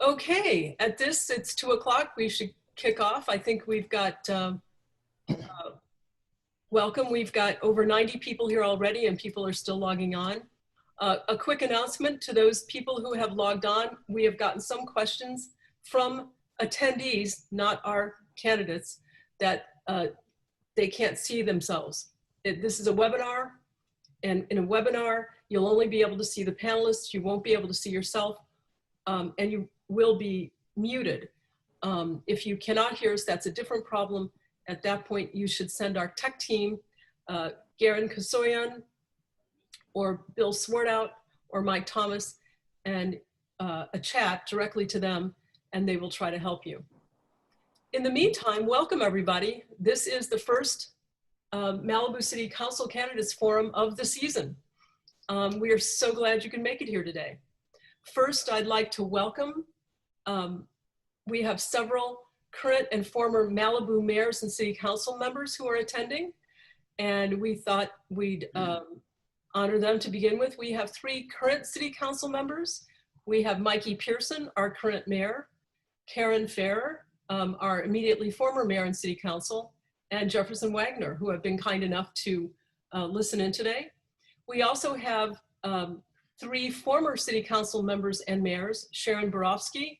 Okay, it's 2 o'clock. We should kick off. I think we've got, welcome. We've got over 90 people here already and people are still logging on. A quick announcement to those people who have logged on. We have gotten some questions from attendees, not our candidates, that they can't see themselves. This is a webinar, and in a webinar, you'll only be able to see the panelists. You won't be able to see yourself, and you will be muted. If you cannot hear us, that's a different problem. At that point, you should send our tech team, Garen Kasoyan, or Bill Swartout, or Mike Thomas, and a chat directly to them, and they will try to help you. In the meantime, welcome everybody. This is the first Malibu City Council Candidates Forum of the season. We are so glad you can make it here today. First, I'd like to welcome, we have several current and former Malibu mayors and city council members who are attending, and we thought we'd honor them to begin with. We have 3 current city council members. We have Mikey Pearson, our current mayor, Karen Farrer, our immediately former mayor and city council, and Jefferson Wagner, who have been kind enough to listen in today. We also have 3 former city council members and mayors, Sharon Borofsky,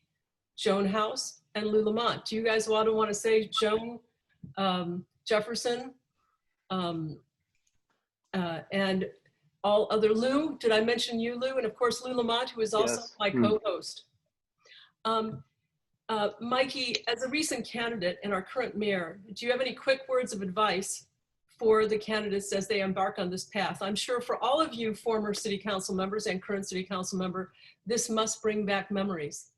Joan House, and Lou Lamont. Do you guys want to say Joan, Jefferson, and all other Lou? Did I mention you, Lou? And of course, Lou Lamont, who is also my co-host. Mikey, as a recent candidate and our current mayor, do you have any quick words of advice for the candidates as they embark on this path? I'm sure for all of you former city council members and current city council member, this must bring back memories.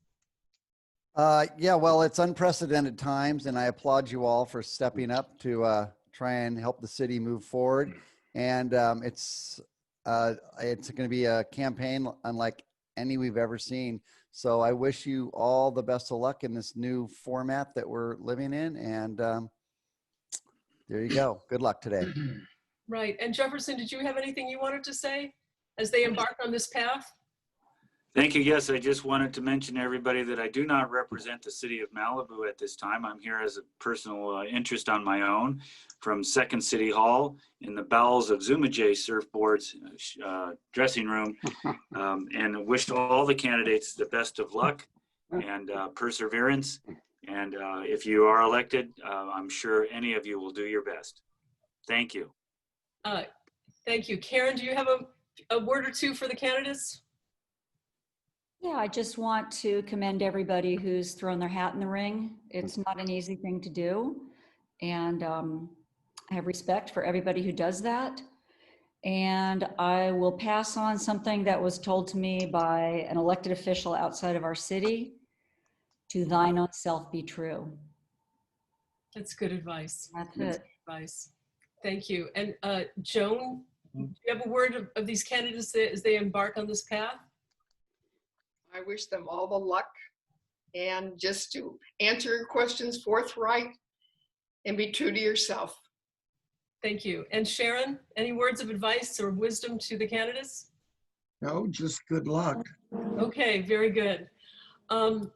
Yeah, well, it's unprecedented times, and I applaud you all for stepping up to try and help the city move forward. And it's going to be a campaign unlike any we've ever seen. So I wish you all the best of luck in this new format that we're living in. And there you go. Good luck today. Right. And Jefferson, did you have anything you wanted to say as they embark on this path? Thank you. Yes, I just wanted to mention to everybody that I do not represent the city of Malibu at this time. I'm here as a personal interest on my own from Second City Hall in the bowels of Zuma J Surfboard's dressing room, and wish all the candidates the best of luck and perseverance. And if you are elected, I'm sure any of you will do your best. Thank you. Thank you. Karen, do you have a word or two for the candidates? Yeah, I just want to commend everybody who's thrown their hat in the ring. It's not an easy thing to do. And I have respect for everybody who does that. And I will pass on something that was told to me by an elected official outside of our city: to thine own self be true. That's good advice. That's Good it. advice. Thank you. And Joan, do you have a word of these candidates as they embark on this path? I wish them all the luck, and just to answer your questions forthright and be true to yourself. Thank you. And Sharon, any words of advice or wisdom to the candidates? No, just good luck. Okay, very good. We're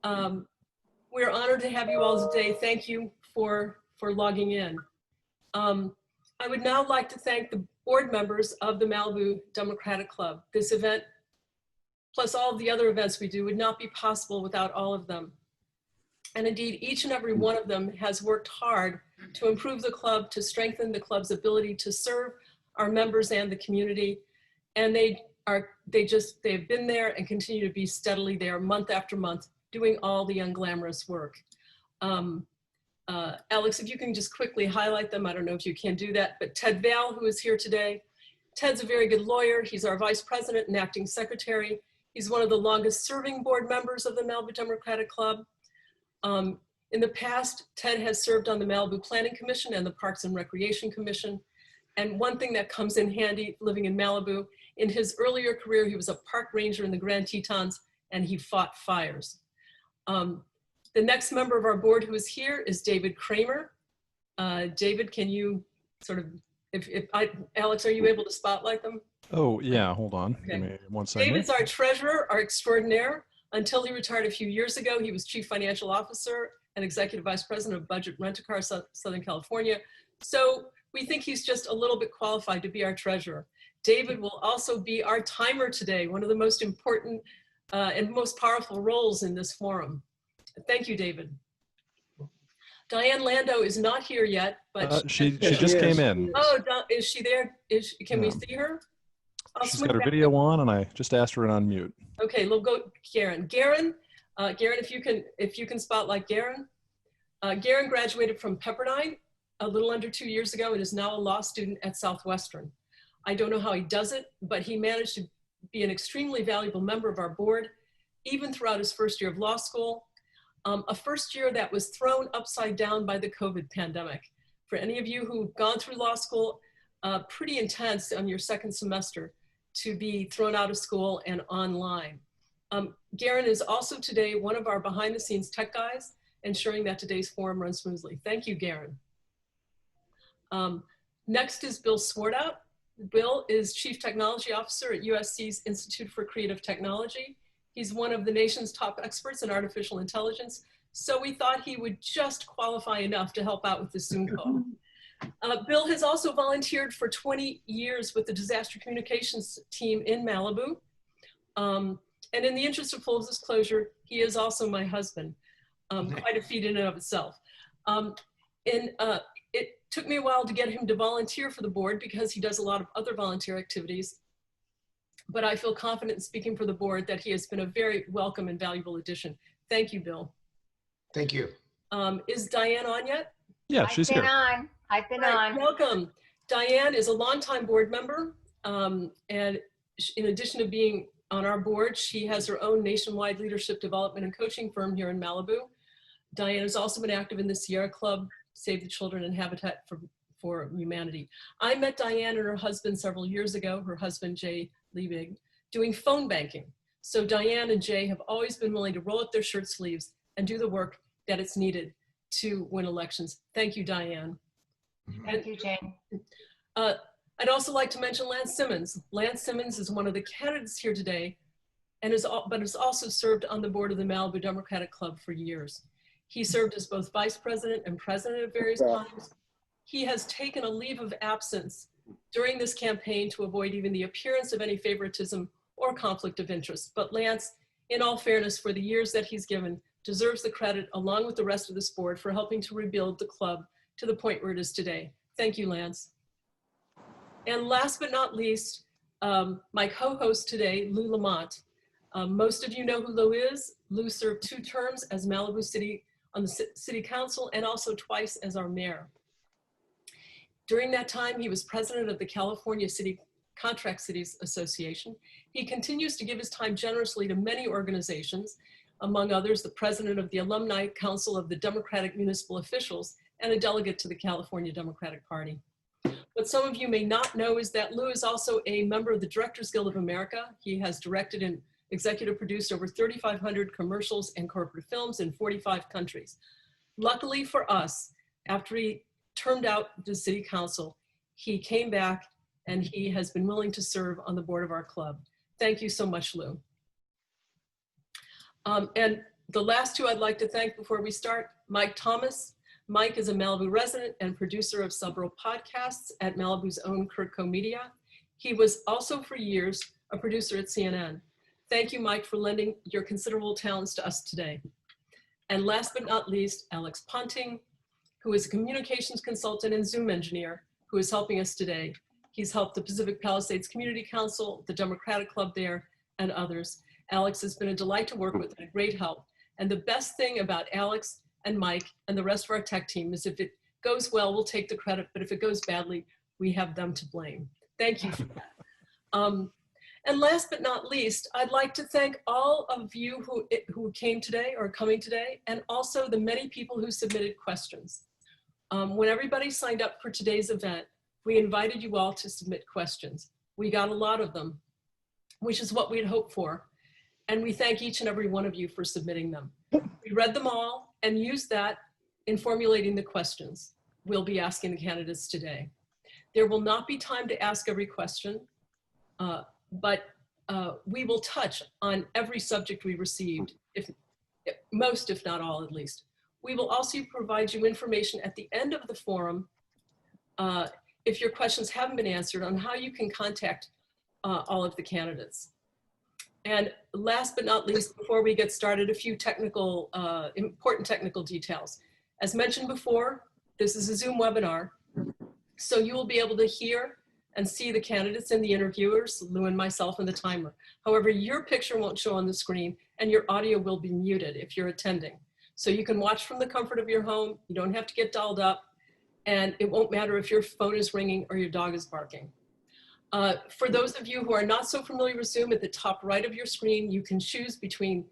honored to have you all today. Thank you for logging in. I would now like to thank the board members of the Malibu Democratic Club. This event, plus all of the other events we do, would not be possible without all of them. And indeed, each and every one of them has worked hard to improve the club, to strengthen the club's ability to serve our members and the community. And they've been there and continue to be steadily there month after month, doing all the unglamorous work. Alex, if you can just quickly highlight them. I don't know if you can do that, but Ted Vale, who is here today. Ted's a very good lawyer. He's our vice president and acting secretary. He's one of the longest serving board members of the Malibu Democratic Club. In the past, Ted has served on the Malibu Planning Commission and the Parks and Recreation Commission. And one thing that comes in handy living in Malibu, in his earlier career, he was a park ranger in the Grand Tetons and he fought fires. The next member of our board who is here is David Kramer. David, can you sort of, Alex, are you able to spotlight them? Oh, yeah, hold on. Okay. Give me one second. David's our treasurer, our extraordinaire. Until he retired a few years ago, he was Chief Financial Officer and Executive Vice President of Budget Rent-A-Car Southern California. So we think he's just a little bit qualified to be our treasurer. David will also be our timer today, one of the most important and most powerful roles in this forum. Thank you, David. Diane Lando is not here yet, but she just came in. Oh, is she there? Can we see her? She's got her video on, and I just asked her to unmute. Okay, we'll go Garen. Garen, if you can spotlight Garen. Garen graduated from Pepperdine a little under 2 years ago and is now a law student at Southwestern. I don't know how he does it, but he managed to be an extremely valuable member of our board, even throughout his first year of law school. A first year that was thrown upside down by the COVID pandemic. For any of you who've gone through law school, pretty intense on your second semester to be thrown out of school and online. Garen is also today one of our behind the scenes tech guys, ensuring that today's forum runs smoothly. Thank you, Garen. Next is Bill Swartout. Bill is Chief Technology Officer at USC's Institute for Creative Technology. He's one of the nation's top experts in artificial intelligence, so we thought he would just qualify enough to help out with this Zoom call. Bill has also volunteered for 20 years with the disaster communications team in Malibu. And in the interest of full disclosure, he is also my husband, quite a feat in and of itself. It took me a while to get him to volunteer for the board because he does a lot of other volunteer activities. But I feel confident in speaking for the board that he has been a very welcome and valuable addition. Thank you, Bill. Thank you. Is Diane on yet? Yeah, she's here. I've been Right, on. welcome. Diane is a longtime board member. And in addition to being on our board, she has her own nationwide leadership development and coaching firm here in Malibu. Diane has also been active in the Sierra Club, Save the Children, and Habitat for Humanity. I met Diane and her husband several years ago, her husband, Jay Liebig, doing phone banking. So Diane and Jay have always been willing to roll up their shirt sleeves and do the work that it's needed to win elections. Thank you, Diane. Thank you, Jane. I'd also like to mention Lance Simmons. Lance Simmons is one of the candidates here today, and has also served on the board of the Malibu Democratic Club for years. He served as both vice president and president at various times. He has taken a leave of absence during this campaign to avoid even the appearance of any favoritism or conflict of interest. But Lance, in all fairness, for the years that he's given, deserves the credit along with the rest of this board for helping to rebuild the club to the point where it is today. Thank you, Lance. And last but not least, my co-host today, Lou Lamont. Most of you know who Lou is. Lou served 2 terms as Malibu City on the City Council and also twice as our mayor. During that time, he was president of the California City Contract Cities Association. He continues to give his time generously to many organizations, among others, the president of the Alumni Council of the Democratic Municipal Officials and a delegate to the California Democratic Party. What some of you may not know is that Lou is also a member of the Directors Guild of America. He has directed and executive produced over 3,500 commercials and corporate films in 45 countries. Luckily for us, after he termed out the city council, he came back and he has been willing to serve on the board of our club. Thank you so much, Lou. And the last 2 I'd like to thank before we start, Mike Thomas. Mike is a Malibu resident and producer of several podcasts at Malibu's own Kurtco Media. He was also for years a producer at CNN. Thank you, Mike, for lending your considerable talents to us today. And last but not least, Alex Ponting, who is a communications consultant and Zoom engineer, who is helping us today. He's helped the Pacific Palisades Community Council, the Democratic Club there, and others. Alex has been a delight to work with and a great help. And the best thing about Alex and Mike and the rest of our tech team is if it goes well, we'll take the credit, but if it goes badly, we have them to blame. Thank you for that. And last but not least, I'd like to thank all of you who came today or coming today, and also the many people who submitted questions. When everybody signed up for today's event, we invited you all to submit questions. We got a lot of them, which is what we had hoped for. And we thank each and every one of you for submitting them. We read them all and used that in formulating the questions we'll be asking the candidates today. There will not be time to ask every question, but we will touch on every subject we received, if most, if not all, at least. We will also provide you information at the end of the forum if your questions haven't been answered on how you can contact all of the candidates. And last but not least, before we get started, a few technical, important technical details. As mentioned before, this is a Zoom webinar, so you will be able to hear and see the candidates and the interviewers, Lou and myself, and the timer. However, your picture won't show on the screen and your audio will be muted if you're attending. So you can watch from the comfort of your home, you don't have to get dialed up, and it won't matter if your phone is ringing or your dog is barking. For those of you who are not so familiar with Zoom, at the top right of your screen, you can choose between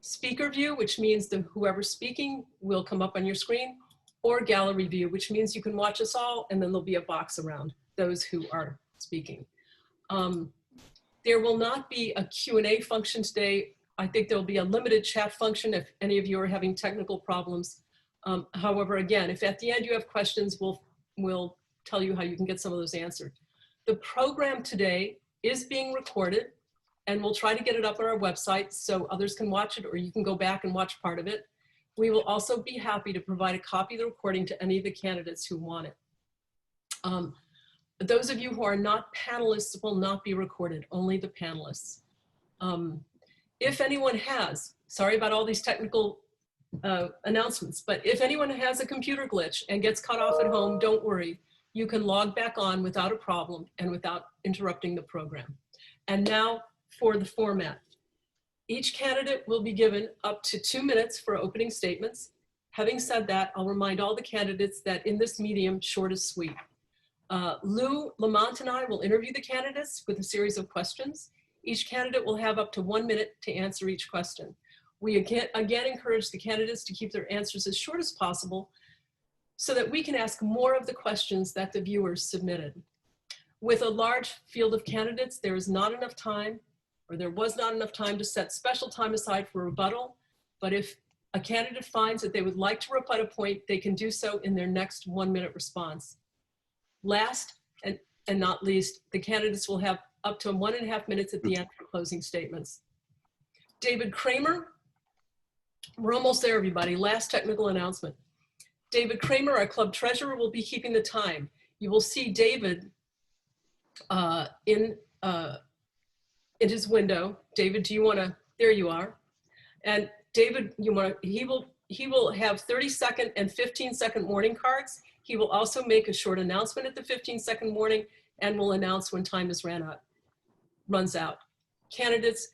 speaker view, which means that whoever's speaking will come up on your screen, or gallery view, which means you can watch us all, and then there'll be a box around those who are speaking. There will not be a Q&A function today. I think there'll be a limited chat function if any of you are having technical problems. However, again, if at the end you have questions, we'll tell you how you can get some of those answered. The program today is being recorded, and we'll try to get it up on our website so others can watch it, or you can go back and watch part of it. We will also be happy to provide a copy of the recording to any of the candidates who want it. Those of you who are not panelists will not be recorded, only the panelists. If anyone has, sorry about all these technical announcements, but if anyone has a computer glitch and gets cut off at home, don't worry. You can log back on without a problem and without interrupting the program. And now for the format. Each candidate will be given up to 2 minutes for opening statements. Having said that, I'll remind all the candidates that in this medium, short is sweet. Lou Lamont and I will interview the candidates with a series of questions. Each candidate will have up to 1 minute to answer each question. We again encourage the candidates to keep their answers as short as possible so that we can ask more of the questions that the viewers submitted. With a large field of candidates, there is not enough time, or there was not enough time to set special time aside for rebuttal, but if a candidate finds that they would like to rebut a point, they can do so in their next 1 minute response. Last and not least, the candidates will have up to 1.5 minutes at the end for closing statements. David Kramer, we're almost there, everybody. Last technical announcement. David Kramer, our club treasurer, will be keeping the time. You will see David in his window. David, do you want to? There you are. And David, he will have 30-second and 15-second warning cards. He will also make a short announcement at the 15-second warning and will announce when time runs out. Candidates,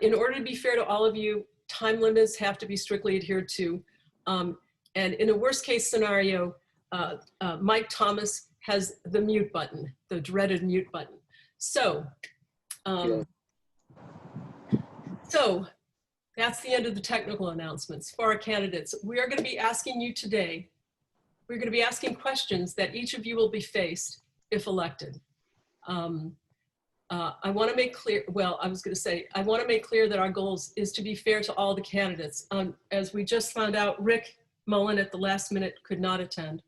in order to be fair to all of you, time limits have to be strictly adhered to. And in a worst case scenario, Mike Thomas has the mute button, the dreaded mute button. So that's the end of the technical announcements. For our candidates, we are going to be asking you today, we're going to be asking questions that each of you will be faced if elected. I want to make clear, I want to make clear that our goals is to be fair to all the candidates. As we just found out, Rick Mullen at the last minute could not attend.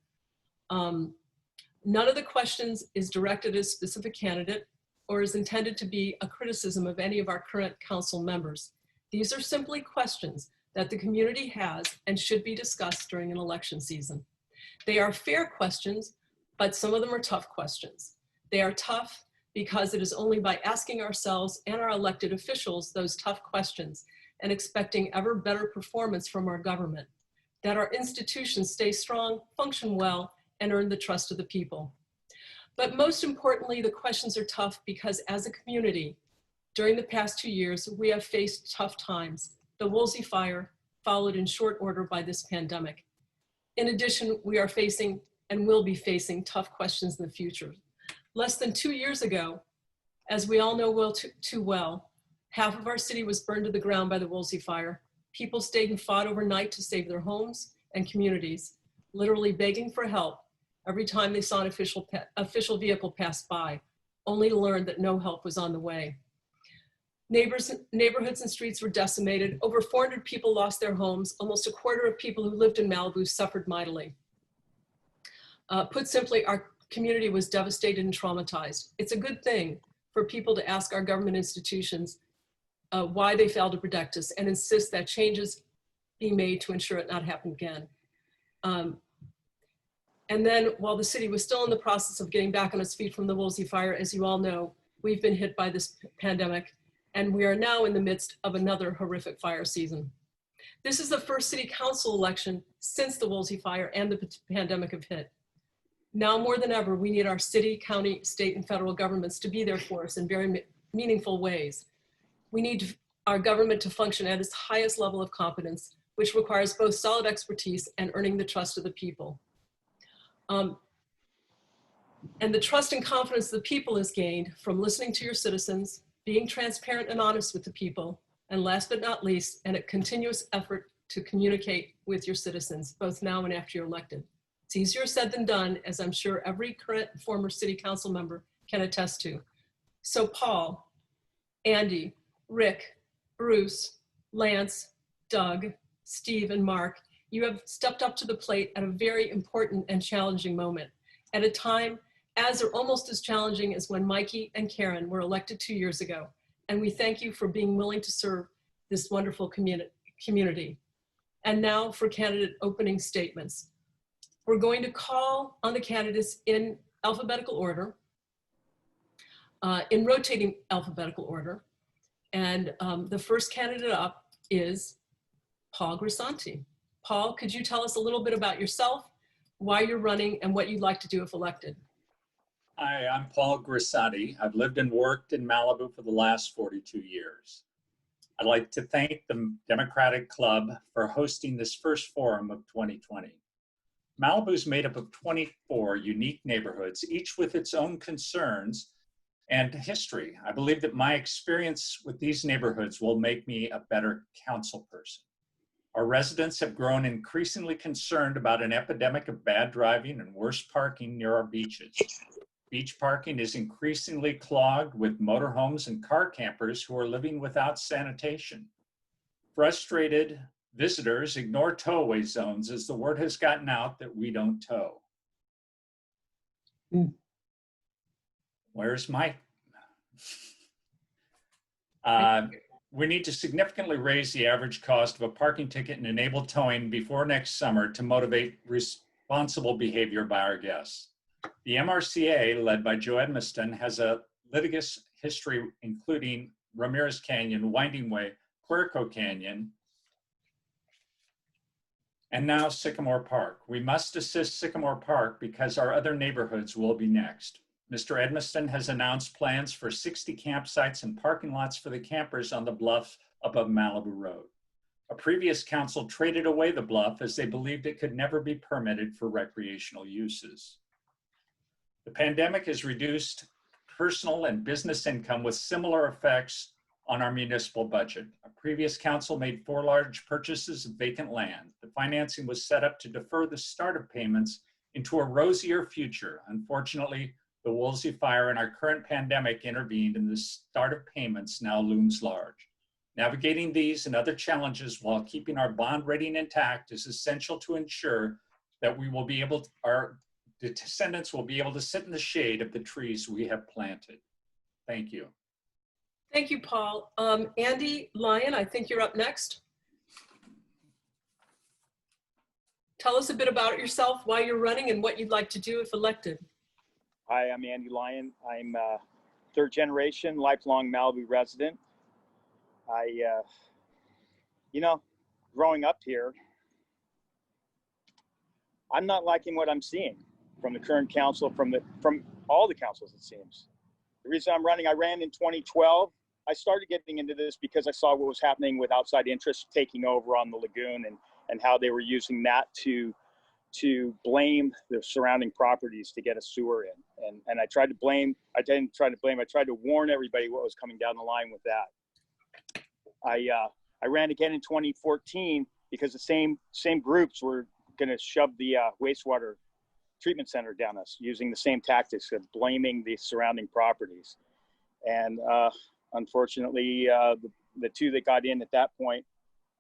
None of the questions is directed at a specific candidate or is intended to be a criticism of any of our current council members. These are simply questions that the community has and should be discussed during an election season. They are fair questions, but some of them are tough questions. They are tough because it is only by asking ourselves and our elected officials those tough questions and expecting ever better performance from our government that our institutions stay strong, function well, and earn the trust of the people. But most importantly, the questions are tough because as a community, during the past 2 years, we have faced tough times. The Woolsey fire followed in short order by this pandemic. In addition, we are facing and will be facing tough questions in the future. Less than 2 years ago, as we all know too well, half of our city was burned to the ground by the Woolsey fire. People stayed and fought overnight to save their homes and communities, literally begging for help every time they saw an official vehicle pass by, only to learn that no help was on the way. Neighborhoods and streets were decimated. Over 400 people lost their homes. Almost a quarter of people who lived in Malibu suffered mightily. Put simply, our community was devastated and traumatized. It's a good thing for people to ask our government institutions why they failed to protect us and insist that changes be made to ensure it not happen again. And then while the city was still in the process of getting back on its feet from the Woolsey fire, as you all know, we've been hit by this pandemic, and we are now in the midst of another horrific fire season. This is the first city council election since the Woolsey fire and the pandemic have hit. Now more than ever, we need our city, county, state, and federal governments to be there for us in very meaningful ways. We need our government to function at its highest level of competence, which requires both solid expertise and earning the trust of the people. And the trust and confidence the people is gained from listening to your citizens, being transparent and honest with the people, and last but not least, and a continuous effort to communicate with your citizens, both now and after you're elected. It's easier said than done, as I'm sure every current and former city council member can attest to. So Paul, Andy, Rick, Bruce, Lance, Doug, Steve, and Mark, you have stepped up to the plate at a very important and challenging moment, at a time as or almost as challenging as when Mikey and Karen were elected 2 years ago. And we thank you for being willing to serve this wonderful community. And now for candidate opening statements. We're going to call on the candidates in alphabetical order, in rotating alphabetical order. And the first candidate up is Paul Grisanti. Paul, could you tell us a little bit about yourself, why you're running, and what you'd like to do if elected? Hi, I'm Paul Grisanti. I've lived and worked in Malibu for the last 42 years. I'd like to thank the Democratic Club for hosting this first forum of 2020. Malibu is made up of 24 unique neighborhoods, each with its own concerns and history. I believe that my experience with these neighborhoods will make me a better council person. Our residents have grown increasingly concerned about an epidemic of bad driving and worse parking near our beaches. Beach parking is increasingly clogged with motorhomes and car campers who are living without sanitation. Frustrated visitors ignore towaway zones as the word has gotten out that we don't tow. Where's my... We need to significantly raise the average cost of a parking ticket and enable towing before next summer to motivate responsible behavior by our guests. The MRCA, led by Joe Edmiston, has a litigious history including Ramirez Canyon, Winding Way, Puerco Canyon, and now Sycamore Park. We must assist Sycamore Park because our other neighborhoods will be next. Mr. Edmiston has announced plans for 60 campsites and parking lots for the campers on the bluff above Malibu Road. A previous council traded away the bluff as they believed it could never be permitted for recreational uses. The pandemic has reduced personal and business income with similar effects on our municipal budget. A previous council made 4 large purchases of vacant land. The financing was set up to defer the start of payments into a rosier future. Unfortunately, the Woolsey fire and our current pandemic intervened, and the start of payments now looms large. Navigating these and other challenges while keeping our bond rating intact is essential to ensure that we will be able to, our descendants will be able to sit in the shade of the trees we have planted. Thank you. Thank you, Paul. Andy Lyon, I think you're up next. Tell us a bit about yourself, why you're running, and what you'd like to do if elected. Hi, I'm Andy Lyon. I'm a third generation, lifelong Malibu resident. Growing up here, I'm not liking what I'm seeing from the current council, from all the councils, it seems. The reason I'm running, I ran in 2012. I started getting into this because I saw what was happening with outside interests taking over on the lagoon and how they were using that to blame the surrounding properties to get a sewer in. And I tried to blame, I didn't try to blame, I tried to warn everybody what was coming down the line with that. I ran again in 2014 because the same groups were going to shove the wastewater treatment center down us using the same tactics of blaming the surrounding properties. And unfortunately, the two that got in at that point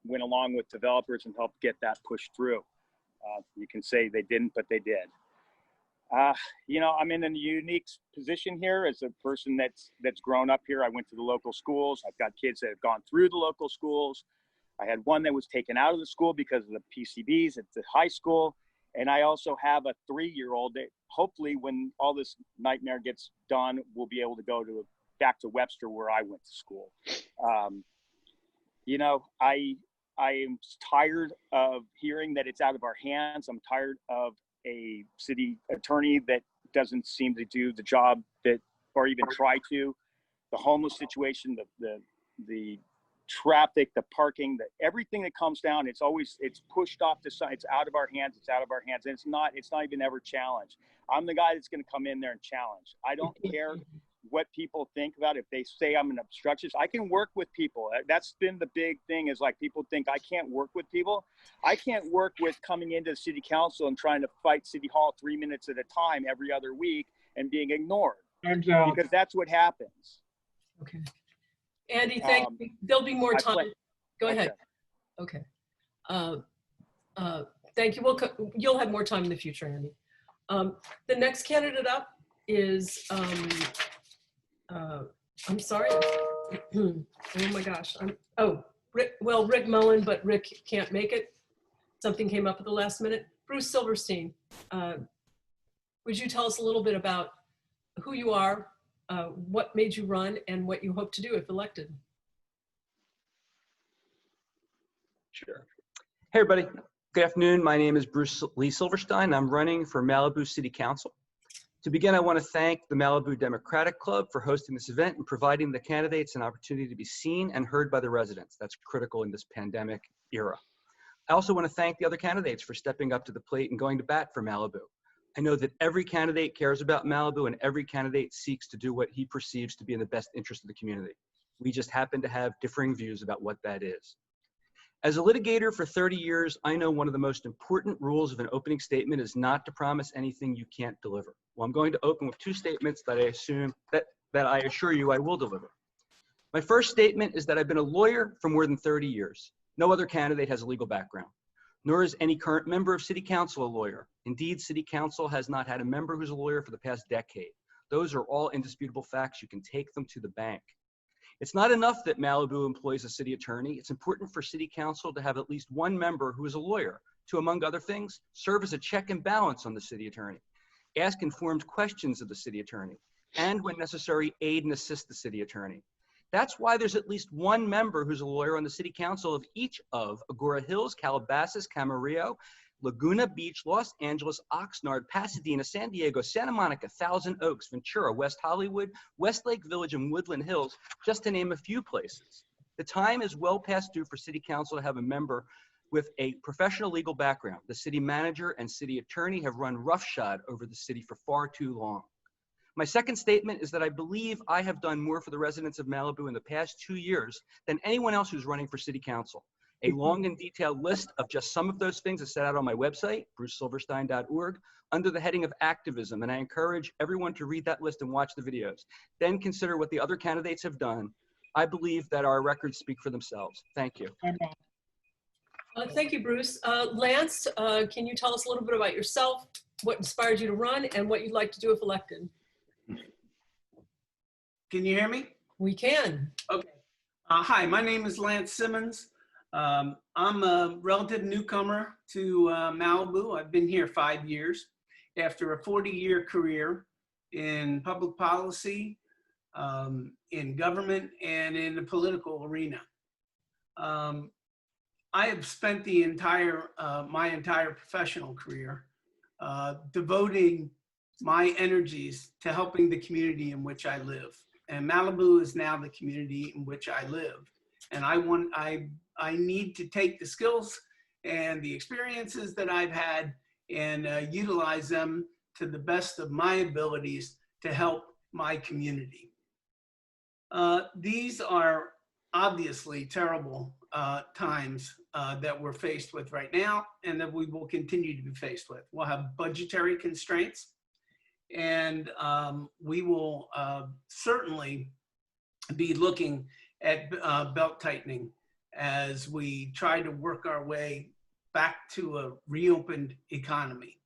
went along with developers and helped get that pushed through. You can say they didn't, but they did. You know, I'm in a unique position here as a person that's grown up here. I went to the local schools. I've got kids that have gone through the local schools. I had one that was taken out of the school because of the PCBs at the high school. And I also have a 3-year-old that hopefully when all this nightmare gets done, we'll be able to go back to Webster where I went to school. You know, I am tired of hearing that it's out of our hands. I'm tired of a city attorney that doesn't seem to do the job that, or even try to. The homeless situation, the traffic, the parking, everything that comes down, it's pushed off the side. It's out of our hands. It's out of our hands. And it's not even ever challenged. I'm the guy that's going to come in there and challenge. I don't care what people think about it. If they say I'm an obstructionist, I can work with people. That's been the big thing, is like people think I can't work with people. I can't work with coming into the city council and trying to fight City Hall 3 minutes at a time every other week and being ignored. Because that's what happens. Okay. Andy, thank you. There'll be more time. Go ahead. Okay. Thank you. You'll have more time in the future, Andy. The next candidate up is, I'm sorry. Oh my gosh. Rick Mullen, but Rick can't make it. Something came up at the last minute. Bruce Silverstein, would you tell us a little bit about who you are, what made you run, and what you hope to do if elected? Sure. Hey, everybody. Good afternoon. My name is Bruce Lee Silverstein. I'm running for Malibu City Council. To begin, I want to thank the Malibu Democratic Club for hosting this event and providing the candidates an opportunity to be seen and heard by the residents. That's critical in this pandemic era. I also want to thank the other candidates for stepping up to the plate and going to bat for Malibu. I know that every candidate cares about Malibu and every candidate seeks to do what he perceives to be in the best interest of the community. We just happen to have differing views about what that is. As a litigator for 30 years, I know one of the most important rules of an opening statement is not to promise anything you can't deliver. Well, I'm going to open with 2 statements that I assure you I will deliver. My first statement is that I've been a lawyer for more than 30 years. No other candidate has a legal background, nor is any current member of City Council a lawyer. Indeed, City Council has not had a member who's a lawyer for the past decade. Those are all indisputable facts. You can take them to the bank. It's not enough that Malibu employs a city attorney. It's important for City Council to have at least one member who is a lawyer to, among other things, serve as a check and balance on the city attorney, ask informed questions of the city attorney, and when necessary, aid and assist the city attorney. That's why there's at least one member who's a lawyer on the City Council of each of Agora Hills, Calabasas, Camarillo, Laguna Beach, Los Angeles, Oxnard, Pasadena, San Diego, Santa Monica, Thousand Oaks, Ventura, West Hollywood, Westlake Village, and Woodland Hills, just to name a few places. The time is well past due for City Council to have a member with a professional legal background. The city manager and city attorney have run roughshod over the city for far too long. My second statement is that I believe I have done more for the residents of Malibu in the past 2 years than anyone else who's running for City Council. A long and detailed list of just some of those things is set out on my website, brucesilverstein.org, under the heading of activism, and I encourage everyone to read that list and watch the videos. Then consider what the other candidates have done. I believe that our records speak for themselves. Thank you. Thank you, Bruce. Lance, can you tell us a little bit about yourself, what inspired you to run, and what you'd like to do if elected? Can you hear me? We can. Okay. Hi, my name is Lance Simmons. I'm a relative newcomer to Malibu. I've been here 5 years after a 40-year career in public policy, in government, and in the political arena. I have spent the my entire professional career devoting my energies to helping the community in which I live. And Malibu is now the community in which I live. And I need to take the skills and the experiences that I've had and utilize them to the best of my abilities to help my community. These are obviously terrible times that we're faced with right now and that we will continue to be faced with. We'll have budgetary constraints, and we will certainly be looking at belt tightening as we try to work our way back to a reopened economy.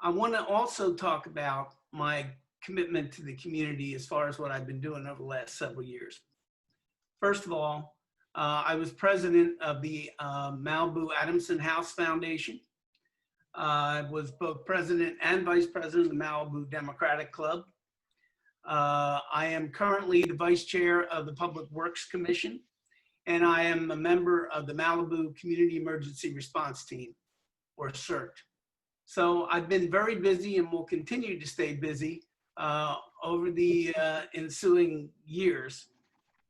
I want to also talk about my commitment to the community as far as what I've been doing over the last several years. First of all, I was president of the Malibu Adamson House Foundation. I was both president and vice president of the Malibu Democratic Club. I am currently the vice chair of the Public Works Commission, and I am a member of the Malibu Community Emergency Response Team, or CERT. So I've been very busy and will continue to stay busy over the ensuing years.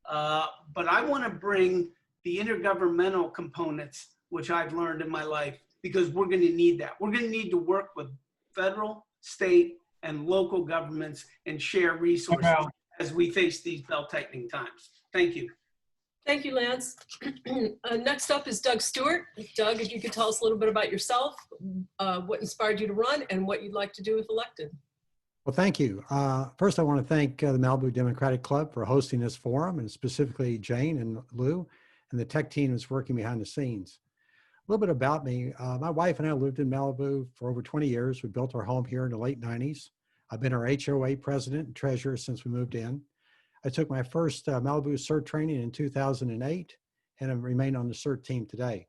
But I want to bring the intergovernmental components, which I've learned in my life, because we're going to need that. We're going to need to work with federal, state, and local governments and share resources as we face these belt-tightening times. Thank you. Thank you, Lance. Next up is Doug Stewart. Doug, if you could tell us a little bit about yourself, what inspired you to run, and what you'd like to do if elected. Well, thank you. First, I want to thank the Malibu Democratic Club for hosting this forum, and specifically Jane and Lou and the tech team that's working behind the scenes. A little bit about me. My wife and I lived in Malibu for over 20 years. We built our home here in the late 90s. I've been our HOA president and treasurer since we moved in. I took my first Malibu CERT training in 2008 and have remained on the CERT team today.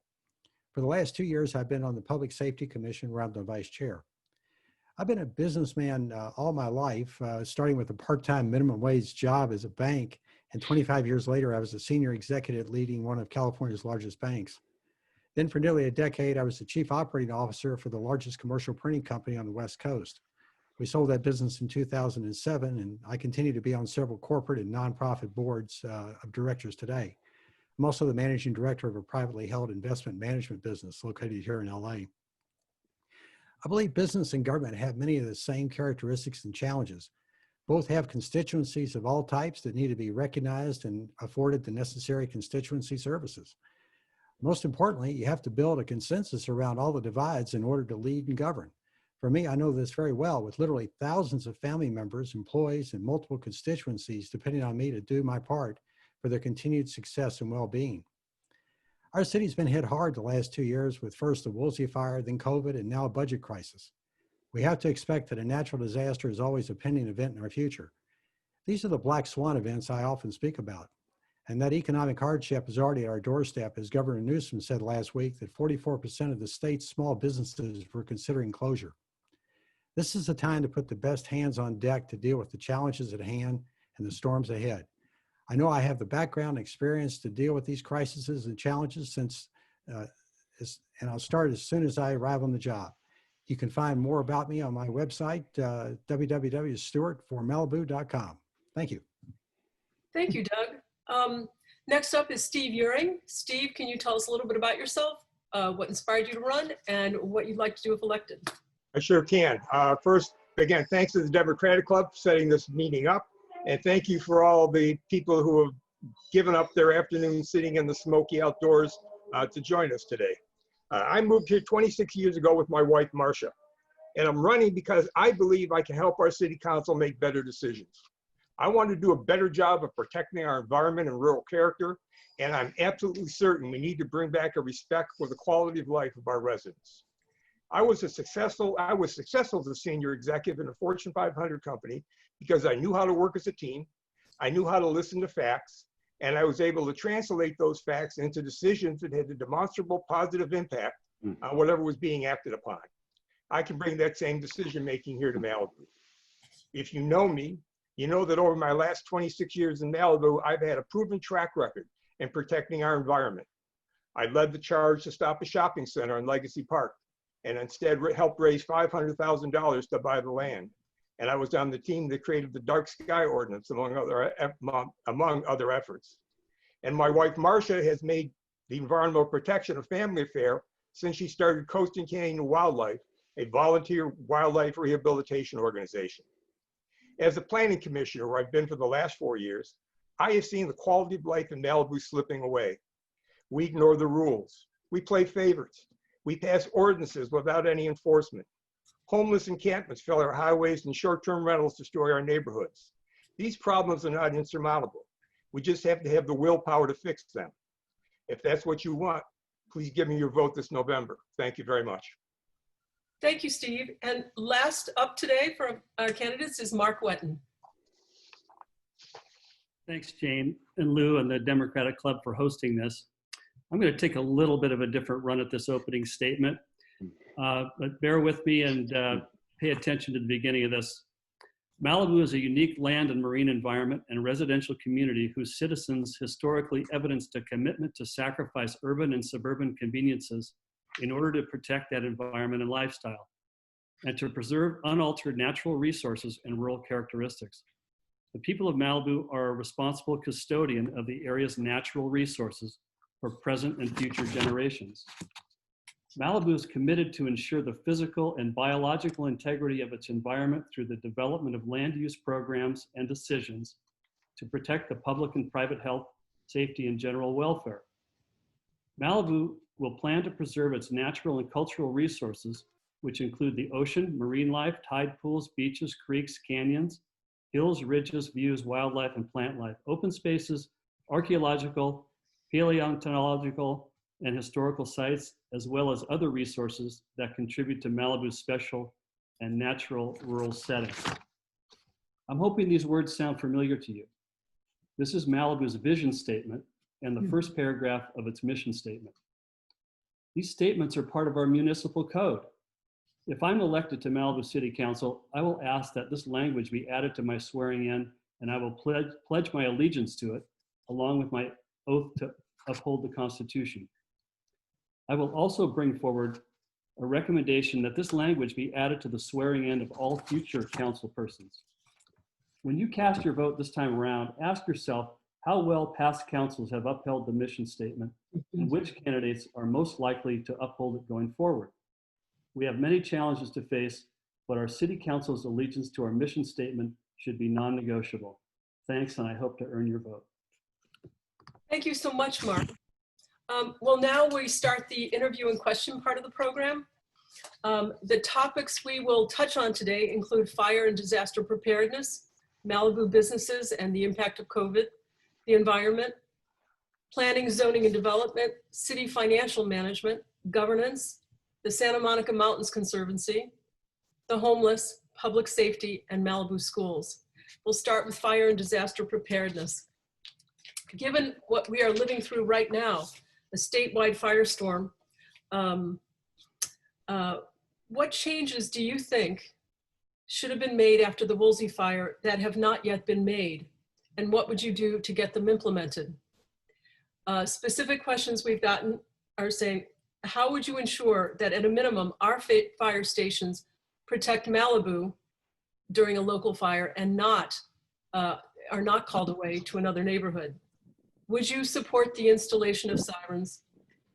For the last 2 years, I've been on the Public Safety Commission where I'm the vice chair. I've been a businessman all my life, starting with a part-time minimum wage job as a bank, and 25 years later, I was a senior executive leading one of California's largest banks. Then for nearly a decade, I was the chief operating officer for the largest commercial printing company on the West Coast. We sold that business in 2007, and I continue to be on several corporate and nonprofit boards of directors today. I'm also the managing director of a privately held investment management business located here in LA. I believe business and government have many of the same characteristics and challenges. Both have constituencies of all types that need to be recognized and afforded the necessary constituency services. Most importantly, you have to build a consensus around all the divides in order to lead and govern. For me, I know this very well, with literally thousands of family members, employees, and multiple constituencies depending on me to do my part for their continued success and well-being. Our city's been hit hard the last 2 years with first the Woolsey fire, then COVID, and now a budget crisis. We have to expect that a natural disaster is always a pending event in our future. These are the black swan events I often speak about. And that economic hardship is already at our doorstep, as Governor Newsom said last week that 44% of the state's small businesses were considering closure. This is the time to put the best hands on deck to deal with the challenges at hand and the storms ahead. I know I have the background and experience to deal with these crises and challenges and I'll start as soon as I arrive on the job. You can find more about me on my website, www.stewartformalibu.com. Thank you. Thank you, Doug. Next up is Steve Uring. Steve, can you tell us a little bit about yourself, what inspired you to run, and what you'd like to do if elected? I sure can. First, again, thanks to the Democratic Club for setting this meeting up. And thank you for all the people who have given up their afternoon sitting in the smoky outdoors to join us today. I moved here 26 years ago with my wife, Marcia. And I'm running because I believe I can help our city council make better decisions. I want to do a better job of protecting our environment and rural character. And I'm absolutely certain we need to bring back a respect for the quality of life of our residents. I was successful as a senior executive in a Fortune 500 company because I knew how to work as a team, I knew how to listen to facts, and I was able to translate those facts into decisions that had a demonstrable positive impact on whatever was being acted upon. I can bring that same decision making here to Malibu. If you know me, you know that over my last 26 years in Malibu, I've had a proven track record in protecting our environment. I led the charge to stop a shopping center in Legacy Park and instead helped raise $500,000 to buy the land. And I was on the team that created the dark sky ordinance, among other efforts. And my wife, Marcia, has made the environmental protection a family affair since she started Coasting Canyon Wildlife, a volunteer wildlife rehabilitation organization. As a planning commissioner, where I've been for the last 4 years, I have seen the quality of life in Malibu slipping away. We ignore the rules. We play favorites. We pass ordinances without any enforcement. Homeless encampments fill our highways and short-term rentals destroy our neighborhoods. These problems are not insurmountable. We just have to have the willpower to fix them. If that's what you want, please give me your vote this November. Thank you very much. Thank you, Steve. And last up today for our candidates is Mark Wetton. Thanks, Jane and Lou and the Democratic Club for hosting this. I'm going to take a little bit of a different run at this opening statement, but bear with me and pay attention to the beginning of this. Malibu is a unique land and marine environment and residential community whose citizens historically evidenced a commitment to sacrifice urban and suburban conveniences in order to protect that environment and lifestyle, and to preserve unaltered natural resources and rural characteristics. The people of Malibu are a responsible custodian of the area's natural resources for present and future generations. Malibu is committed to ensure the physical and biological integrity of its environment through the development of land use programs and decisions to protect the public and private health, safety, and general welfare. Malibu will plan to preserve its natural and cultural resources, which include the ocean, marine life, tide pools, beaches, creeks, canyons, hills, ridges, views, wildlife, and plant life, open spaces, archaeological, paleontological, and historical sites, as well as other resources that contribute to Malibu's special and natural rural setting. I'm hoping these words sound familiar to you. This is Malibu's vision statement and the first paragraph of its mission statement. These statements are part of our municipal code. If I'm elected to Malibu City Council, I will ask that this language be added to my swearing in, and I will pledge my allegiance to it, along with my oath to uphold the Constitution. I will also bring forward a recommendation that this language be added to the swearing in of all future council persons. When you cast your vote this time around, ask yourself how well past councils have upheld the mission statement and which candidates are most likely to uphold it going forward. We have many challenges to face, but our city council's allegiance to our mission statement should be non-negotiable. Thanks, and I hope to earn your vote. Thank you so much, Mark. Well, now we start the interview and question part of the program. The topics we will touch on today include fire and disaster preparedness, Malibu businesses and the impact of COVID, the environment, planning, zoning, and development, city financial management, governance, the Santa Monica Mountains Conservancy, the homeless, public safety, and Malibu schools. We'll start with fire and disaster preparedness. Given what we are living through right now, a statewide firestorm, what changes do you think should have been made after the Woolsey fire that have not yet been made? And what would you do to get them implemented? Specific questions we've gotten are saying, how would you ensure that at a minimum, our fire stations protect Malibu during a local fire and are not called away to another neighborhood? Would you support the installation of sirens?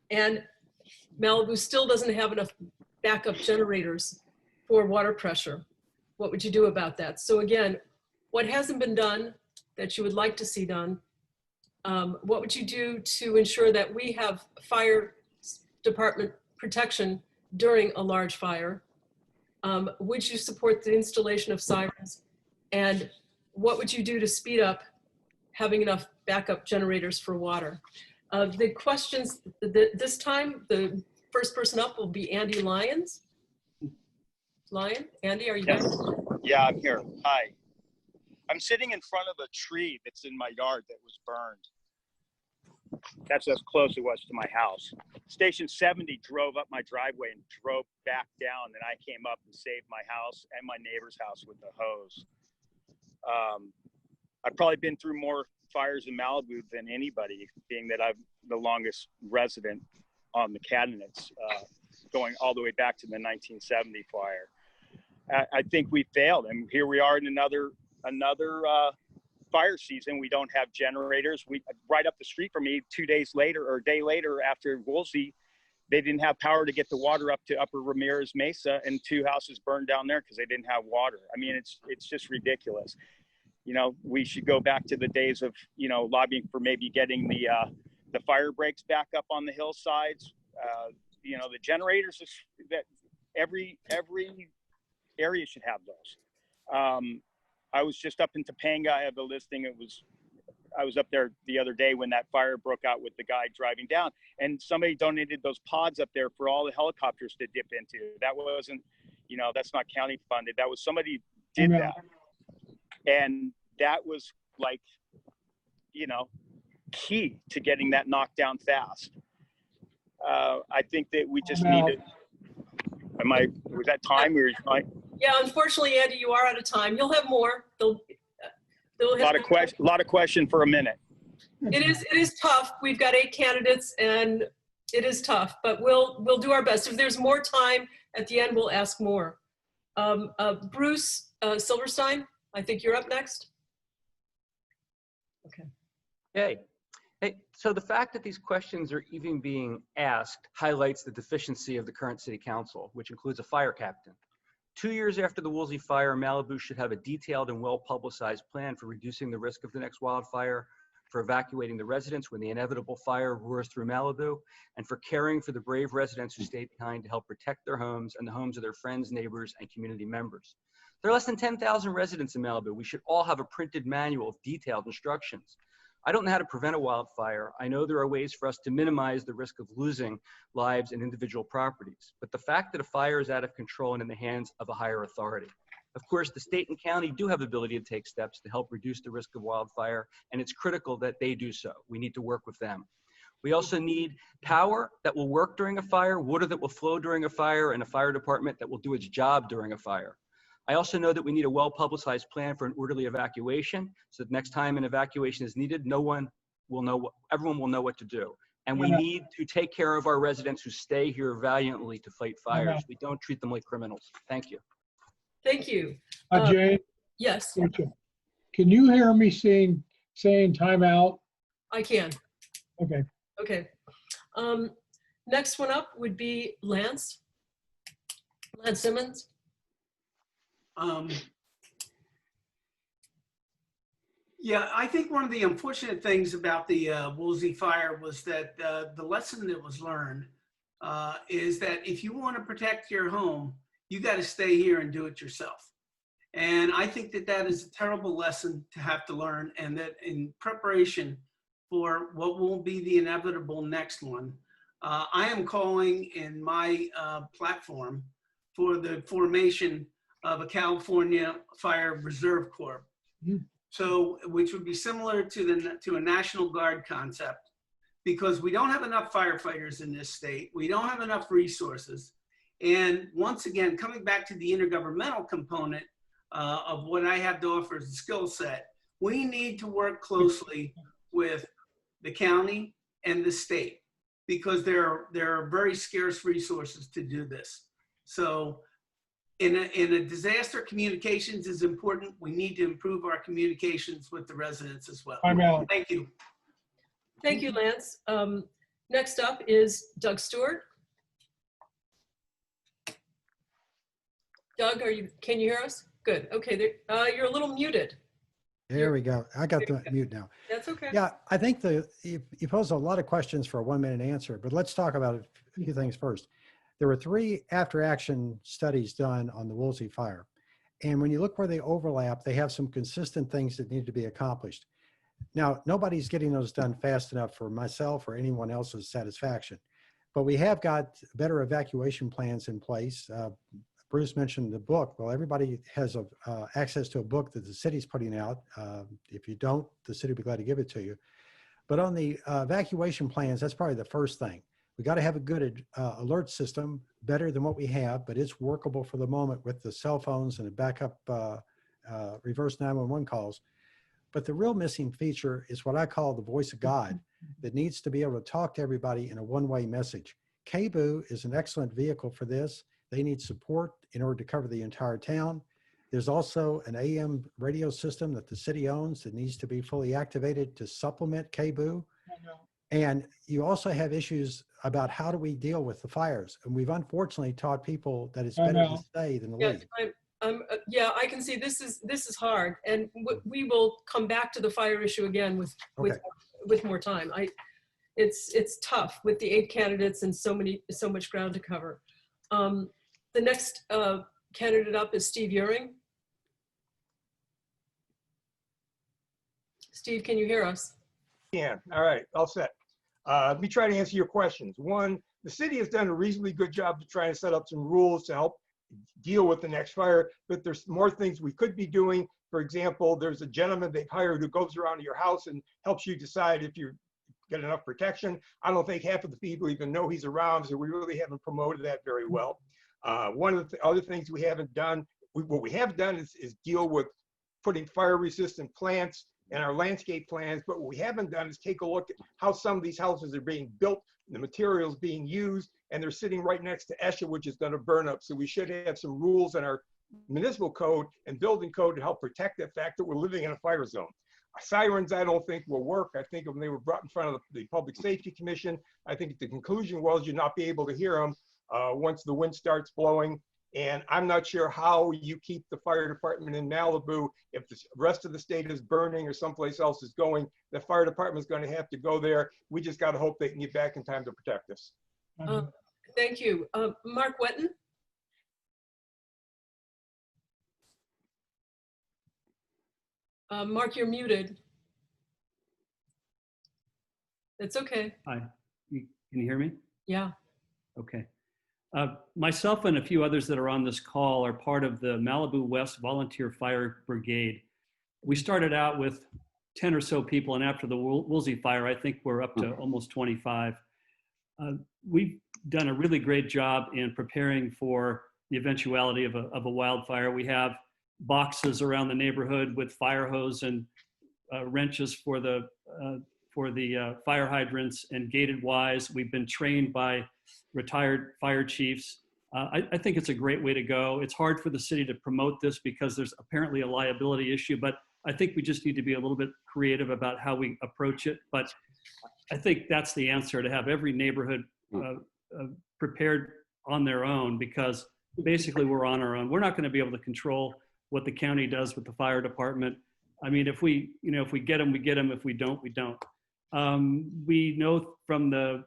And Malibu still doesn't have enough backup generators for water pressure. What would you do about that? So again, what hasn't been done that you would like to see done? What would you do to ensure that we have fire department protection during a large fire? Would you support the installation of sirens? And what would you do to speed up having enough backup generators for water? The questions, this time, the first person up will be Andy Lyons. Andy, are you there? Yeah, I'm here. Hi. I'm sitting in front of a tree that's in my yard that was burned. That's as close it was to my house. Station 70 drove up my driveway and drove back down, and I came up and saved my house and my neighbor's house with the hose. I've probably been through more fires in Malibu than anybody, being that I'm the longest resident on the Catanets, going all the way back to the 1970 fire. I think we failed, and here we are in another fire season. We don't have generators. Right up the street from me, 2 days later or a day later after Woolsey, they didn't have power to get the water up to Upper Ramirez Mesa, and 2 houses burned down there because they didn't have water. I mean, it's just ridiculous. You know, we should go back to the days of, you know, lobbying for maybe getting the fire breaks back up on the hillsides. You know, the generators that every area should have those. I was just up in Topanga. I have the listing. It was I was up there the other day when that fire broke out with the guy driving down, and somebody donated those pods up there for all the helicopters to dip into. That wasn't, you know, that's not county funded. That was somebody did that. And that was like, you know, key to getting that knocked down fast. I think that we just need to, was that time or like? Yeah, unfortunately, Andy, you are out of time. You'll have more. They'll A lot of question for a minute. It is tough. We've got 8 candidates and it is tough, but we'll do our best. If there's more time at the end, we'll ask more. Bruce Silverstein, I think you're up next. Okay. Hey, so the fact that these questions are even being asked highlights the deficiency of the current city council, which includes a fire captain. 2 years after the Woolsey fire, Malibu should have a detailed and well-publicized plan for reducing the risk of the next wildfire, for evacuating the residents when the inevitable fire roars through Malibu, and for caring for the brave residents who stayed behind to help protect their homes and the homes of their friends, neighbors, and community members. There are less than 10,000 residents in Malibu. We should all have a printed manual of detailed instructions. I don't know how to prevent a wildfire. I know there are ways for us to minimize the risk of losing lives and individual properties. But the fact that a fire is out of control and in the hands of a higher authority. Of course, the state and county do have the ability to take steps to help reduce the risk of wildfire, and it's critical that they do so. We need to work with them. We also need power that will work during a fire, water that will flow during a fire, and a fire department that will do its job during a fire. I also know that we need a well-publicized plan for an orderly evacuation, so that next time an evacuation is needed, everyone will know what to do. And we need to take care of our residents who stay here valiantly to fight fires. We don't treat them like criminals. Thank you. Thank you. Jane? Yes. Can you hear me saying time out? I can. Okay. Okay. Next one up would be Lance Simmons. Yeah, I think one of the unfortunate things about the Woolsey fire was that the lesson that was learned is that if you want to protect your home, you got to stay here and do it yourself. And I think that that is a terrible lesson to have to learn, and that in preparation for what will be the inevitable next one, I am calling in my platform for the formation of a California Fire Reserve Corps. So, which would be similar to a National Guard concept, because we don't have enough firefighters in this state. We don't have enough resources. And once again, coming back to the intergovernmental component of what I have to offer as a skill set, we need to work closely with the county and the state, because there are very scarce resources to do this. So in a disaster, communications is important. We need to improve our communications with the residents as well. Thank you. Thank you, Lance. Next up is Doug Stewart. Doug, can you hear us? Good. Okay, you're a little muted. There we go. I got the mute now. That's okay. Yeah, I think you pose a lot of questions for a 1-minute answer, but let's talk about a few things first. There were 3 after-action studies done on the Woolsey fire. And when you look where they overlap, they have some consistent things that need to be accomplished. Now, nobody's getting those done fast enough for myself or anyone else's satisfaction, but we have got better evacuation plans in place. Bruce mentioned the book. Well, everybody has access to a book that the city's putting out. If you don't, the city will be glad to give it to you. But on the evacuation plans, that's probably the first thing. We got to have a good alert system, better than what we have, but it's workable for the moment with the cell phones and the backup reverse 911 calls. But the real missing feature is what I call the voice of God that needs to be able to talk to everybody in a one-way message. KBOO is an excellent vehicle for this. They need support in order to cover the entire town. There's also an AM radio system that the city owns that needs to be fully activated to supplement KBOO. And you also have issues about how do we deal with the fires. And we've unfortunately taught people that it's better to stay than to leave. Yeah, I can see this is hard, and we will come back to the fire issue again with more time. It's tough with the 8 candidates and so much ground to cover. The next candidate up is Steve Uring. Steve, can you hear us? Yeah, all right, all set. Let me try to answer your questions. One, the city has done a reasonably good job to try and set up some rules to help deal with the next fire, but there's more things we could be doing. For example, there's a gentleman they've hired who goes around to your house and helps you decide if you get enough protection. I don't think half of the people even know he's around, so we really haven't promoted that very well. One of the other things we haven't done, what we have done is deal with putting fire resistant plants in our landscape plans, but what we haven't done is take a look at how some of these houses are being built, the materials being used, and they're sitting right next to ESHA, which is going to burn up. So we should have some rules in our municipal code and building code to help protect the fact that we're living in a fire zone. Sirens, I don't think will work. I think when they were brought in front of the Public Safety Commission, I think the conclusion was you'd not be able to hear them once the wind starts blowing. And I'm not sure how you keep the fire department in Malibu if the rest of the state is burning or someplace else is going. The fire department is going to have to go there. We just got to hope they can get back in time to protect us. Thank you. Mark Wetton? Mark, you're muted. It's okay. Hi, can you hear me? Yeah. Okay. Myself and a few others that are on this call are part of the Malibu West Volunteer Fire Brigade. We started out with 10 or so people, and after the Woolsey fire, I think we're up to almost 25. We've done a really great job in preparing for the eventuality of a wildfire. We have boxes around the neighborhood with fire hose and wrenches for the fire hydrants and gated wires. We've been trained by retired fire chiefs. I think it's a great way to go. It's hard for the city to promote this because there's apparently a liability issue, but I think we just need to be a little bit creative about how we approach it. But I think that's the answer, to have every neighborhood prepared on their own, because basically we're on our own. We're not going to be able to control what the county does with the fire department. I mean, if we get them, we get them. If we don't, we don't. We know from the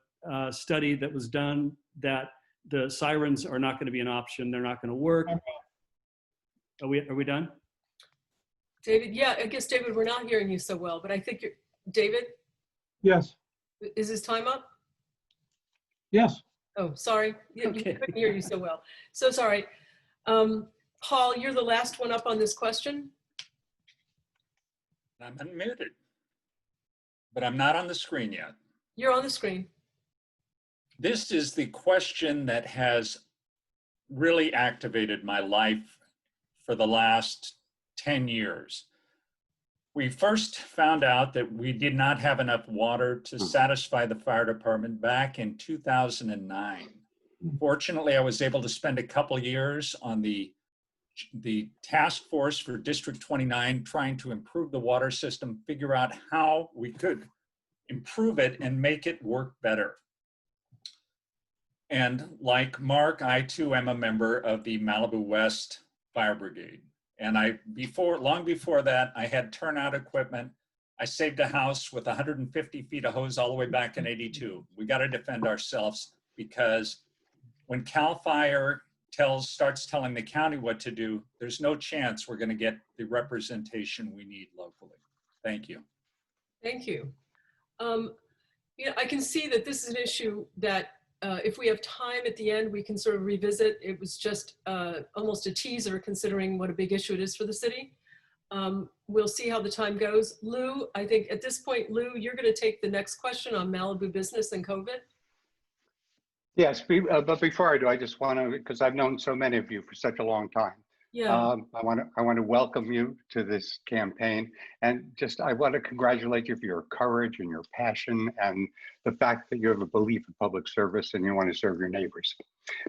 study that was done that the sirens are not going to be an option. They're not going to work. Are we done? David, yeah, I guess, David, we're not hearing you so well, but I think you're, David? Yes. Is his time up? Yes. Oh, sorry. Yeah, okay. You couldn't hear you so well. So sorry. Paul, you're the last one up on this question. I'm unmuted, but I'm not on the screen yet. You're on the screen. This is the question that has really activated my life for the last 10 years. We first found out that we did not have enough water to satisfy the fire department back in 2009. Fortunately, I was able to spend a couple years on the task force for District 29 trying to improve the water system, figure out how we could improve it and make it work better. And like Mark, I too am a member of the Malibu West Fire Brigade. And long before that, I had turnout equipment. I saved a house with 150 feet of hose all the way back in '82. We got to defend ourselves, because when CAL FIRE starts telling the county what to do, there's no chance we're going to get the representation we need locally. Thank you. Thank you. I can see that this is an issue that if we have time at the end, we can sort of revisit. It was just almost a teaser considering what a big issue it is for the city. We'll see how the time goes. Lou, I think at this point, Lou, you're going to take the next question on Malibu business and COVID. Yes, but before I do, I just want to, because I've known so many of you for such a long time. Yeah. I want to welcome you to this campaign, and I want to congratulate you for your courage and your passion and the fact that you have a belief in public service and you want to serve your neighbors.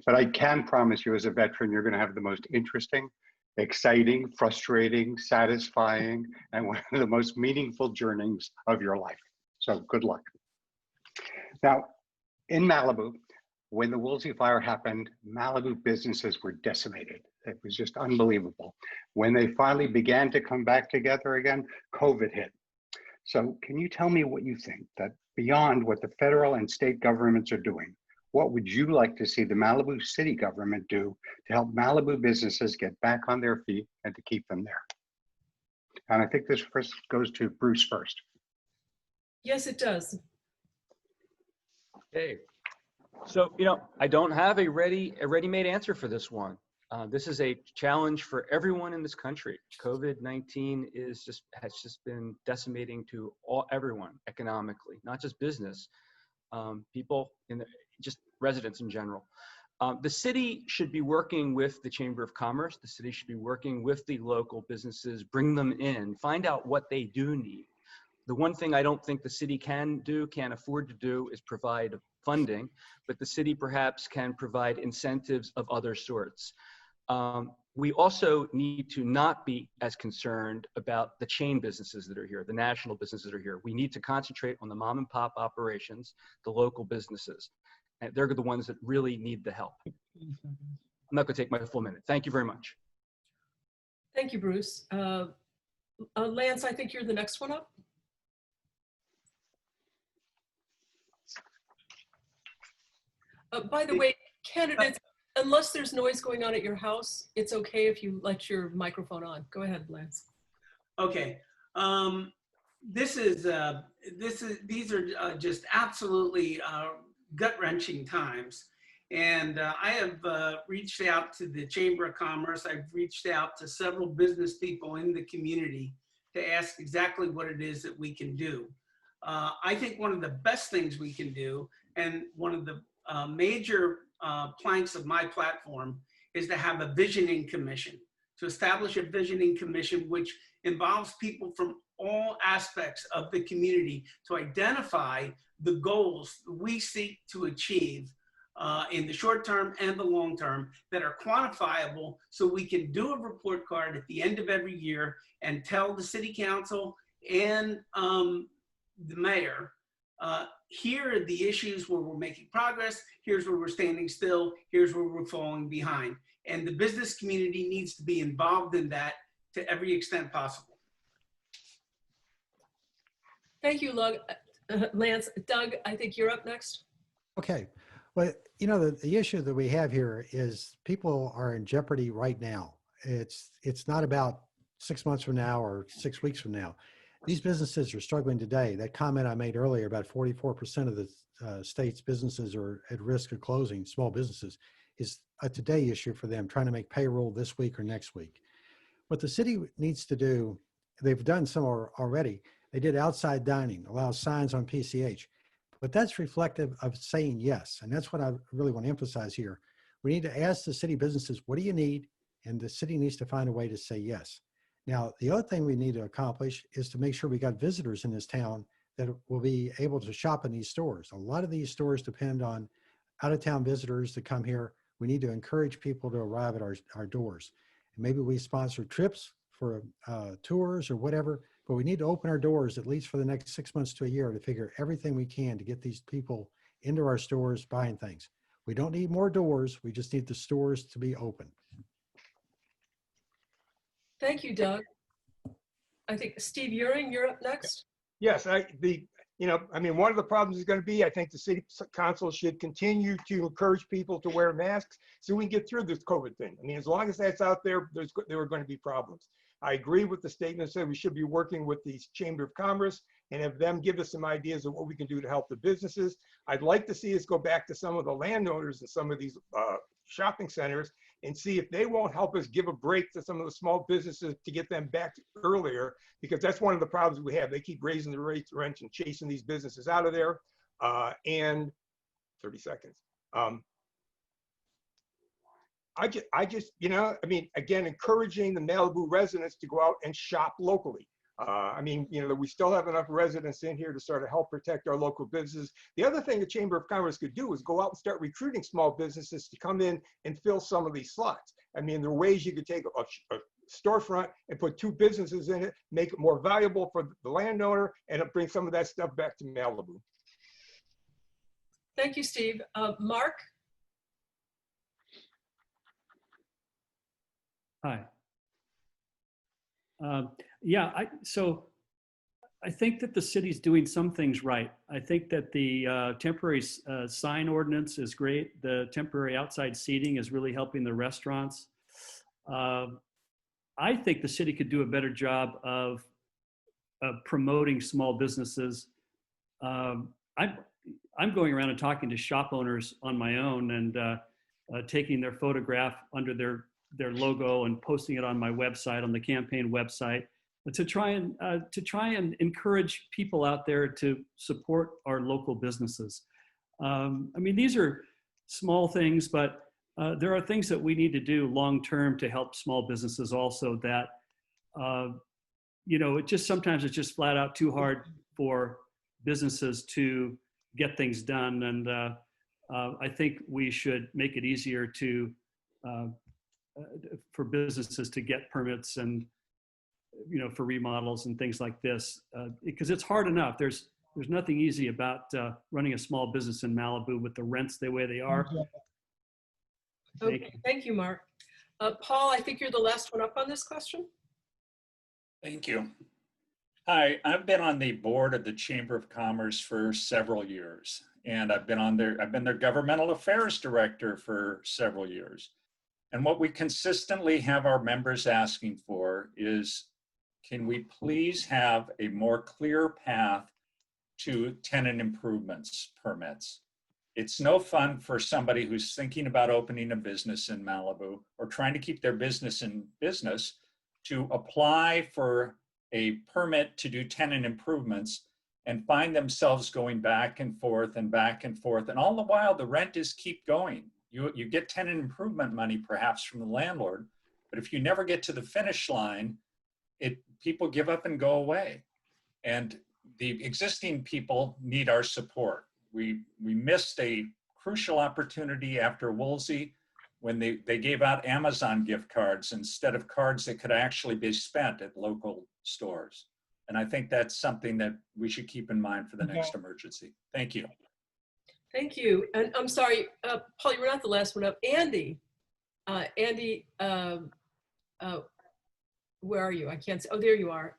But I can promise you, as a veteran, you're going to have the most interesting, exciting, frustrating, satisfying, and one of the most meaningful journeys of your life. So good luck. Now, in Malibu, when the Woolsey fire happened, Malibu businesses were decimated. It was just unbelievable. When they finally began to come back together again, COVID hit. So can you tell me what you think, that beyond what the federal and state governments are doing, what would you like to see the Malibu city government do to help Malibu businesses get back on their feet and to keep them there? And I think this first goes to Bruce first. Yes, it does. Okay. So, I don't have a ready-made answer for this one. This is a challenge for everyone in this country. COVID-19 has just been decimating to everyone economically, not just business, people just residents in general. The city should be working with the Chamber of Commerce. The city should be working with the local businesses, bring them in, find out what they do need. The one thing I don't think the city can't afford to do is provide funding, but the city perhaps can provide incentives of other sorts. We also need to not be as concerned about the chain businesses that are here, the national businesses that are here. We need to concentrate on the mom and pop operations, the local businesses. And they're the ones that really need the help. I'm not going to take my full minute. Thank you very much. Thank you, Bruce. Lance, I think you're the next one up. By the way, candidates, unless there's noise going on at your house, it's okay if you let your microphone on. Go ahead, Lance. Okay. These are just absolutely gut-wrenching times. And I have reached out to the Chamber of Commerce. I've reached out to several business people in the community to ask exactly what it is that we can do. I think one of the best things we can do, and one of the major planks of my platform, is to have a visioning commission, to establish a visioning commission which involves people from all aspects of the community to identify the goals we seek to achieve in the short term and the long term that are quantifiable, so we can do a report card at the end of every year and tell the city council and the mayor, here are the issues where we're making progress, here's where we're standing still, here's where we're falling behind. And the business community needs to be involved in that to every extent possible. Thank you, Lance. Doug, I think you're up next. Okay. Well, the issue that we have here is people are in jeopardy right now. It's not about 6 months from now or 6 weeks from now. These businesses are struggling today. That comment I made earlier about 44% of the state's businesses are at risk of closing, small businesses, is a today issue for them, trying to make payroll this week or next week. What the city needs to do, they've done some already. They did outside dining, allow signs on PCH, but that's reflective of saying yes. And that's what I really want to emphasize here. We need to ask the city businesses, what do you need? And the city needs to find a way to say yes. Now, the other thing we need to accomplish is to make sure we got visitors in this town that will be able to shop in these stores. A lot of these stores depend on out-of-town visitors to come here. We need to encourage people to arrive at our doors. And maybe we sponsor trips for tours or whatever, but we need to open our doors at least for the next 6 months to a year to figure everything we can to get these people into our stores buying things. We don't need more doors. We just need the stores to be open. Thank you, Doug. I think Steve Uring, you're up next. Yes, one of the problems is going to be, I think the city council should continue to encourage people to wear masks so we can get through this COVID thing. As long as that's out there, there are going to be problems. I agree with the statement that said we should be working with the Chamber of Commerce and have them give us some ideas of what we can do to help the businesses. I'd like to see us go back to some of the landowners and some of these shopping centers and see if they won't help us give a break to some of the small businesses to get them back earlier, because that's one of the problems we have. They keep raising the rates of rent and chasing these businesses out of there. And 30 seconds. Again, encouraging the Malibu residents to go out and shop locally. We still have enough residents in here to sort of help protect our local businesses. The other thing the Chamber of Commerce could do is go out and start recruiting small businesses to come in and fill some of these slots. There are ways you could take a storefront and put 2 businesses in it, make it more valuable for the landowner, and bring some of that stuff back to Malibu. Thank you, Steve. Mark? Hi. So I think that the city's doing some things right. I think that the temporary sign ordinance is great. The temporary outside seating is really helping the restaurants. I think the city could do a better job of promoting small businesses. I'm going around and talking to shop owners on my own and taking their photograph under their logo and posting it on my website, on the campaign website, to try and encourage people out there to support our local businesses. I mean, these are small things, but there are things that we need to do long-term to help small businesses also that, you know, sometimes it's just flat out too hard for businesses to get things done. And I think we should make it easier for businesses to get permits and, you know, for remodels and things like this, because it's hard enough. There's nothing easy about running a small business in Malibu with the rents the way they are. Okay, thank you, Mark. Paul, I think you're the last one up on this question. Thank you. Hi, I've been on the board of the Chamber of Commerce for several years, and I've been their governmental affairs director for several years. And what we consistently have our members asking for is, can we please have a more clear path to tenant improvements permits? It's no fun for somebody who's thinking about opening a business in Malibu or trying to keep their business in business to apply for a permit to do tenant improvements and find themselves going back and forth and back and forth. And all the while, the rent is keep going. You get tenant improvement money perhaps from the landlord, but if you never get to the finish line, people give up and go away. And the existing people need our support. We missed a crucial opportunity after Woolsey when they gave out Amazon gift cards instead of cards that could actually be spent at local stores. And I think that's something that we should keep in mind for the next emergency. Thank you. Thank you. And I'm sorry, Paul, you were not the last one up. Andy, where are you? I can't see. Oh, there you are.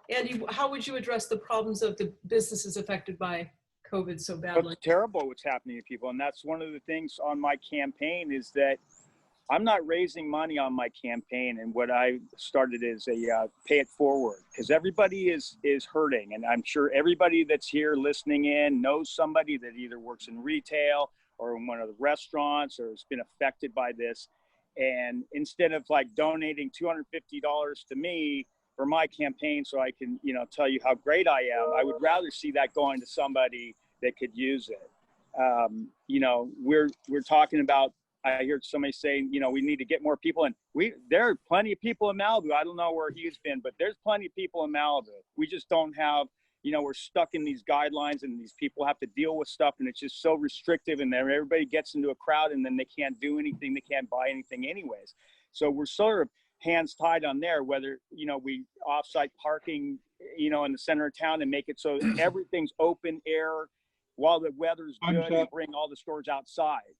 Andy, how would you address the problems of the businesses affected by COVID so badly? It's terrible what's happening to people. And that's one of the things on my campaign is that I'm not raising money on my campaign. And what I started is a pay it forward, because everybody is hurting. And I'm sure everybody that's here listening in knows somebody that either works in retail or in one of the restaurants or has been affected by this. And instead of like donating $250 to me for my campaign so I can, you know, tell you how great I am, I would rather see that going to somebody that could use it. You know, we're talking about, I heard somebody saying, you know, we need to get more people in. There are plenty of people in Malibu. I don't know where he's been, but there's plenty of people in Malibu. We just don't have, you know, we're stuck in these guidelines and these people have to deal with stuff and it's just so restrictive, and then everybody gets into a crowd and then they can't do anything. They can't buy anything anyways. So we're sort of hands tied on there, whether, you know, we offsite parking, you know, in the center of town and make it so everything's open air while the weather's good and bring all the stores outside.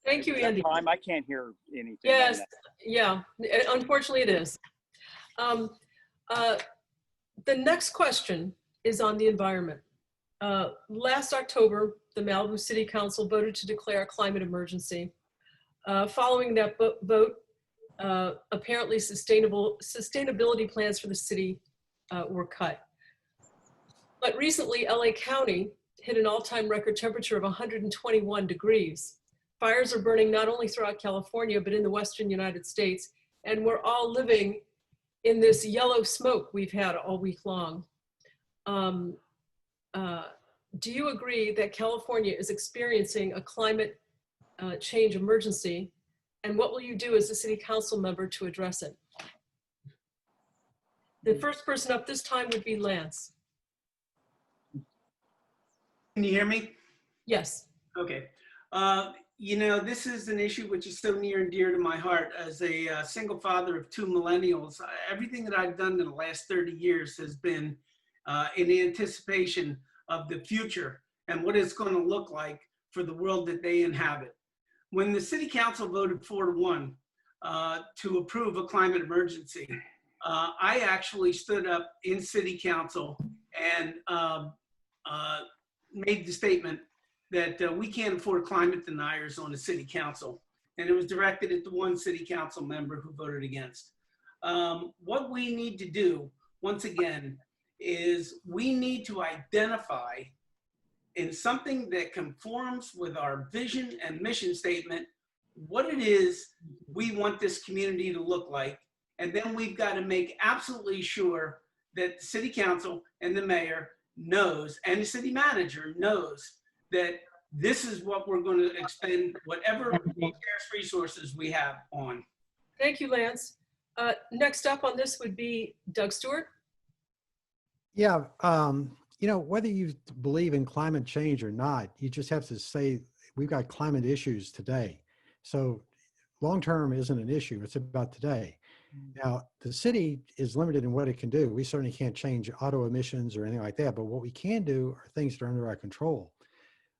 Thank you, Andy. I can't hear anything. Yes, yeah, unfortunately it is. The next question is on the environment. Last October, the Malibu City Council voted to declare a climate emergency. Following that vote, apparently sustainability plans for the city were cut. But recently, LA County hit an all-time record temperature of 121 degrees. Fires are burning not only throughout California, but in the Western United States. And we're all living in this yellow smoke we've had all week long. Do you agree that California is experiencing a climate change emergency? And what will you do as a city council member to address it? The first person up this time would be Lance. Can you hear me? Yes. Okay. You know, this is an issue which is so near and dear to my heart. As a single father of 2 millennials, everything that I've done in the last 30 years has been in anticipation of the future and what it's going to look like for the world that they inhabit. When the city council voted 4-1 to approve a climate emergency, I actually stood up in city council and made the statement that we can't afford climate deniers on the city council. and it was directed at the one city council member who voted against. What we need to do, once again, is we need to identify in something that conforms with our vision and mission statement what it is we want this community to look like. And then we've got to make absolutely sure that the city council and the mayor knows, and the city manager knows, that this is what we're going to expend whatever scarce resources we have on. Thank you, Lance. Next up on this would be Doug Stewart. Yeah, you know, whether you believe in climate change or not, you just have to say we've got climate issues today. So long-term isn't an issue, it's about today. Now, the city is limited in what it can do. We certainly can't change auto emissions or anything like that, but what we can do are things that are under our control.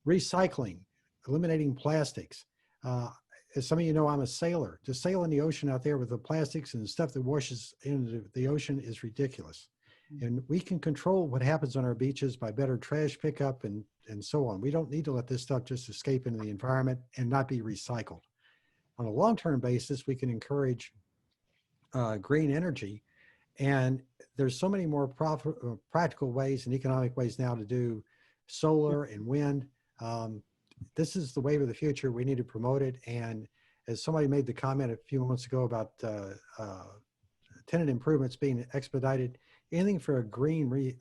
Recycling, eliminating plastics. As some of you know, I'm a sailor. To sail in the ocean out there with the plastics and the stuff that washes into the ocean is ridiculous. And we can control what happens on our beaches by better trash pickup and so on. We don't need to let this stuff just escape into the environment and not be recycled. On a long-term basis, we can encourage green energy. And there's so many more practical ways and economic ways now to do solar and wind. This is the wave of the future. We need to promote it. And as somebody made the comment a few moments ago about tenant improvements being expedited, anything for a green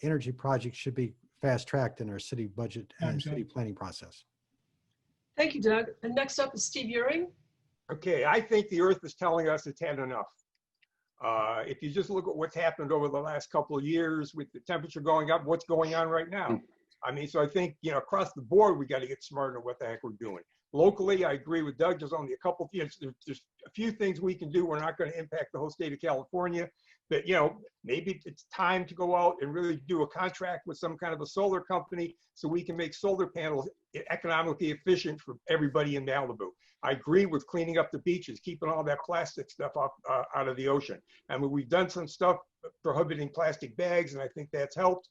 energy project should be fast-tracked in our city budget and city planning process. Thank you, Doug. And next up is Steve Uring. Okay, I think the Earth is telling us it's had enough. If you just look at what's happened over the last couple of years with the temperature going up, what's going on right now? I mean, so I think, you know, across the board, we got to get smarter at what the heck we're doing. Locally, I agree with Doug. There's only a couple, you know, there's a few things we can do. We're not going to impact the whole state of California, but, you know, maybe it's time to go out and really do a contract with some kind of a solar company so we can make solar panels economically efficient for everybody in Malibu. I agree with cleaning up the beaches, keeping all that plastic stuff out of the ocean. I mean, we've done some stuff prohibiting plastic bags, and I think that's helped.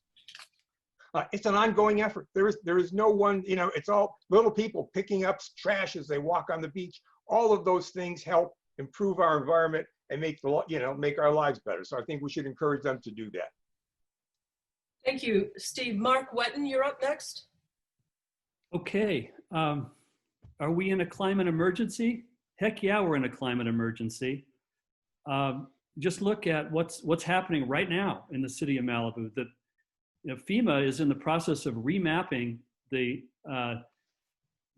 It's an ongoing effort. There is no one, you know, it's all little people picking up trash as they walk on the beach. All of those things help improve our environment and make our lives better. So I think we should encourage them to do that. Thank you, Steve. Mark Wetton, you're up next. Okay. Are we in a climate emergency? Heck yeah, we're in a climate emergency. Just look at what's happening right now in the city of Malibu. FEMA is in the process of remapping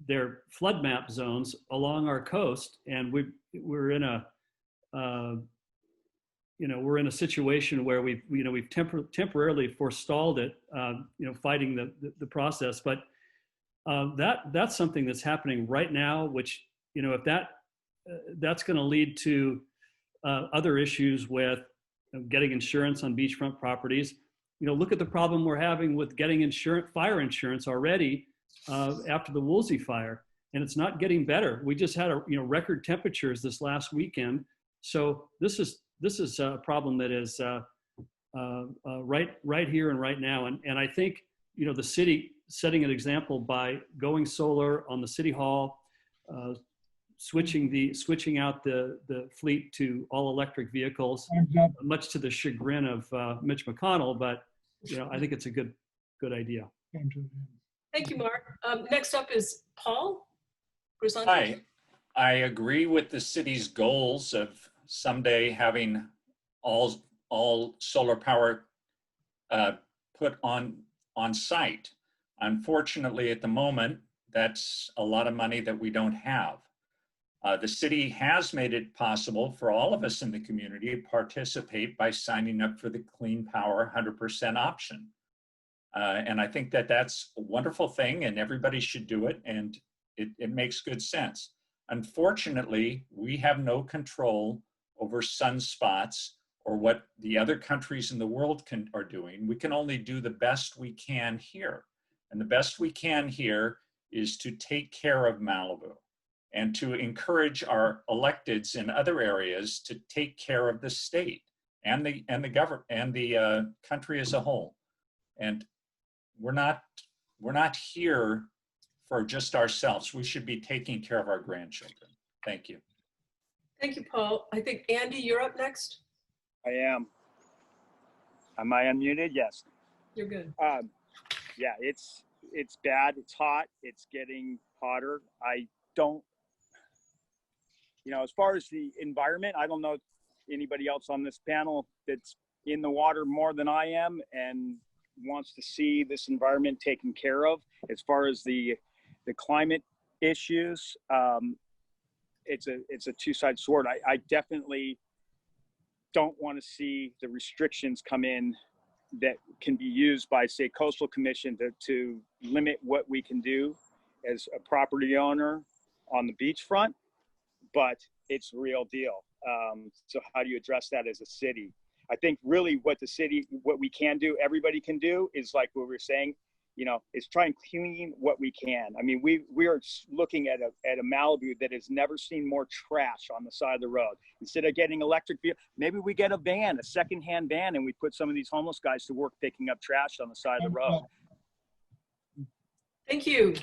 their flood map zones along our coast, and we're in a situation where we've temporarily forestalled it, fighting the process. But that's something that's happening right now, which, if that's going to lead to other issues with getting insurance on beachfront properties. Look at the problem we're having with getting fire insurance already after the Woolsey fire, and it's not getting better. We just had record temperatures this last weekend, so this is a problem that is right here and right now. And I think the city setting an example by going solar on the city hall, switching out the fleet to all electric vehicles, much to the chagrin of Mitch McConnell, but I think it's a good idea. Thank you, Mark. Next up is Paul. Hi, I agree with the city's goals of someday having all solar power put on site. Unfortunately, at the moment, that's a lot of money that we don't have. The city has made it possible for all of us in the community to participate by signing up for the Clean Power 100% option. And I think that that's a wonderful thing, and everybody should do it, and it makes good sense. Unfortunately, we have no control over sunspots or what the other countries in the world are doing. We can only do the best we can here. And the best we can here is to take care of Malibu and to encourage our electeds in other areas to take care of the state and the government and the country as a whole. And we're not here for just ourselves. We should be taking care of our grandchildren. Thank you. Thank you, Paul. I think Andy, you're up next. I am. Am I unmuted? Yes. You're good. Yeah, it's bad. It's hot. It's getting hotter. I don't, as far as the environment, I don't know anybody else on this panel that's in the water more than I am and wants to see this environment taken care of. As far as the climate issues, it's a two-sided sword. I definitely don't want to see the restrictions come in that can be used by, say, Coastal Commission to limit what we can do as a property owner on the beachfront, but it's a real deal. So how do you address that as a city? I think really what we can do, everybody can do, is like what we were saying, is try and clean what we can. I mean, we are looking at a Malibu that has never seen more trash on the side of the road. Instead of getting electric vehicle, maybe we get a van, a secondhand van, and we put some of these homeless guys to work picking up trash on the side of the road. Thank you.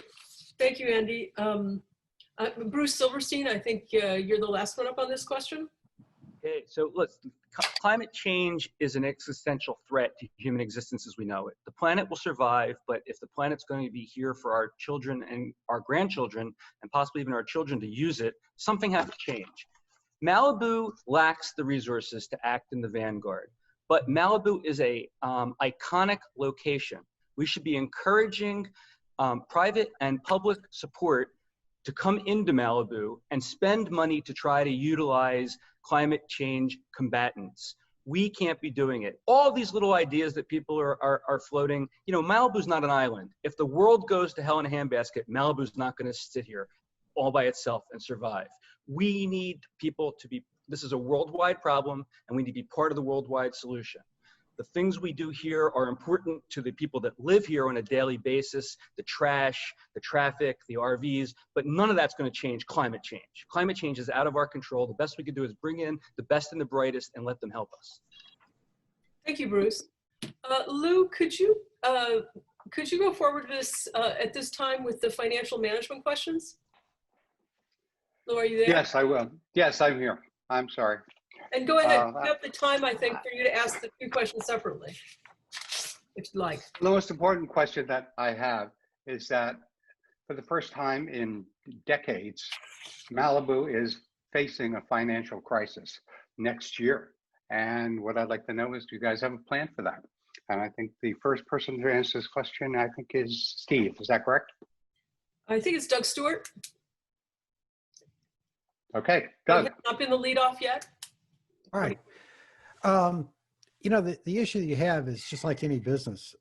Thank you, Andy. Bruce Silverstein, I think you're the last one up on this question. Okay, so look, climate change is an existential threat to human existence as we know it. The planet will survive, but if the planet's going to be here for our children and our grandchildren, and possibly even our children to use it, something has to change. Malibu lacks the resources to act in the vanguard, but Malibu is a iconic location. We should be encouraging private and public support to come into Malibu and spend money to try to utilize climate change combatants. We can't be doing it. All these little ideas that people are floating, Malibu's not an island. If the world goes to hell in a handbasket, Malibu's not gonna sit here all by itself and survive. We need people to be, this is a worldwide problem, and we need to be part of the worldwide solution. The things we do here are important to the people that live here on a daily basis, the trash, the traffic, the RVs, but none of that's going to change climate change. Climate change is out of our control. The best we can do is bring in the best and the brightest and let them help us. Thank you, Bruce. Lou, could you go forward this at this time with the financial management questions? Lou, are you there? Yes, I will. Yes, I'm here. I'm sorry. And go ahead, you have the time, I think, for you to ask the two questions separately, if you'd like. The most important question that I have is that for the first time in decades, Malibu is facing a financial crisis next year. And what I'd like to know is, do you guys have a plan for that? And I think the first person to answer this question, I think, is Steve. Is that correct? I think it's Doug Stewart. Okay, Doug. Not been the lead off yet. All right. The issue that you have is just like any business.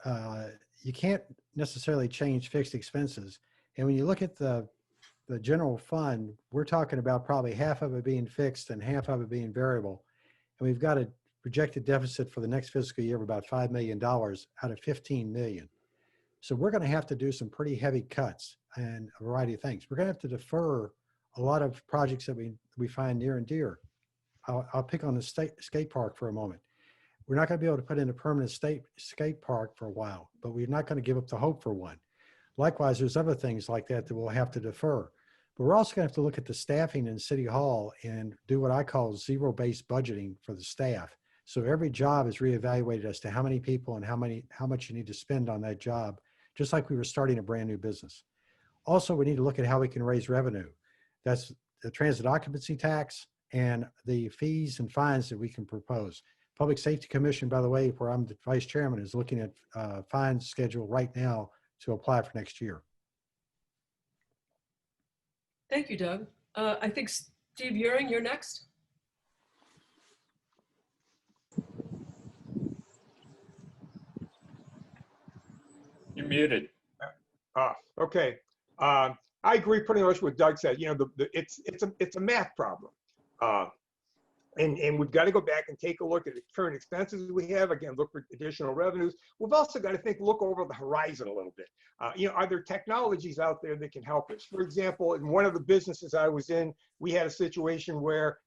You can't necessarily change fixed expenses. And when you look at the general fund, we're talking about probably half of it being fixed and half of it being variable. And we've got a projected deficit for the next fiscal year of about $5 million out of $15 million. So we're going to have to do some pretty heavy cuts and a variety of things. We're going to have to defer a lot of projects that we find near and dear. I'll pick on the skate park for a moment. We're not going to be able to put in a permanent skate park for a while, but we're not going to give up the hope for one. Likewise, there's other things like that that we'll have to defer. But we're also going to have to look at the staffing in City Hall and do what I call zero-based budgeting for the staff. So every job is reevaluated as to how many people and how much you need to spend on that job, just like we were starting a brand new business. Also, we need to look at how we can raise revenue. That's the transit occupancy tax and the fees and fines that we can propose. Public Safety Commission, by the way, where I'm the vice chairman, is looking at fines schedule right now to apply for next year. Thank you, Doug. I think Steve Uring, you're next. You're muted. Okay. I agree pretty much with Doug said. It's a math problem. And we've got to go back and take a look at the current expenses we have. Again, look for additional revenues. We've also got to look over the horizon a little bit. Are there technologies out there that can help us? For example, in one of the businesses I was in, we had a situation where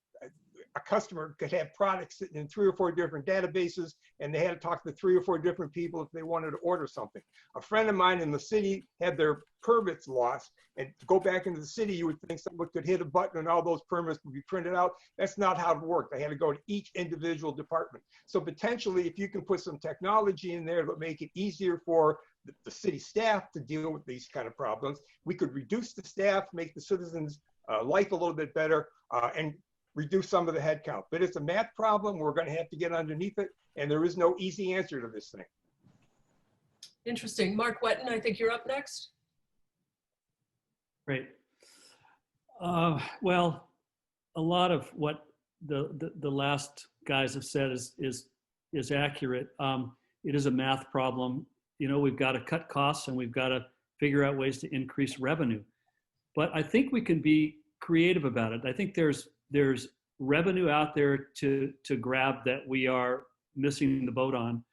a customer could have products sitting in 3 or 4 different databases, and they had to talk to 3 or 4 different people if they wanted to order something. A friend of mine in the city had their permits lost, and to go back into the city, you would think someone could hit a button and all those permits would be printed out. That's not how it worked. They had to go to each individual department. So potentially, if you can put some technology in there that make it easier for the city staff to deal with these kind of problems, we could reduce the staff, make the citizens' life a little bit better, and reduce some of the headcount. But it's a math problem. We're going to have to get underneath it, and there is no easy answer to this thing. Interesting. Mark Wetton, I think you're up next. Great. Well, a lot of what the last guys have said is accurate. It is a math problem. You know, we've got to cut costs and we've got to figure out ways to increase revenue. But I think we can be creative about it. I think there's revenue out there to grab that we are missing the boat on.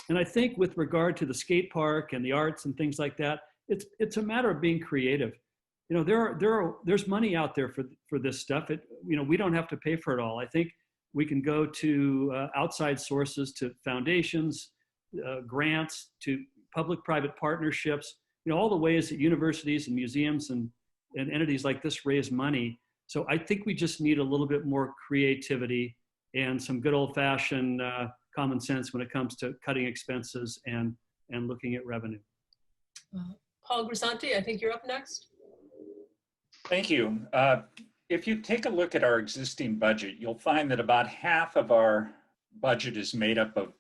And I think with regard to the skate park and the arts and things like that, it's a matter of being creative. You know, there's money out there for this stuff. We don't have to pay for it all. I think we can go to outside sources, to foundations, grants, to public-private partnerships. You know, all the ways that universities and museums and entities like this raise money. So I think we just need a little bit more creativity and some good old-fashioned common sense when it comes to cutting expenses and looking at revenue. Paul Grisanti, I think you're up next. Thank you. If you take a look at our existing budget, you'll find that about half of our budget is made up of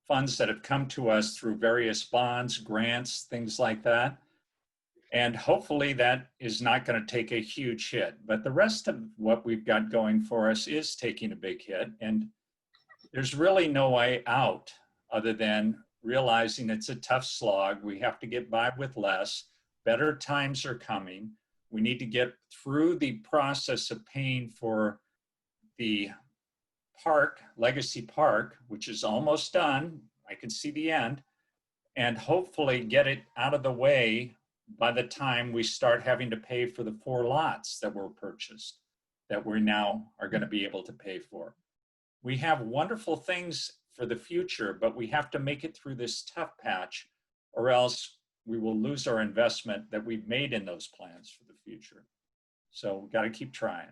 funds that have come to us through various bonds, grants, things like that. And hopefully that is not going to take a huge hit. But the rest of what we've got going for us is taking a big hit. And there's really no way out other than realizing it's a tough slog. We have to get by with less. Better times are coming. We need to get through the process of paying for the park, Legacy Park, which is almost done. I can see the end, and hopefully get it out of the way by the time we start having to pay for the 4 lots that were purchased, that we now are going to be able to pay for. We have wonderful things for the future, but we have to make it through this tough patch, or else we will lose our investment that we've made in those plans for the future. So we've got to keep trying.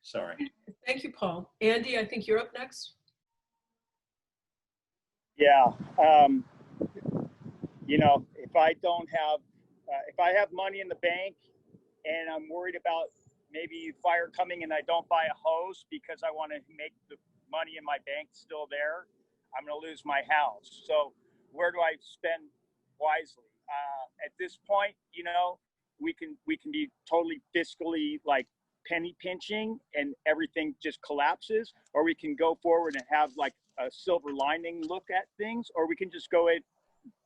Sorry. Thank you, Paul. Andy, I think you're up next. Yeah. You know, if I have money in the bank and I'm worried about maybe fire coming and I don't buy a hose because I want to make the money in my bank still there, I'm going to lose my house. So where do I spend wisely? At this point, you know, we can be totally fiscally like penny pinching and everything just collapses, or we can go forward and have like a silver lining look at things, or we can just go at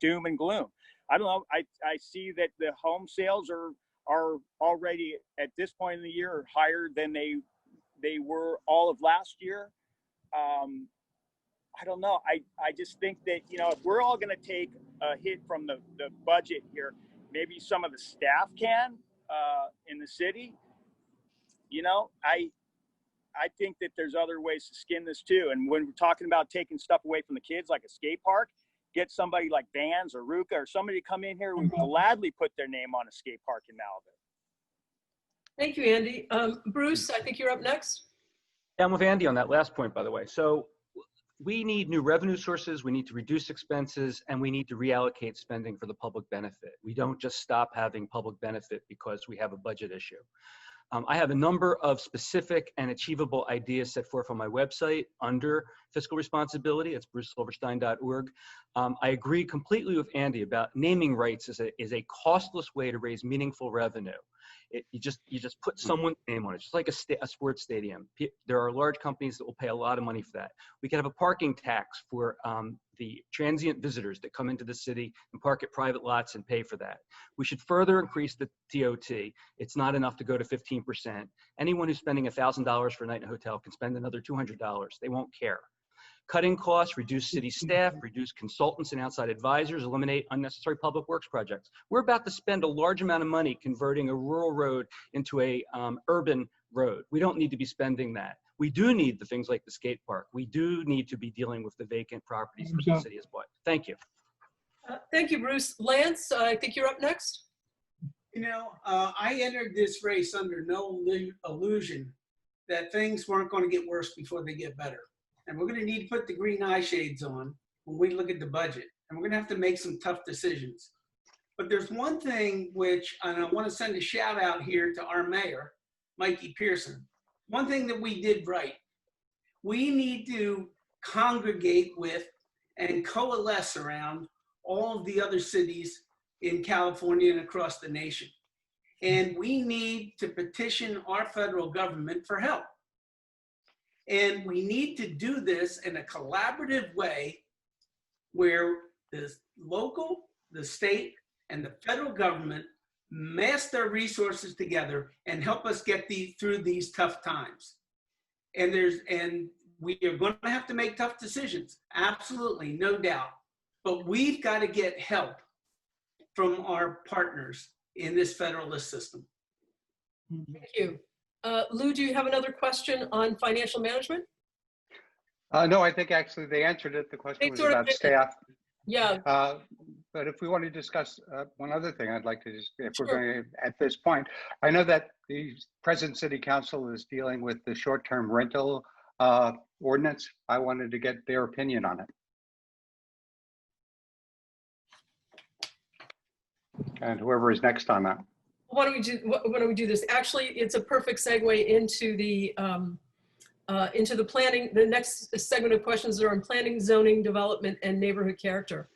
doom and gloom. I don't know. I see that the home sales are already at this point in the year higher than they were all of last year. I don't know. I just think that, you know, if we're all going to take a hit from the budget here, maybe some of the staff can in the city. You know, I think that there's other ways to skin this too. And when we're talking about taking stuff away from the kids, like a skate park, get somebody like Vans or Ruka or somebody to come in here who would gladly put their name on a skate park in Malibu. Thank you, Andy. Bruce, I think you're up next. Yeah, I'm with Andy on that last point, by the way. So we need new revenue sources, we need to reduce expenses, and we need to reallocate spending for the public benefit. We don't just stop having public benefit because we have a budget issue. I have a number of specific and achievable ideas set forth on my website under fiscal responsibility. It's brucesilverstein.org. I agree completely with Andy about naming rights is a costless way to raise meaningful revenue. You just put someone's name on it, just like a sports stadium. There are large companies that will pay a lot of money for that. We could have a parking tax for the transient visitors that come into the city and park at private lots and pay for that. We should further increase the TOT. It's not enough to go to 15%. Anyone who's spending $1,000 for a night in a hotel can spend another $200. They won't care. Cutting costs, reduce city staff, reduce consultants and outside advisors, eliminate unnecessary public works projects. We're about to spend a large amount of money converting a rural road into a urban road. We don't need to be spending that. We do need the things like the skate park. We do need to be dealing with the vacant properties that the city has bought. Thank you. Thank you, Bruce. Lance, I think you're up next. You know, I entered this race under no illusion that things weren't going to get worse before they get better. And we're going to need to put the green eye shades on when we look at the budget. And we're going to have to make some tough decisions. But there's one thing which, and I want to send a shout out here to our mayor, Mikey Pearson. One thing that we did right. We need to congregate with and coalesce around all of the other cities in California and across the nation. And we need to petition our federal government for help. And we need to do this in a collaborative way where the local, the state, and the federal government mass their resources together and help us get through these tough times. And we are going to have to make tough decisions, absolutely, no doubt. But we've got to get help from our partners in this federalist system. Thank you. Lou, do you have another question on financial management? No, I think actually they answered it. The question was about staff. Yeah. But if we want to discuss one other thing, I'd like to just, if we're going to, at this point, I know that the present city council is dealing with the short-term rental ordinance. I wanted to get their opinion on it. And whoever is next on that. Why don't we do this? Actually, it's a perfect segue into the planning. The next segment of questions are on planning, zoning, development, and neighborhood character.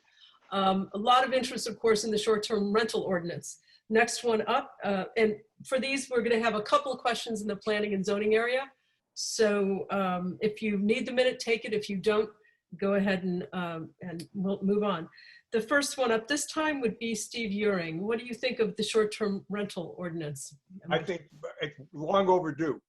A lot of interest, of course, in the short-term rental ordinance. Next one up, and for these, we're going to have a couple of questions in the planning and zoning area. So if you need the minute, take it. If you don't, go ahead and we'll move on. The first one up this time would be Steve Euring. What do you think of the short-term rental ordinance? I think it's long overdue.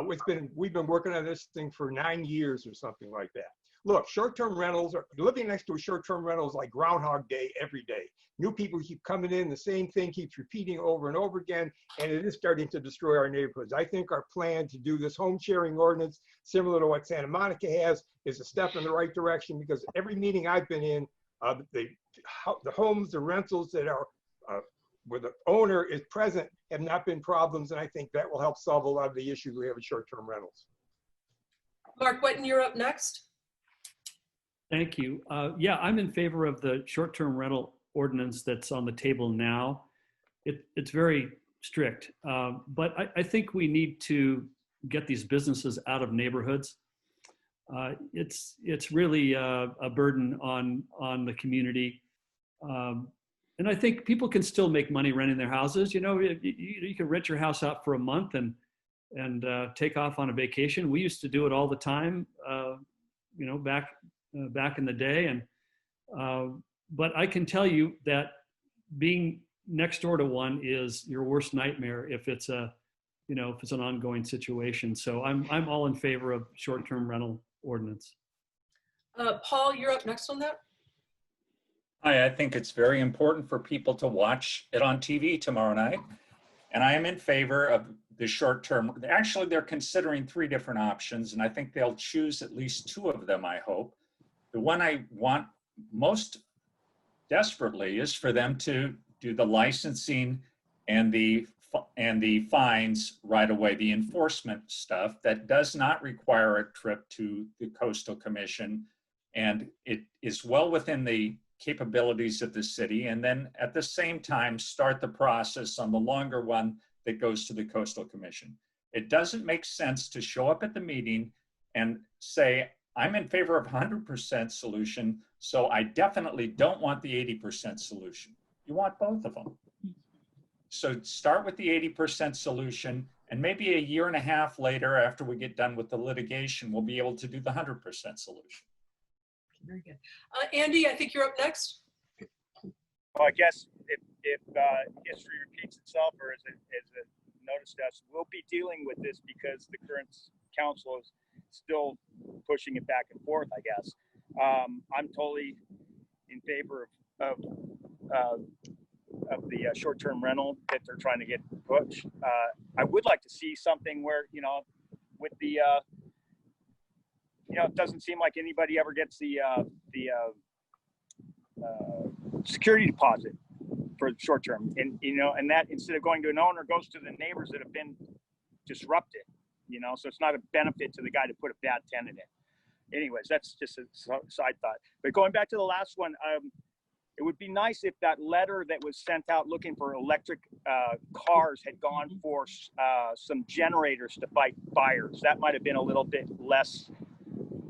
We've been working on this thing for 9 years or something like that. Look, short-term rentals, living next to a short-term rental is like Groundhog Day every day. New people keep coming in, the same thing keeps repeating over and over again, and it is starting to destroy our neighborhoods. I think our plan to do this home sharing ordinance, similar to what Santa Monica has, is a step in the right direction, because every meeting I've been in, the homes, the rentals that are where the owner is present have not been problems, and I think that will help solve a lot of the issues we have with short-term rentals. Mark Whitten, you're up next. Thank you. Yeah, I'm in favor of the short-term rental ordinance that's on the table now. It's very strict, but I think we need to get these businesses out of neighborhoods. It's really a burden on the community. And I think people can still make money renting their houses. You know, you can rent your house out for a month and take off on a vacation. We used to do it all the time, you know, back in the day. And but I can tell you that being next door to one is your worst nightmare if it's an ongoing situation. So I'm all in favor of short-term rental ordinance. Paul, you're up next on that. Hi, I think it's very important for people to watch it on TV tomorrow night. And I am in favor of the short term. Actually, they're considering 3 different options, and I think they'll choose at least 2 of them, I hope. The one I want most desperately is for them to do the licensing and the fines right away, the enforcement stuff that does not require a trip to the Coastal Commission, and it is well within the capabilities of the city, and then at the same time start the process on the longer one that goes to the Coastal Commission. It doesn't make sense to show up at the meeting and say, I'm in favor of 100% solution, so I definitely don't want the 80% solution. You want both of them. So start with the 80% solution, and maybe a year and a half later, after we get done with the litigation, we'll be able to do the 100% solution. Very good. Andy, I think you're up next. Well, I guess if history repeats itself, or as it noticed us, we'll be dealing with this because the current council is still pushing it back and forth, I guess. I'm totally in favor of the short-term rental that they're trying to get pushed. I would like to see something where, you know, with the it doesn't seem like anybody ever gets the security deposit for short term, and and that instead of going to an owner goes to the neighbors that have been disrupted. So it's not a benefit to the guy to put a bad tenant in. Anyways, that's just a side thought. But going back to the last one, it would be nice if that letter that was sent out looking for electric cars had gone for some generators to fight fires. That might have been a little bit less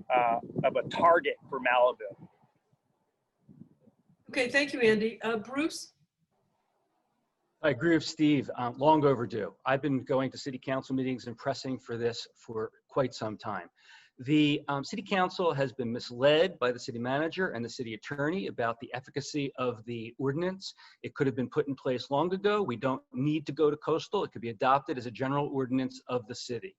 of a target for Malibu. Okay, thank you, Andy. Bruce? I agree with Steve, long overdue. I've been going to city council meetings and pressing for this for quite some time. The city council has been misled by the city manager and the city attorney about the efficacy of the ordinance. It could have been put in place long ago. We don't need to go to coastal. It could be adopted as a general ordinance of the city.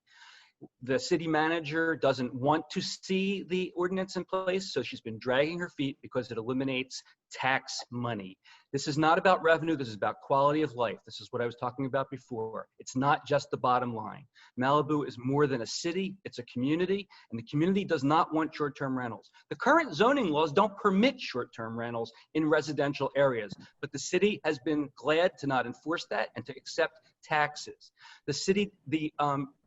The city manager doesn't want to see the ordinance in place, so she's been dragging her feet because it eliminates tax money. This is not about revenue. This is about quality of life. This is what I was talking about before. It's not just the bottom line. Malibu is more than a city. It's a community, and the community does not want short-term rentals. The current zoning laws don't permit short-term rentals in residential areas, but the city has been glad to not enforce that and to accept taxes.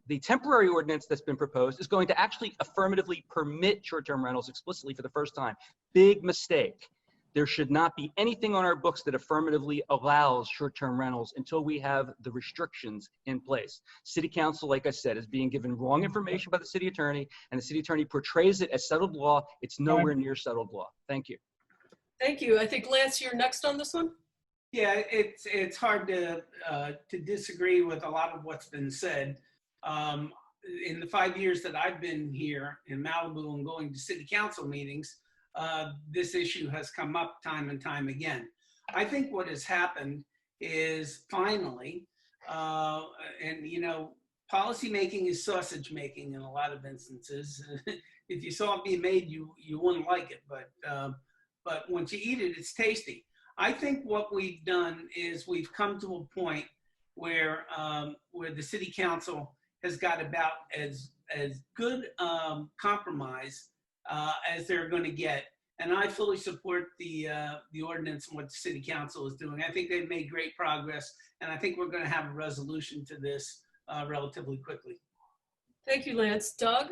The temporary ordinance that's been proposed is going to actually affirmatively permit short-term rentals explicitly for the first time. Big mistake. There should not be anything on our books that affirmatively allows short-term rentals until we have the restrictions in place. City council, like I said, is being given wrong information by the city attorney, and the city attorney portrays it as settled law. It's nowhere near settled law. Thank you. Thank you. I think, Lance, you're next on this one. Yeah, it's hard to disagree with a lot of what's been said. In the 5 years that I've been here in Malibu and going to city council meetings, this issue has come up time and time again. I think what has happened is finally, policy making is sausage making in a lot of instances. If you saw it being made, you wouldn't like it, but once you eat it, it's tasty. I think what we've done is we've come to a point where the city council has got about as good compromise as they're going to get, and I fully support the ordinance and what the city council is doing. I think they've made great progress, and I think we're going to have a resolution to this relatively quickly. Thank you, Lance. Doug?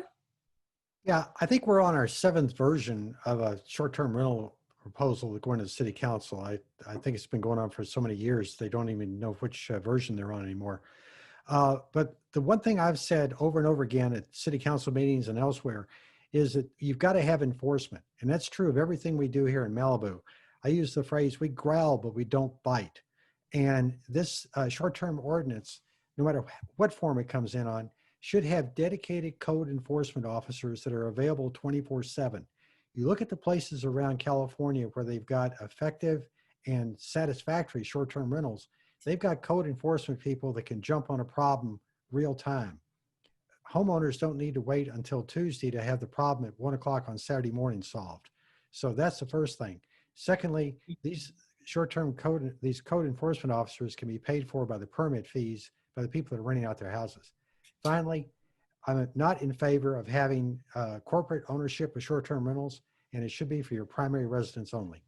Yeah, I think we're on our 7th version of a short-term rental proposal going to the city council. I think it's been going on for so many years, they don't even know which version they're on anymore. But the one thing I've said over and over again at city council meetings and elsewhere is that you've got to have enforcement. And that's true of everything we do here in Malibu. I use the phrase, we growl, but we don't bite. And this short-term ordinance, no matter what form it comes in on, should have dedicated code enforcement officers that are available 24/7. You look at the places around California where they've got effective and satisfactory short-term rentals, they've got code enforcement people that can jump on a problem real time. Homeowners don't need to wait until Tuesday to have the problem at 1 o'clock on Saturday morning solved. So that's the first thing. Secondly, these short-term code enforcement officers can be paid for by the permit fees by the people that are renting out their houses. Finally, I'm not in favor of having corporate ownership of short-term rentals, and it should be for your primary residence only.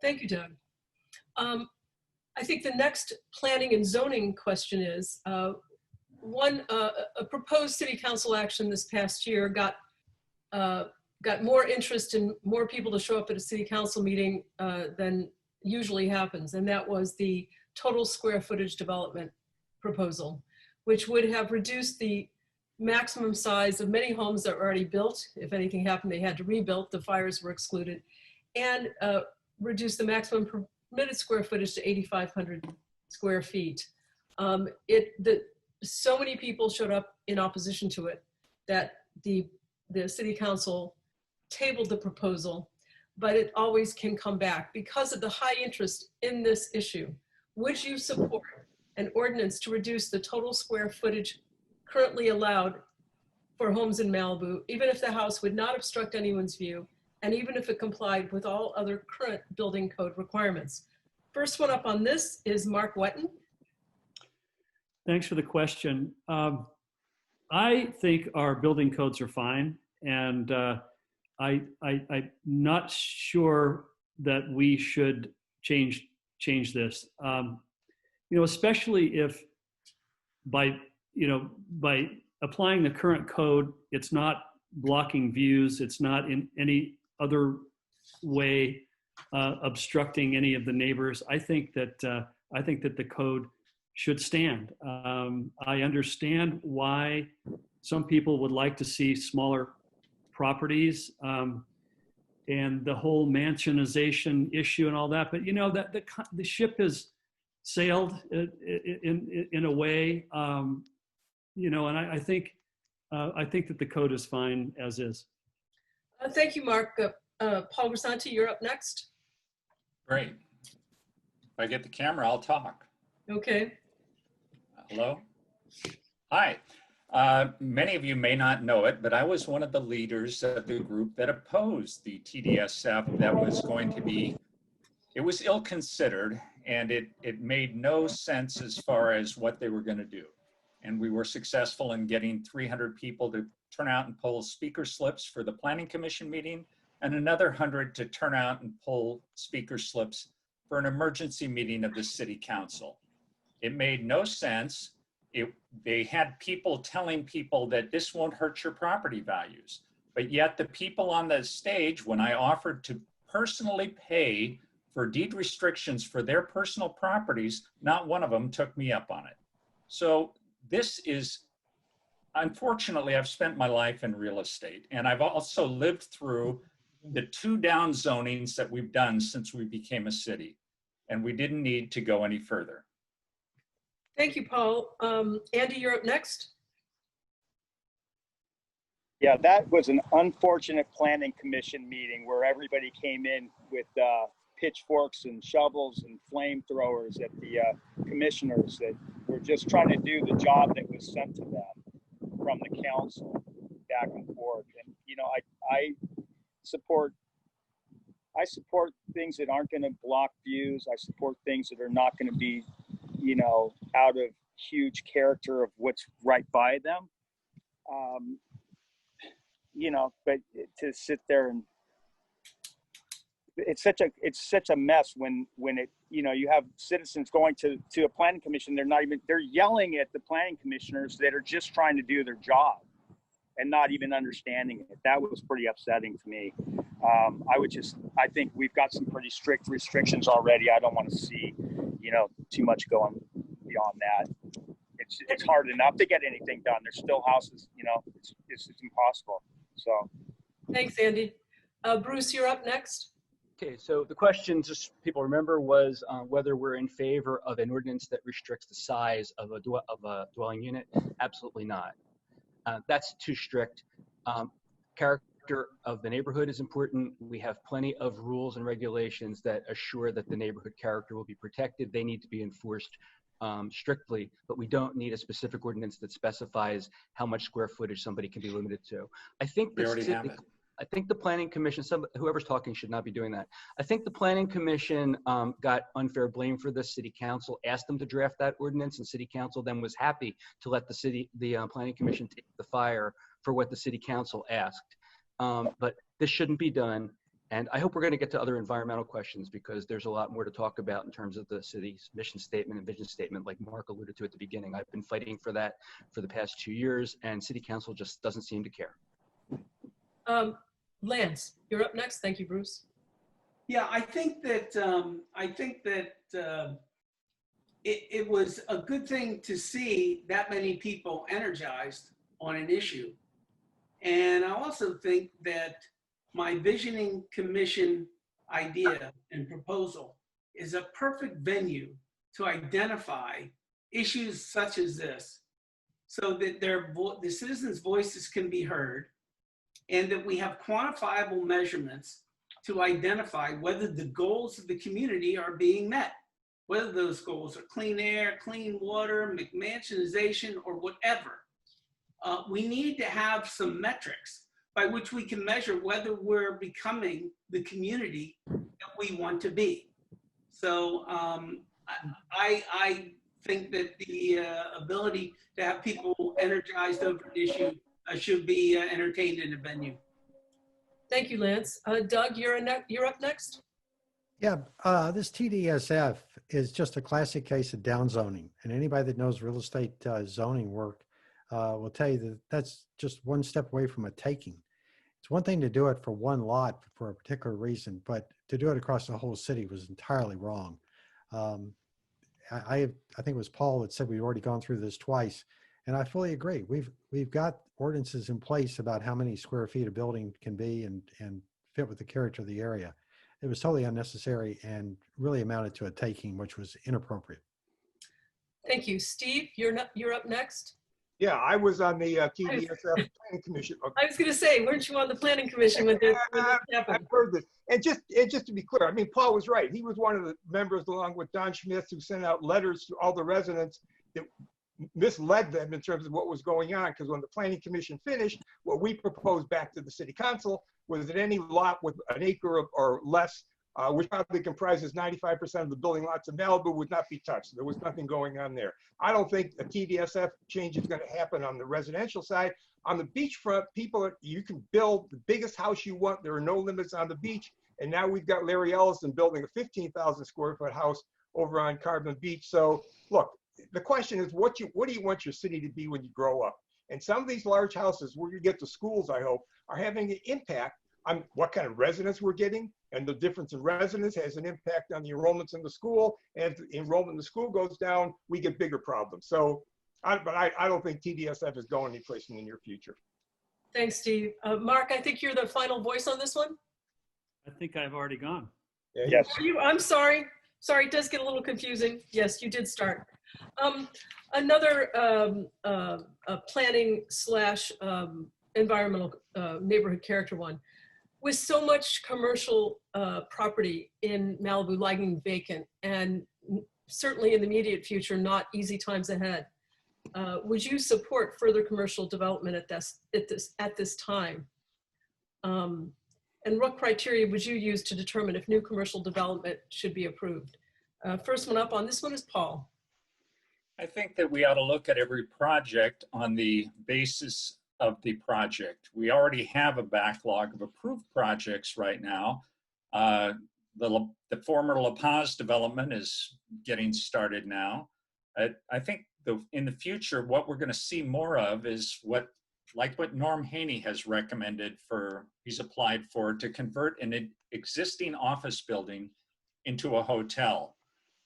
Thank you, Doug. I think the next planning and zoning question is, a proposed city council action this past year got more interest and more people to show up at a city council meeting than usually happens, and that was the total square footage development proposal, which would have reduced the maximum size of many homes that were already built. If anything happened, they had to rebuild, the fires were excluded, and reduce the maximum permitted square footage to 8,500 square feet. So many people showed up in opposition to it that the city council tabled the proposal, but it always can come back because of the high interest in this issue. Would you support an ordinance to reduce the total square footage currently allowed for homes in Malibu, even if the house would not obstruct anyone's view, and even if it complied with all other current building code requirements? First one up on this is Mark Wetton. Thanks for the question. I think our building codes are fine, And I'm not sure that we should change this. Especially if by applying the current code, it's not blocking views, it's not in any other way obstructing any of the neighbors. I think that the code should stand. I understand why some people would like to see smaller properties and the whole mansionization issue and all that, but that the ship has sailed in a way, and I think that the code is fine as is. Thank you, Mark. Paul Grisanti, you're up next. Great. If I get the camera, I'll talk. Okay. Hello? Hi. Many of you may not know it, but I was one of the leaders of the group that opposed the TDSF that was going to be, it was ill-considered, and it made no sense as far as what they were going to do. And we were successful in getting 300 people to turn out and pull speaker slips for the Planning Commission meeting, and another 100 to turn out and pull speaker slips for an emergency meeting of the City Council. It made no sense. They had people telling people that this won't hurt your property values. But yet the people on the stage, when I offered to personally pay for deed restrictions for their personal properties, not one of them took me up on it. So this is, unfortunately, I've spent my life in real estate, and I've also lived through the 2 down zonings that we've done since we became a city, and we didn't need to go any further. Thank you, Paul. Andy, you're up next. Yeah, that was an unfortunate planning commission meeting where everybody came in with pitchforks and shovels and flamethrowers at the commissioners that were just trying to do the job that was sent to them from the council back and forth. And I support things that aren't going to block views. I support things that are not going to be out of huge character of what's right by them. But to sit there and it's such a mess when it, you have citizens going to a planning commission. They're yelling at the planning commissioners that are just trying to do their job and not even understanding it. That was pretty upsetting to me. I think we've got some pretty strict restrictions already. I don't want to see, too much going beyond that. It's hard enough to get anything done. There's still houses, it's impossible. So. Thanks, Andy. Bruce, you're up next. Okay, so the question, just people remember, was whether we're in favor of an ordinance that restricts the size of a dwelling unit. Absolutely not. That's too strict. Character of the neighborhood is important. We have plenty of rules and regulations that assure that the neighborhood character will be protected. They need to be enforced strictly, but we don't need a specific ordinance that specifies how much square footage somebody can be limited to. I think we already have it. I think the Planning Commission, whoever's talking should not be doing that. I think the Planning Commission got unfair blame for this. City Council asked them to draft that ordinance, and City Council then was happy to let the Planning Commission take the fire for what the City Council asked. But this shouldn't be done. And I hope we're going to get to other environmental questions because there's a lot more to talk about in terms of the city's mission statement and vision statement, like Mark alluded to at the beginning. I've been fighting for that for the past 2 years, and City Council just doesn't seem to care. Lance, you're up next. Thank you, Bruce. Yeah, I think that it was a good thing to see that many people energized on an issue. And I also think that my visioning commission idea and proposal is a perfect venue to identify issues such as this so that the citizens' voices can be heard and that we have quantifiable measurements to identify whether the goals of the community are being met, whether those goals are clean air, clean water, McMansionization, or whatever. We need to have some metrics by which we can measure whether we're becoming the community that we want to be. So I think that the ability to have people energized over an issue should be entertained in the venue. Thank you, Lance. Doug, you're up next. Yeah, this TDSF is just a classic case of downzoning. And anybody that knows real estate zoning work will tell you that that's just one step away from a taking. It's one thing to do it for one lot for a particular reason, but to do it across the whole city was entirely wrong. I think it was Paul that said we've already gone through this twice, and I fully agree. We've got ordinances in place about how many square feet a building can be and fit with the character of the area. It was totally unnecessary and really amounted to a taking, which was inappropriate. Thank you. Steve, you're up next. Yeah, I was on the TDSF Planning Commission. I was going to say, weren't you on the Planning Commission when this happened? I've heard this. And just to be clear, I mean, Paul was right. He was one of the members, along with Don Schmitz, who sent out letters to all the residents that misled them in terms of what was going on. Because when the Planning Commission finished, what we proposed back to the City Council was that any lot with an acre or less, which probably comprises 95% of the building lots in Malibu, would not be touched. There was nothing going on there. I don't think a TDSF change is going to happen on the residential side. On the beachfront, you can build the biggest house you want. There are no limits on the beach. And now we've got Larry Ellison building a 15,000 square foot house over on Carbon Beach. So look, the question is, what do you want your city to be when you grow up? And some of these large houses, where you get to schools, I hope, are having an impact on what kind of residents we're getting. And the difference in residents has an impact on the enrollments in the school. And if the enrollment in the school goes down, we get bigger problems. So, but I don't think TDSF is going anyplace in the near future. Thanks, Steve. Mark, I think you're the final voice on this one. I think I've already gone. Yes. I'm sorry. Sorry, it does get a little confusing. Yes, you did start. Another planning / environmental neighborhood character one. With so much commercial property in Malibu lying vacant, and certainly in the immediate future, not easy times ahead, would you support further commercial development at this time? And what criteria would you use to determine if new commercial development should be approved? First one up on this one is Paul. I think that we ought to look at every project on the basis of the project. We already have a backlog of approved projects right now. The former La Paz development is getting started now. I think in the future, what we're going to see more of is what Norm Haney has recommended he's applied for, to convert an existing office building into a hotel.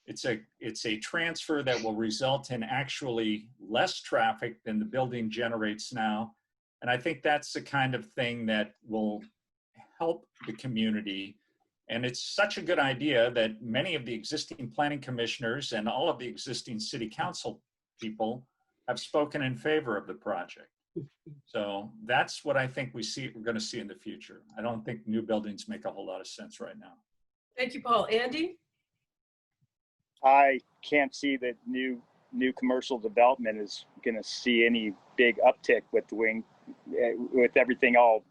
It's a transfer that will result in actually less traffic than the building generates now. And I think that's the kind of thing that will help the community. And it's such a good idea that many of the existing planning commissioners and all of the existing city council people have spoken in favor of the project. So that's what I think we're going to see in the future. I don't think new buildings make a whole lot of sense right now. Thank you, Paul. Andy? I can't see that new commercial development is going to see any big uptick with everything all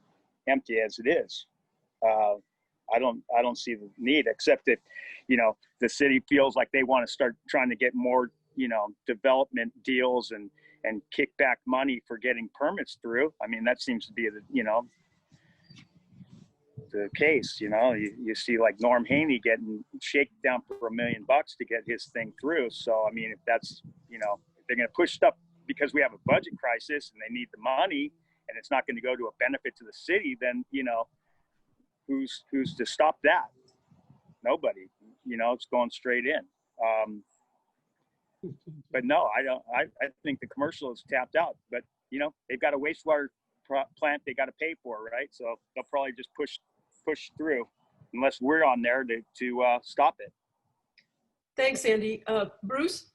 empty as it is. I don't see the need, except if, the city feels like they want to start trying to get more, development deals and kick back money for getting permits through. I mean, that seems to be the case. You see like Norm Haney getting shaken down for $1 million to get his thing through. So, I mean, if that's, if they're going to push stuff because we have a budget crisis and they need the money and it's not going to go to a benefit to the city, then, who's to stop that? Nobody. It's going straight in. But no, I don't. I think the commercial is tapped out. But they've got a wastewater plant they got to pay for, right? So they'll probably just push through, unless we're on there to stop it. Thanks, Andy. Bruce?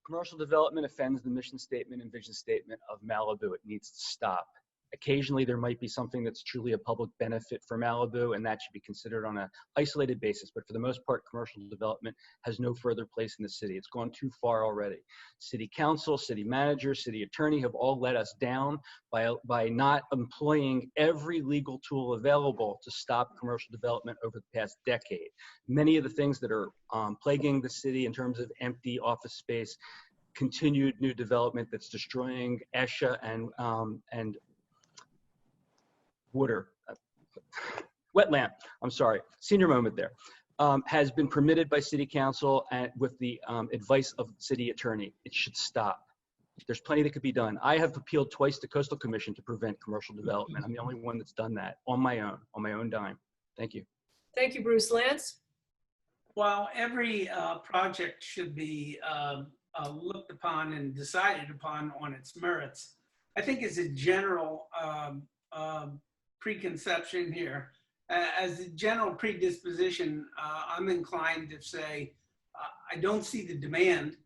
Commercial development offends the mission statement and vision statement of Malibu. It needs to stop. Occasionally, there might be something that's truly a public benefit for Malibu, and that should be considered on an isolated basis. But for the most part, commercial development has no further place in the city. It's gone too far already. City council, city manager, city attorney have all let us down by not employing every legal tool available to stop commercial development over the past decade. Many of the things that are plaguing the city in terms of empty office space continued new development that's destroying ESHA and water, wetland, I'm sorry, senior moment there, has been permitted by city council and with the advice of city attorney. It should stop. There's plenty that could be done. I have appealed twice to Coastal Commission to prevent commercial development. I'm the only one that's done that on my own dime. Thank you. Thank you, Bruce. Lance? While every project should be looked upon and decided upon on its merits, I think as a general preconception here, as a general predisposition, I'm inclined to say I don't see the demand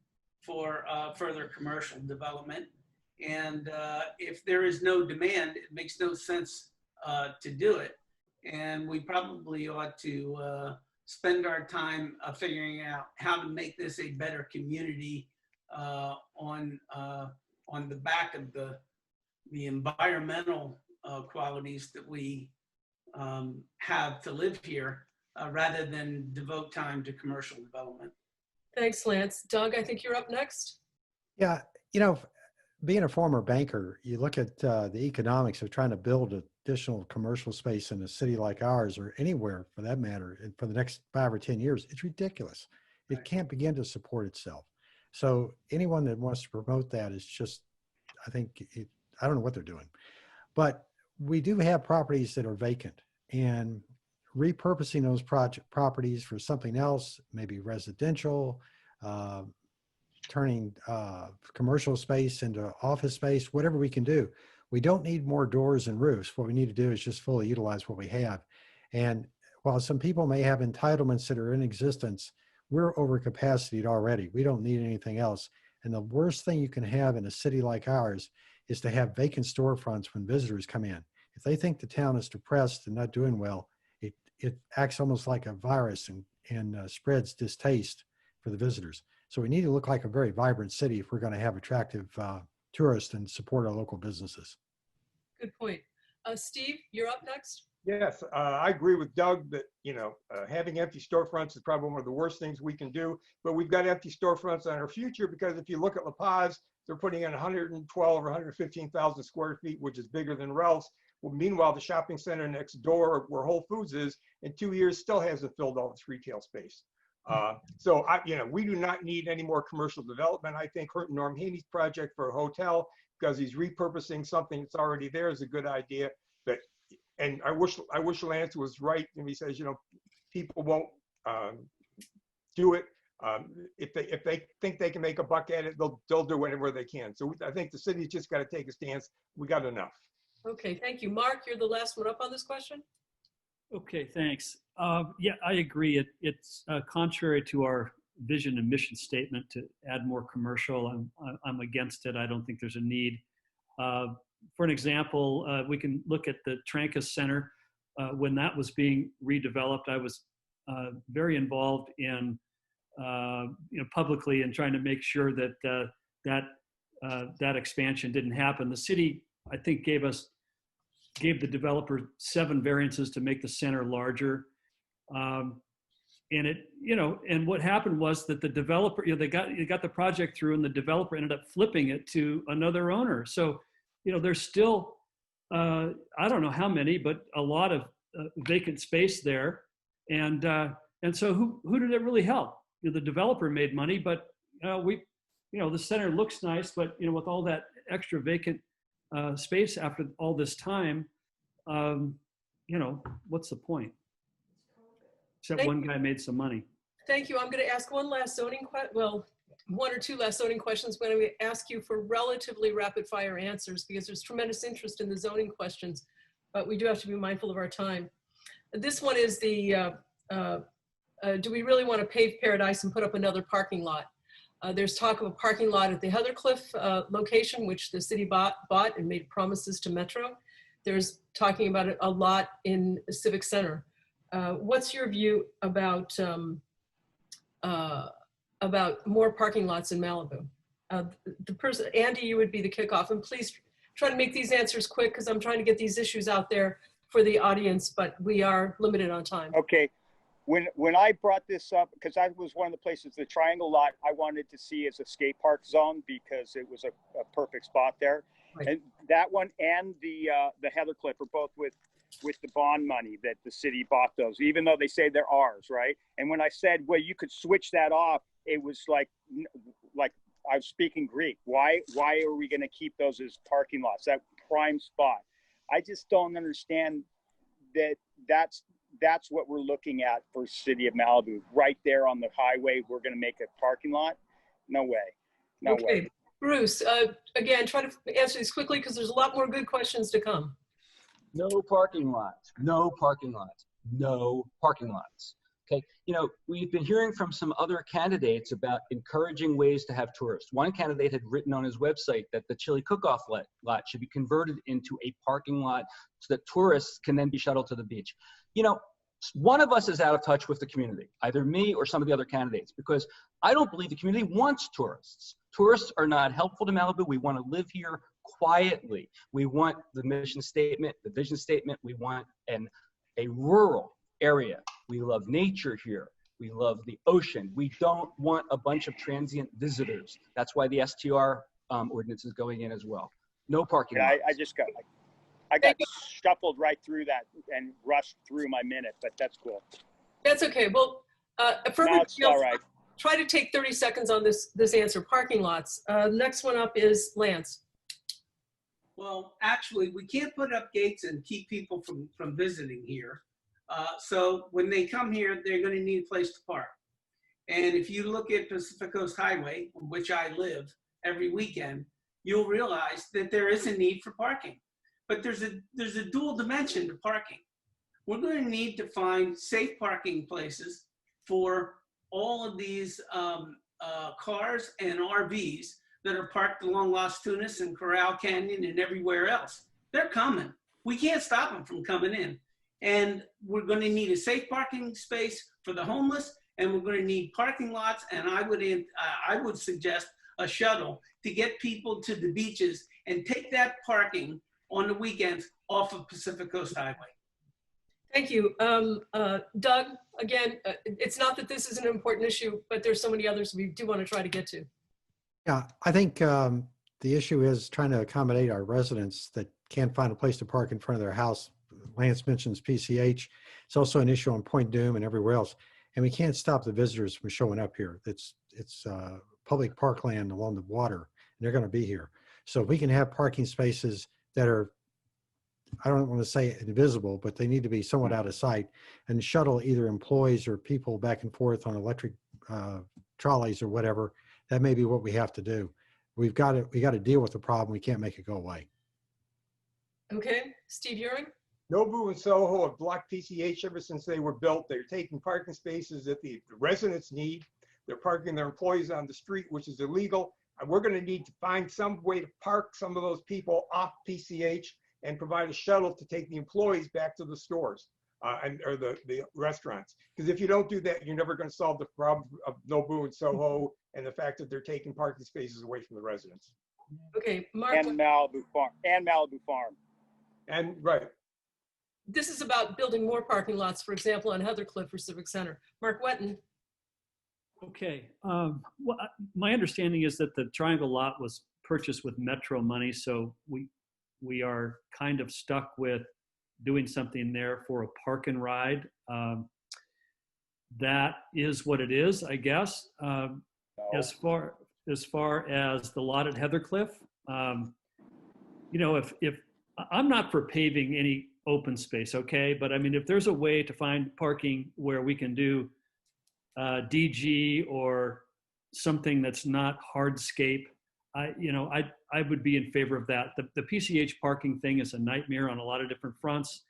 for further commercial development. And if there is no demand, it makes no sense to do it. And we probably ought to spend our time figuring out how to make this a better community on the back of the environmental qualities that we have to live here, rather than devote time to commercial development. Thanks, Lance. Doug, I think you're up next. Yeah, you know, being a former banker, you look at the economics of trying to build additional commercial space in a city like ours, or anywhere for that matter, and for the next 5 or 10 years. It's ridiculous. It can't begin to support itself. So anyone that wants to promote that is just, I think, I don't know what they're doing. But we do have properties that are vacant, and repurposing those properties for something else, maybe residential, turning commercial space into office space, whatever we can do. We don't need more doors and roofs. What we need to do is just fully utilize what we have. And while some people may have entitlements that are in existence, we're over capacitated already. We don't need anything else. And the worst thing you can have in a city like ours is to have vacant storefronts when visitors come in. If they think the town is depressed and not doing well, it acts almost like a virus and spreads distaste for the visitors. So we need to look like a very vibrant city if we're going to have attractive tourists and support our local businesses. Good point. Steve, you're up next. Yes, I agree with Doug that, having empty storefronts is probably one of the worst things we can do, but we've got empty storefronts on our future, because if you look at La Paz, they're putting in 112 or 115,000 square feet, which is bigger than Ralph's. Well, meanwhile, the shopping center next door where Whole Foods is, in 2 years still hasn't filled all its retail space. So we do not need any more commercial development. I think Norm Haney's project for a hotel, because he's repurposing something that's already there, is a good idea. And I wish Lance was right when he says, people won't do it. If they think they can make a buck at it, they'll do whatever they can. So I think the city's just got to take a stance. We got enough. Okay, thank you. Mark, you're the last one up on this question. Okay, thanks. Yeah, I agree. It's contrary to our vision and mission statement to add more commercial. I'm against it. I don't think there's a need. For an example, we can look at the Trancas Center. When that was being redeveloped, I was very involved in publicly in trying to make sure that that expansion didn't happen. The city, I think, gave the developer 7 variances to make the center larger. And what happened was that the developer, they got the project through, and the developer ended up flipping it to another owner. So, there's still, I don't know how many, but a lot of vacant space there. And so who did it really help? The developer made money, but the center looks nice, but with all that extra vacant space after all this time, what's the point? Except one guy made some money. Thank you. I'm going to ask one last zoning question. Well, 1 or 2 last zoning questions. I'm going to ask you for relatively rapid fire answers, because there's tremendous interest in the zoning questions, but we do have to be mindful of our time. This one is do we really want to pave Paradise and put up another parking lot? There's talk of a parking lot at the Heathercliff location, which the city bought and made promises to Metro. There's talking about a lot in the Civic Center. What's your view about more parking lots in Malibu? Andy, you would be the kickoff, and please try to make these answers quick, because I'm trying to get these issues out there for the audience, but we are limited on time. Okay. when I brought this up, because that was one of the places, the triangle lot, I wanted to see as a skate park zone because it was a perfect spot there. Right. And that one and the Heathercliff are both with the bond money that the city bought those, even though they say they're ours, right? And when I said, well, you could switch that off, it was like I was speaking Greek. Why are we going to keep those as parking lots? That prime spot. I just don't understand that. That's what we're looking at for City of Malibu. Right there on the highway, we're going to make a parking lot? No way. No Okay, way. Bruce, again, try to answer these quickly because there's a lot more good questions to come. No parking lots, no parking lots, no parking lots. Okay, we've been hearing from some other candidates about encouraging ways to have tourists. One candidate had written on his website that the chili cook-off lot should be converted into a parking lot so that tourists can then be shuttled to the beach. One of us is out of touch with the community, either me or some of the other candidates, because I don't believe the community wants tourists. Tourists are not helpful to Malibu. We want to live here quietly. We want the mission statement, the vision statement. We want a rural area. We love nature here. We love the ocean. We don't want a bunch of transient visitors. That's why the STR ordinance is going in as well. No parking lots. I got shuffled right through that and rushed through my minute, but that's cool. That's okay. Well, for No, it's all right. Try to take 30 seconds on this answer. Parking lots. Next one up is Lance. Well, actually, we can't put up gates and keep people from visiting here. So when they come here, they're going to need a place to park. And if you look at Pacific Coast Highway, on which I live every weekend, you'll realize that there is a need for parking. But there's a dual dimension to parking. We're going to need to find safe parking places for all of these cars and RVs that are parked along Las Tunas and Corral Canyon and everywhere else. They're coming. We can't stop them from coming in. And we're going to need a safe parking space for the homeless, and we're going to need parking lots. And I would suggest a shuttle to get people to the beaches and take that parking on the weekends off of Pacific Coast Highway. Thank you. Doug, again, it's not that this is an important issue, but there's so many others we do want to try to get to. Yeah, I think the issue is trying to accommodate our residents that can't find a place to park in front of their house. Lance mentions PCH. It's also an issue on Point Doom and everywhere else. And we can't stop the visitors from showing up here. It's public parkland along the water, and they're going to be here. So if we can have parking spaces that are, I don't want to say invisible, but they need to be somewhat out of sight, and shuttle either employees or people back and forth on electric trolleys or whatever. That may be what we have to do. We got to deal with the problem. We can't make it go away. Okay, Steve Uring. Nobu and Soho have blocked PCH ever since they were built. They're taking parking spaces that the residents need. They're parking their employees on the street, which is illegal. And we're going to need to find some way to park some of those people off PCH and provide a shuttle to take the employees back to the stores or the restaurants. Because if you don't do that, you're never going to solve the problem of Nobu and Soho and the fact that they're taking parking spaces away from the residents. Okay, Mark. And Malibu Farm. And right. This is about building more parking lots, for example, on Heathercliff or Civic Center. Mark Wetton. Okay. Well, my understanding is that the Triangle lot was purchased with Metro money, so we are kind of stuck with doing something there for a park and ride. That is what it is, I guess. No. As far as the lot at Heathercliff, if I'm not for paving any open space, okay? But I mean, if there's a way to find parking where we can do DG or something that's not hardscape, I would be in favor of that. The PCH parking thing is a nightmare on a lot of different fronts.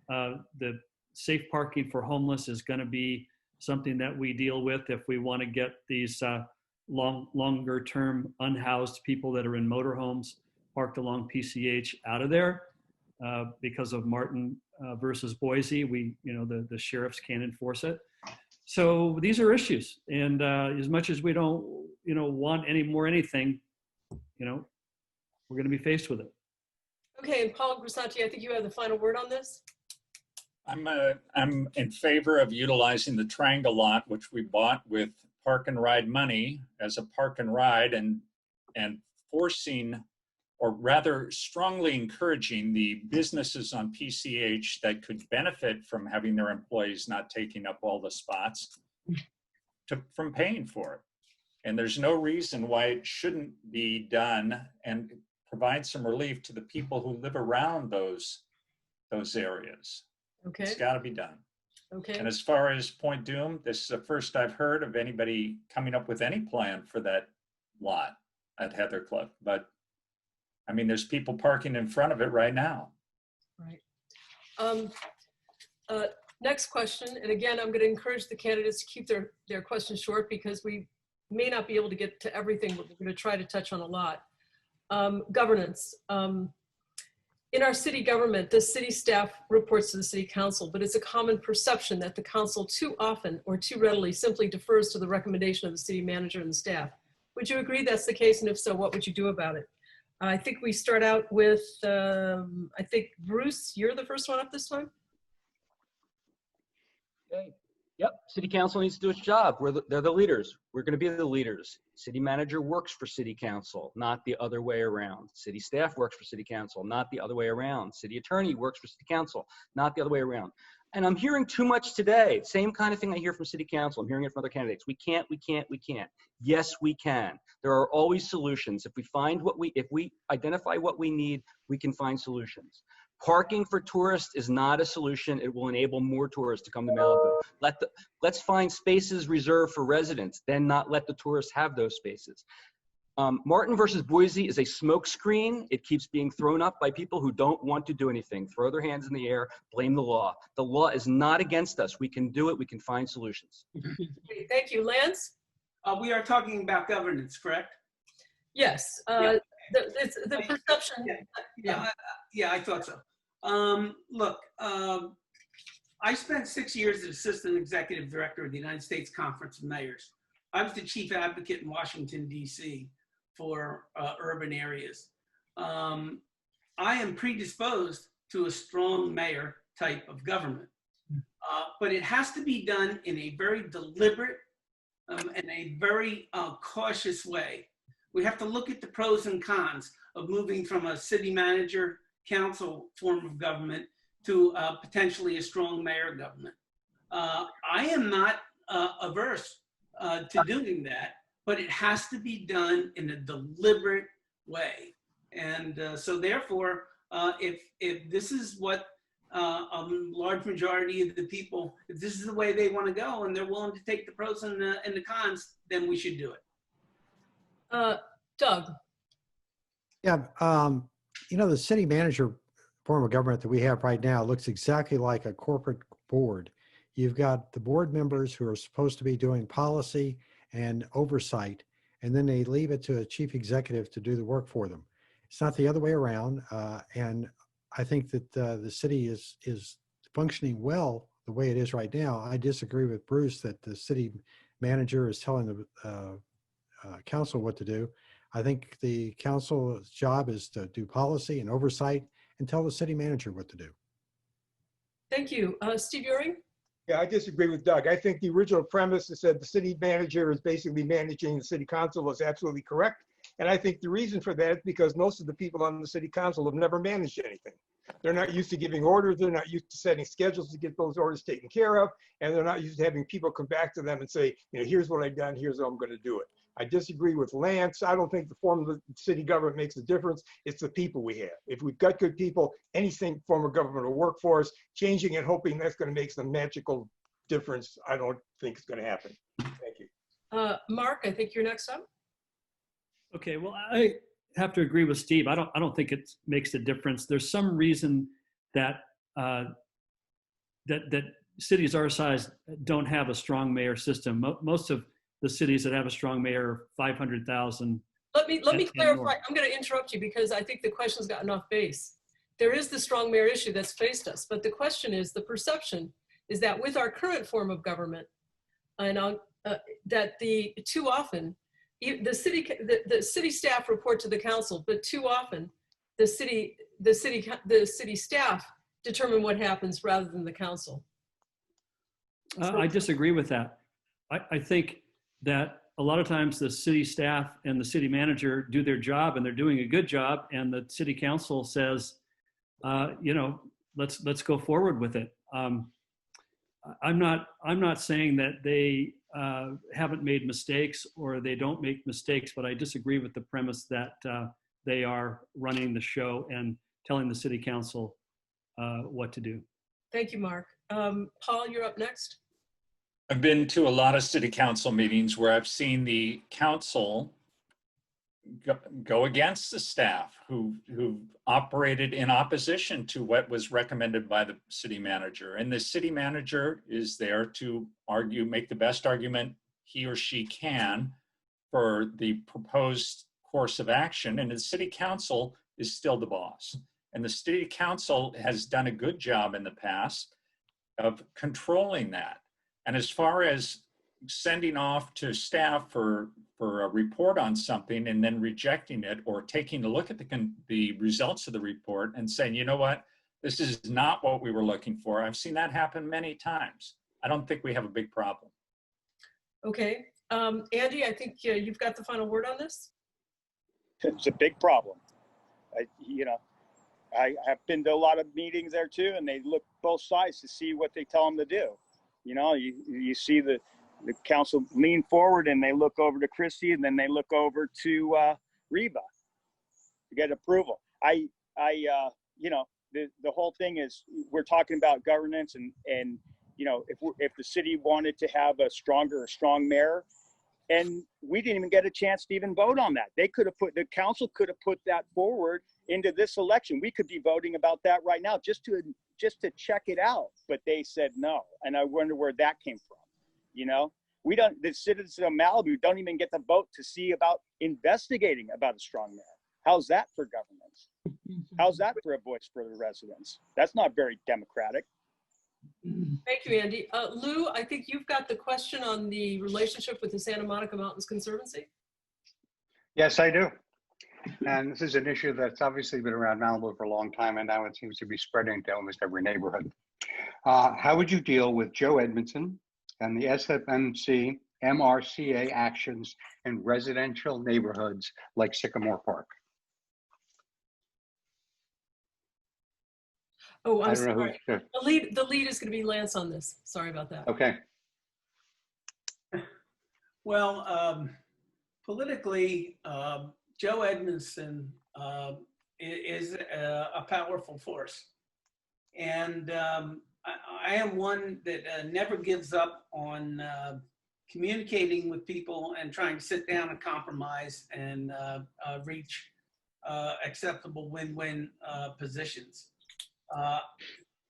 The safe parking for homeless is going to be something that we deal with if we want to get these longer term unhoused people that are in motorhomes parked along PCH out of there. Because of Martin versus Boise, the sheriffs can't enforce it. So these are issues, and as much as we don't, want anything, we're going to be faced with it. Okay, and Paul Grisanti, I think you have the final word on this. I'm in favor of utilizing the Triangle lot, which we bought with park and ride money as a park and ride, and forcing, or rather strongly encouraging, the businesses on PCH that could benefit from having their employees not taking up all the spots from paying for it. And there's no reason why it shouldn't be done, and provide some relief to the people who live around those areas. Okay. It's got to be done. Okay. And as far as Point Doom, this is the first I've heard of anybody coming up with any plan for that lot at Heathercliff. But I mean, there's people parking in front of it right now. Right. Next question, and again, I'm going to encourage the candidates to keep their questions short because we may not be able to get to everything, but we're going to try to touch on a lot. Governance. In our city government, the city staff reports to the city council, but it's a common perception that the council too often or too readily simply defers to the recommendation of the city manager and the staff. Would you agree that's the case? And if so, what would you do about it? I think we start out with, I think, Bruce, you're the first one up this time. Okay. Yep, city council needs to do its job. They're the leaders. We're going to be the leaders. City manager works for city council, not the other way around. City staff works for city council, not the other way around. City attorney works for city council, not the other way around. And I'm hearing too much today. Same kind of thing I hear from city council. I'm hearing it from other candidates. We can't. Yes, we can. There are always solutions. If we identify what we need, we can find solutions. Parking for tourists is not a solution. It will enable more tourists to come to Malibu. Let's find spaces reserved for residents, then not let the tourists have those spaces. Martin versus Boise is a smokescreen. It keeps being thrown up by people who don't want to do anything, throw their hands in the air, blame the law. The law is not against us. We can do it. We can find solutions. Thank you. Lance? We are talking about governance, correct? Yes. Yeah. The perception. Yeah, I thought so. Look, I spent 6 years as Assistant Executive Director of the United States Conference of Mayors. I was the chief advocate in Washington, D.C. for urban areas. I am predisposed to a strong mayor type of government, but it has to be done in a very deliberate and a very cautious way. We have to look at the pros and cons of moving from a city manager council form of government to potentially a strong mayor government. I am not averse to doing that, but it has to be done in a deliberate way. And so therefore, if this is what a large majority of the people, if this is the way they want to go and they're willing to take the pros and the cons, then we should do it. Doug. Yeah, you know, the city manager form of government that we have right now looks exactly like a corporate board. You've got the board members who are supposed to be doing policy and oversight, and then they leave it to a chief executive to do the work for them. It's not the other way around. And I think that the city is functioning well the way it is right now. I disagree with Bruce that the city manager is telling the council what to do. I think the council's job is to do policy and oversight and tell the city manager what to do. Thank you. Steve Uring? Yeah, I disagree with Doug. I think the original premise that said the city manager is basically managing the city council is absolutely correct. And I think the reason for that is because most of the people on the city council have never managed anything. They're not used to giving orders. They're not used to setting schedules to get those orders taken care of. And they're not used to having people come back to them and say, you know, here's what I've done, here's how I'm going to do it. I disagree with Lance. I don't think the form of the city government makes a difference. It's the people we have. If we've got good people, anything form of government will work for us. Changing it, hoping that's going to make some magical difference, I don't think it's going to happen. Thank you. Mark, I think you're next up. Okay, well, I have to agree with Steve. I don't think it makes a difference. There's some reason that that cities our size don't have a strong mayor system. Most of the cities that have a strong mayor, 500,000. Let me clarify. I'm going to interrupt you because I think the question's gotten off base. There is the strong mayor issue that's faced us, but the question is, the perception is that with our current form of government, and that too often the city staff report to the council, but too often the city staff determine what happens rather than the council. I disagree with that. I think that a lot of times the city staff and the city manager do their job and they're doing a good job, and the city council says, you know, let's go forward with it. I'm not saying that they haven't made mistakes or they don't make mistakes, but I disagree with the premise that they are running the show and telling the city council what to do. Thank you, Mark. Paul, you're up next. I've been to a lot of city council meetings where I've seen the council go against the staff who operated in opposition to what was recommended by the city manager. And the city manager is there to argue, make the best argument he or she can for the proposed course of action. And the city council is still the boss. And the city council has done a good job in the past of controlling that. And as far as sending off to staff for a report on something and then rejecting it, or taking a look at the results of the report and saying, you know what, this is not what we were looking for. I've seen that happen many times. I don't think we have a big problem. Okay. Andy, I think you've got the final word on this. It's a big problem. I have been to a lot of meetings there too, and they look both sides to see what they tell them to do. You know, you see the council lean forward and they look over to Christie, and then they look over to Reba to get approval. The whole thing is, we're talking about governance, and you know, if the city wanted to have a strong mayor, and we didn't even get a chance to even vote on that. The council could have put that forward into this election. We could be voting about that right now just to check it out, but they said no. And I wonder where that came from. You know, the citizens of Malibu don't even get the vote to see about investigating about a strong mayor. How's that for governance? How's that for a voice for the residents? That's not very democratic. Thank you, Andy. Lou, I think you've got the question on the relationship with the Santa Monica Mountains Conservancy. Yes, I do. And this is an issue that's obviously been around Malibu for a long time, and now it seems to be spreading to almost every neighborhood. How would you deal with Joe Edmondson and the SFMC MRCA actions in residential neighborhoods like Sycamore Park? Oh, I'm sorry. The lead is going to be Lance on this. Sorry about that. Okay. Well, politically, Joe Edmondson is a powerful force. And I am one that never gives up on communicating with people and trying to sit down and compromise and reach acceptable win-win positions.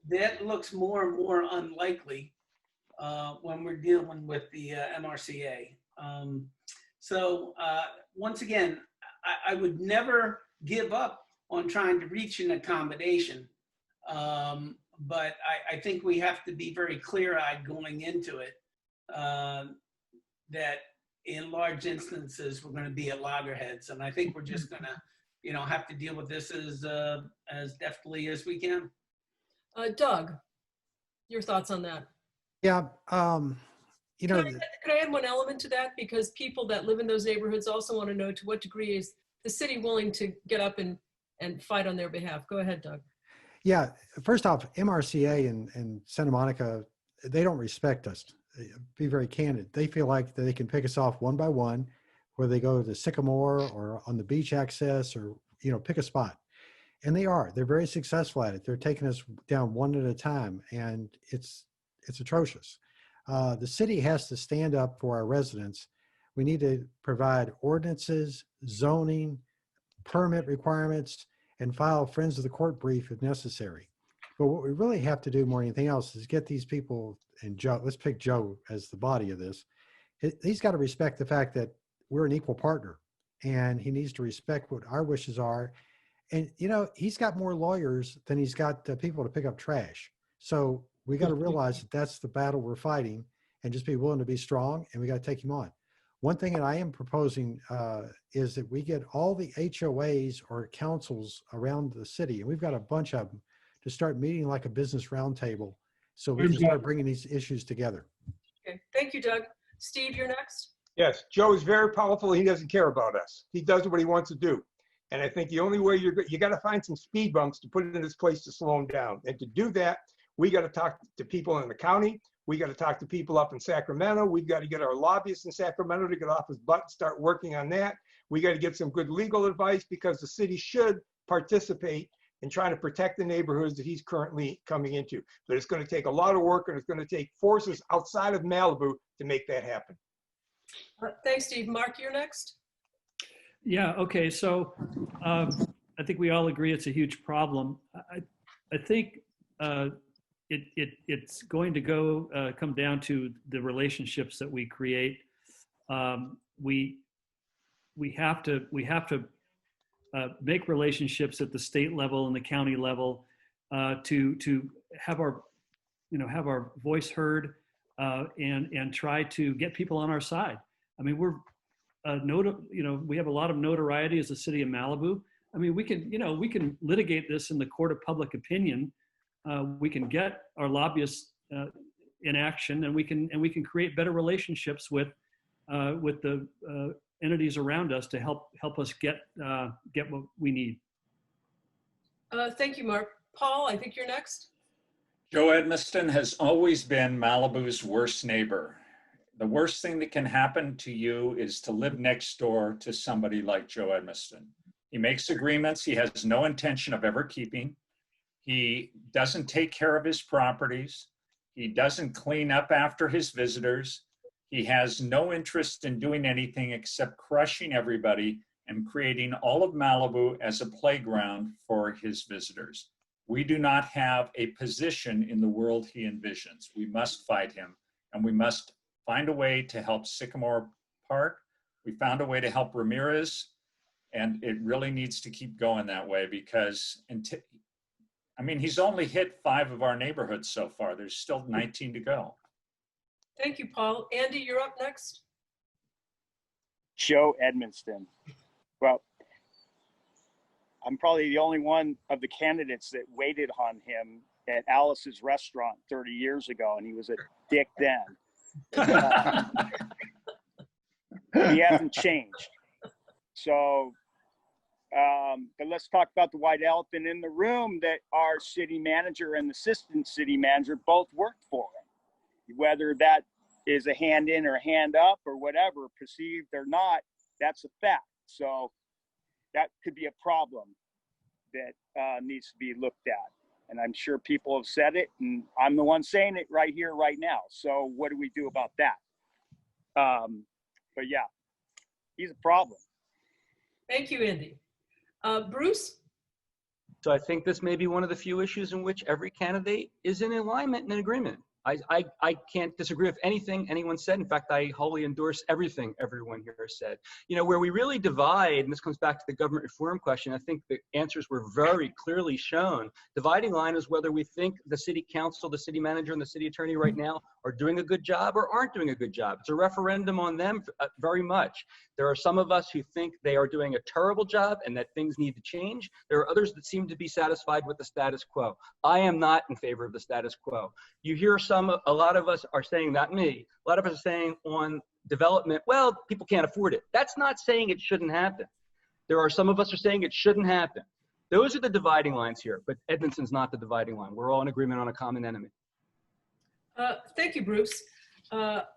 That looks more and more unlikely when we're dealing with the MRCA. So once again, I would never give up on trying to reach an accommodation. But I think we have to be very clear-eyed going into it, that in large instances, we're going to be at loggerheads. And I think we're just going to, have to deal with this as deftly as we can. Doug, your thoughts on that? Yeah, Could I add one element to that? Because people that live in those neighborhoods also want to know, to what degree is the city willing to get up and fight on their behalf? Go ahead, Doug. Yeah, first off, MRCA and Santa Monica, they don't respect us. Be very candid. They feel like they can pick us off one by one, where they go to Sycamore or on the beach access, or pick a spot. And they're very successful at it. They're taking us down one at a time, and it's atrocious. The city has to stand up for our residents. We need to provide ordinances, zoning, permit requirements, and file friends of the court brief if necessary. But what we really have to do more than anything else is get these people, and Joe, let's pick Joe as the body of this. He's got to respect the fact that we're an equal partner, and he needs to respect what our wishes are. And, he's got more lawyers than he's got people to pick up trash. So we got to realize that that's the battle we're fighting, and just be willing to be strong, and we got to take him on. One thing that I am proposing is that we get all the HOAs or councils around the city, and we've got a bunch of them, to start meeting like a business roundtable so we can start bringing these issues together. Okay, thank you, Doug. Steve, you're next. Yes, Joe is very powerful. He doesn't care about us. He does what he wants to do. And I think the only way you got to find some speed bumps to put it in this place to slow him down. And to do that, we got to talk to people in the county. We got to talk to people up in Sacramento. We've got to get our lobbyists in Sacramento to get off his butt and start working on that. We got to get some good legal advice because the city should participate in trying to protect the neighborhoods that he's currently coming into. But it's going to take a lot of work, and it's going to take forces outside of Malibu to make that happen. Thanks, Steve. Mark, you're next. Yeah, okay, so I think we all agree it's a huge problem. I think it's going to come down to the relationships that we create. We have to make relationships at the state level and the county level to have our voice heard and try to get people on our side. I mean, we have a lot of notoriety as the city of Malibu. I mean, we can litigate this in the court of public opinion. We can get our lobbyists in action, and we can create better relationships with the entities around us to help us get what we need. Thank you, Mark. Paul, I think you're next. Joe Edmiston has always been Malibu's worst neighbor. The worst thing that can happen to you is to live next door to somebody like Joe Edmiston. He makes agreements he has no intention of ever keeping. He doesn't take care of his properties. He doesn't clean up after his visitors. He has no interest in doing anything except crushing everybody and creating all of Malibu as a playground for his visitors. We do not have a position in the world he envisions. We must fight him, and we must find a way to help Sycamore Park. We found a way to help Ramirez, and it really needs to keep going that way because, he's only hit 5 of our neighborhoods so far. There's still 19 to go. Thank you, Paul. Andy, you're up next. Joe Edmiston. Well, I'm probably the only one of the candidates that waited on him at Alice's restaurant 30 years ago, and he was a dick then. He hasn't changed. So, but let's talk about the white elephant in the room that our city manager and assistant city manager both worked for him. Whether that is a hand in or a hand up or whatever, perceived or not, that's a fact. So that could be a problem that needs to be looked at. And I'm sure people have said it, and I'm the one saying it right here, right now. So what do we do about that? But yeah, he's a problem. Thank you, Andy. Bruce? So I think this may be one of the few issues in which every candidate is in alignment and in agreement. I can't disagree with anything anyone said. In fact, I wholly endorse everything everyone here said. Where we really divide, and this comes back to the government reform question, I think the answers were very clearly shown. Dividing line is whether we think the city council, the city manager, and the city attorney right now are doing a good job or aren't doing a good job. It's a referendum on them very much. There are some of us who think they are doing a terrible job and that things need to change. There are others that seem to be satisfied with the status quo. I am not in favor of the status quo. You hear a lot of us are saying, not me, a lot of us are saying on development, well, people can't afford it. That's not saying it shouldn't happen. There are some of us are saying it shouldn't happen. Those are the dividing lines here, but Edmonston's not the dividing line. We're all in agreement on a common enemy. Thank you, Bruce. The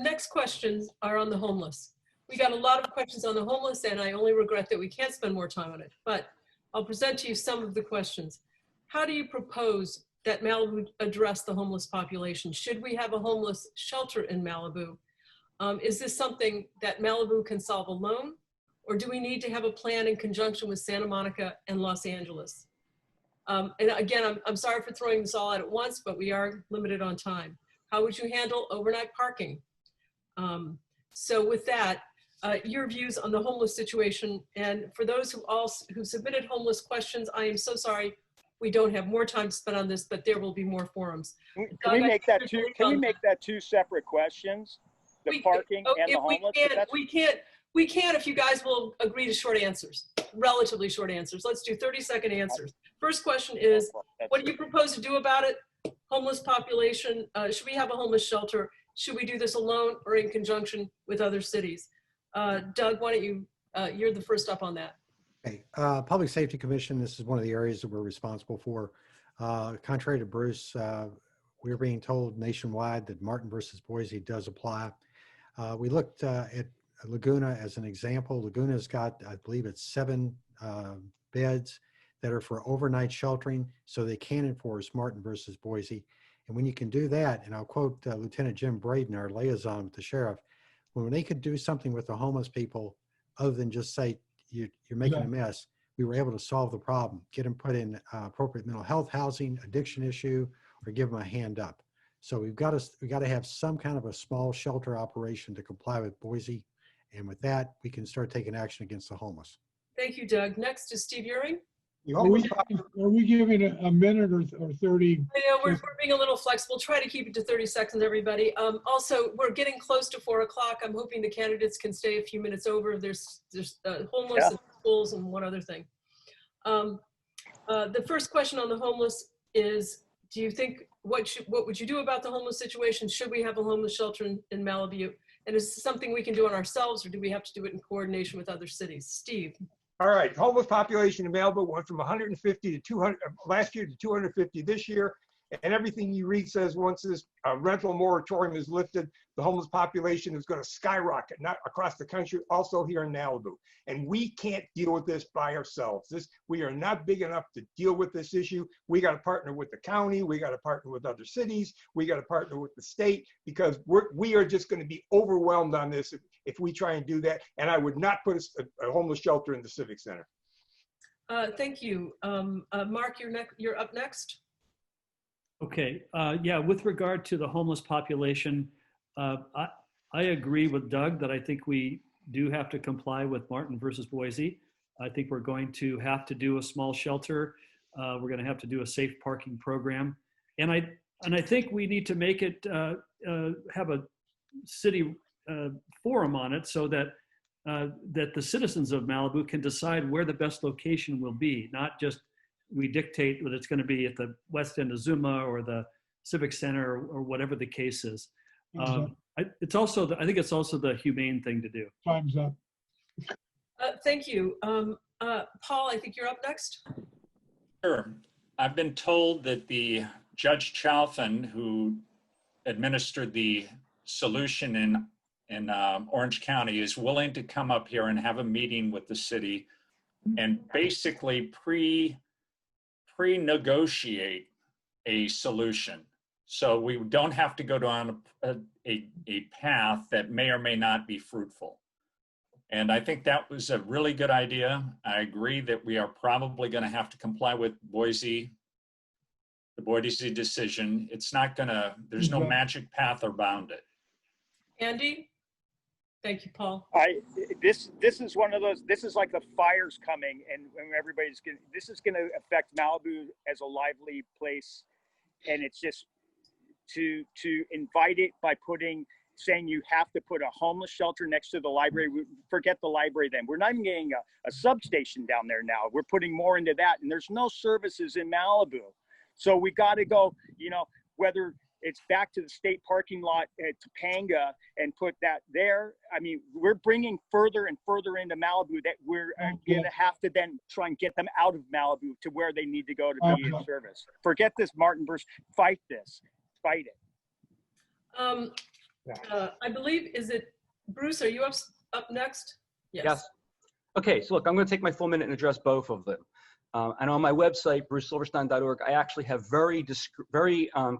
next questions are on the homeless. We got a lot of questions on the homeless, and I only regret that we can't spend more time on it, but I'll present to you some of the questions. How do you propose that Malibu address the homeless population? Should we have a homeless shelter in Malibu? Is this something that Malibu can solve alone, or do we need to have a plan in conjunction with Santa Monica and Los Angeles? And again, I'm sorry for throwing this all out at once, but we are limited on time. How would you handle overnight parking? So with that, your views on the homeless situation, and for those who submitted homeless questions, I am so sorry we don't have more time to spend on this, but there will be more forums. Can we make that two separate questions? The parking and the homeless? We can if you guys will agree to short answers, relatively short answers. Let's do 30-second answers. First question is, what do you propose to do about it? Homeless population, should we have a homeless shelter? Should we do this alone or in conjunction with other cities? Doug, why don't you, you're the first up on that. Okay, Public Safety Commission, this is one of the areas that we're responsible for. Contrary to Bruce, we're being told nationwide that Martin versus Boise does apply. We looked at Laguna as an example. Laguna's got, I believe it's 7 beds that are for overnight sheltering, so they can enforce Martin versus Boise. And when you can do that, and I'll quote Lieutenant Jim Braden, our liaison with the sheriff, when they could do something with the homeless people other than just say, you're making a mess, we were able to solve the problem, get them put in appropriate mental health housing, addiction issue, or give them a hand up. So we've got to have some kind of a small shelter operation to comply with Boise. And with that, we can start taking action against the homeless. Thank you, Doug. Next is Steve Uring. Are we giving a minute or 30? I know we're being a little flexible. Try to keep it to 30 seconds, everybody. Also, we're getting close to 4 o'clock. I'm hoping the candidates can stay a few minutes over. There's homeless and schools and one other thing. The first question on the homeless is, do you think, what would you do about the homeless situation? Should we have a homeless shelter in Malibu? And is this something we can do on ourselves, or do we have to do it in coordination with other cities? Steve. All right, homeless population in Malibu went from 150 to 200 last year to 250 this year. And everything you read says once this rental moratorium is lifted, the homeless population is going to skyrocket, not across the country, also here in Malibu. And we can't deal with this by ourselves. We are not big enough to deal with this issue. We got to partner with the county. We got to partner with other cities. We got to partner with the state, because we are just going to be overwhelmed on this if we try and do that. And I would not put a homeless shelter in the Civic Center. Thank you. Mark, you're up next. Okay, yeah, with regard to the homeless population, I agree with Doug that I think we do have to comply with Martin versus Boise. I think we're going to have to do a small shelter. We're going to have to do a safe parking program. And I think we need to make it, have a city forum on it so that that the citizens of Malibu can decide where the best location will be, not just we dictate that it's going to be at the west end of Zuma or the Civic Center or whatever the case is. It's also, I think it's also the humane thing to do. Time's up. Thank you. Paul, I think you're up next. Sure. I've been told that the Judge Chalfin, who administered the solution in Orange County, is willing to come up here and have a meeting with the city and basically pre-negotiate a solution. So we don't have to go down a path that may or may not be fruitful. And I think that was a really good idea. I agree that we are probably going to have to comply with the Boise decision. It's not going to, there's no magic path around it. Andy? Thank you, Paul. This is one of those, this is like the fire's coming, and everybody's going to, this is going to affect Malibu as a lively place. And it's just to invite it by saying you have to put a homeless shelter next to the library. Forget the library then. We're not even getting a substation down there now. We're putting more into that, and there's no services in Malibu. So we got to go, whether it's back to the state parking lot at Topanga and put that there. I mean, we're bringing further and further into Malibu that we're going to have to then try and get them out of Malibu to where they need to go to be in service. Forget this Martin versus, fight this, fight it. I believe, is it Bruce, are you up next? Yes. Okay, so look, I'm going to take my full minute and address both of them. And on my website, brucesilverstein.org, I actually have very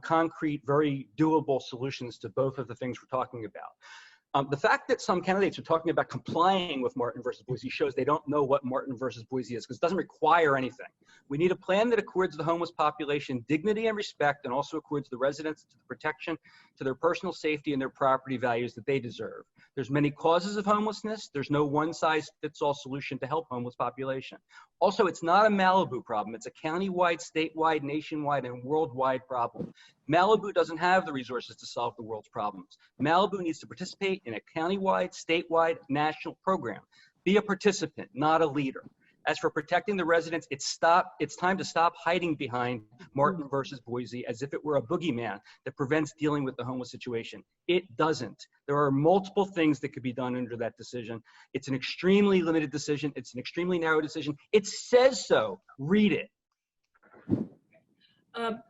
concrete, very doable solutions to both of the things we're talking about. The fact that some candidates are talking about complying with Martin versus Boise shows they don't know what Martin versus Boise is, because it doesn't require anything. We need a plan that accords the homeless population dignity and respect, and also accords the residents to the protection to their personal safety and their property values that they deserve. There's many causes of homelessness. There's no one-size-fits-all solution to help homeless population. Also, it's not a Malibu problem. It's a county-wide, statewide, nationwide, and worldwide problem. Malibu doesn't have the resources to solve the world's problems. Malibu needs to participate in a countywide, statewide, national program. Be a participant, not a leader. As for protecting the residents, it's time to stop hiding behind Martin versus Boise as if it were a boogeyman that prevents dealing with the homeless situation. It doesn't. There are multiple things that could be done under that decision. It's an extremely limited decision. It's an extremely narrow decision. It says so. Read it.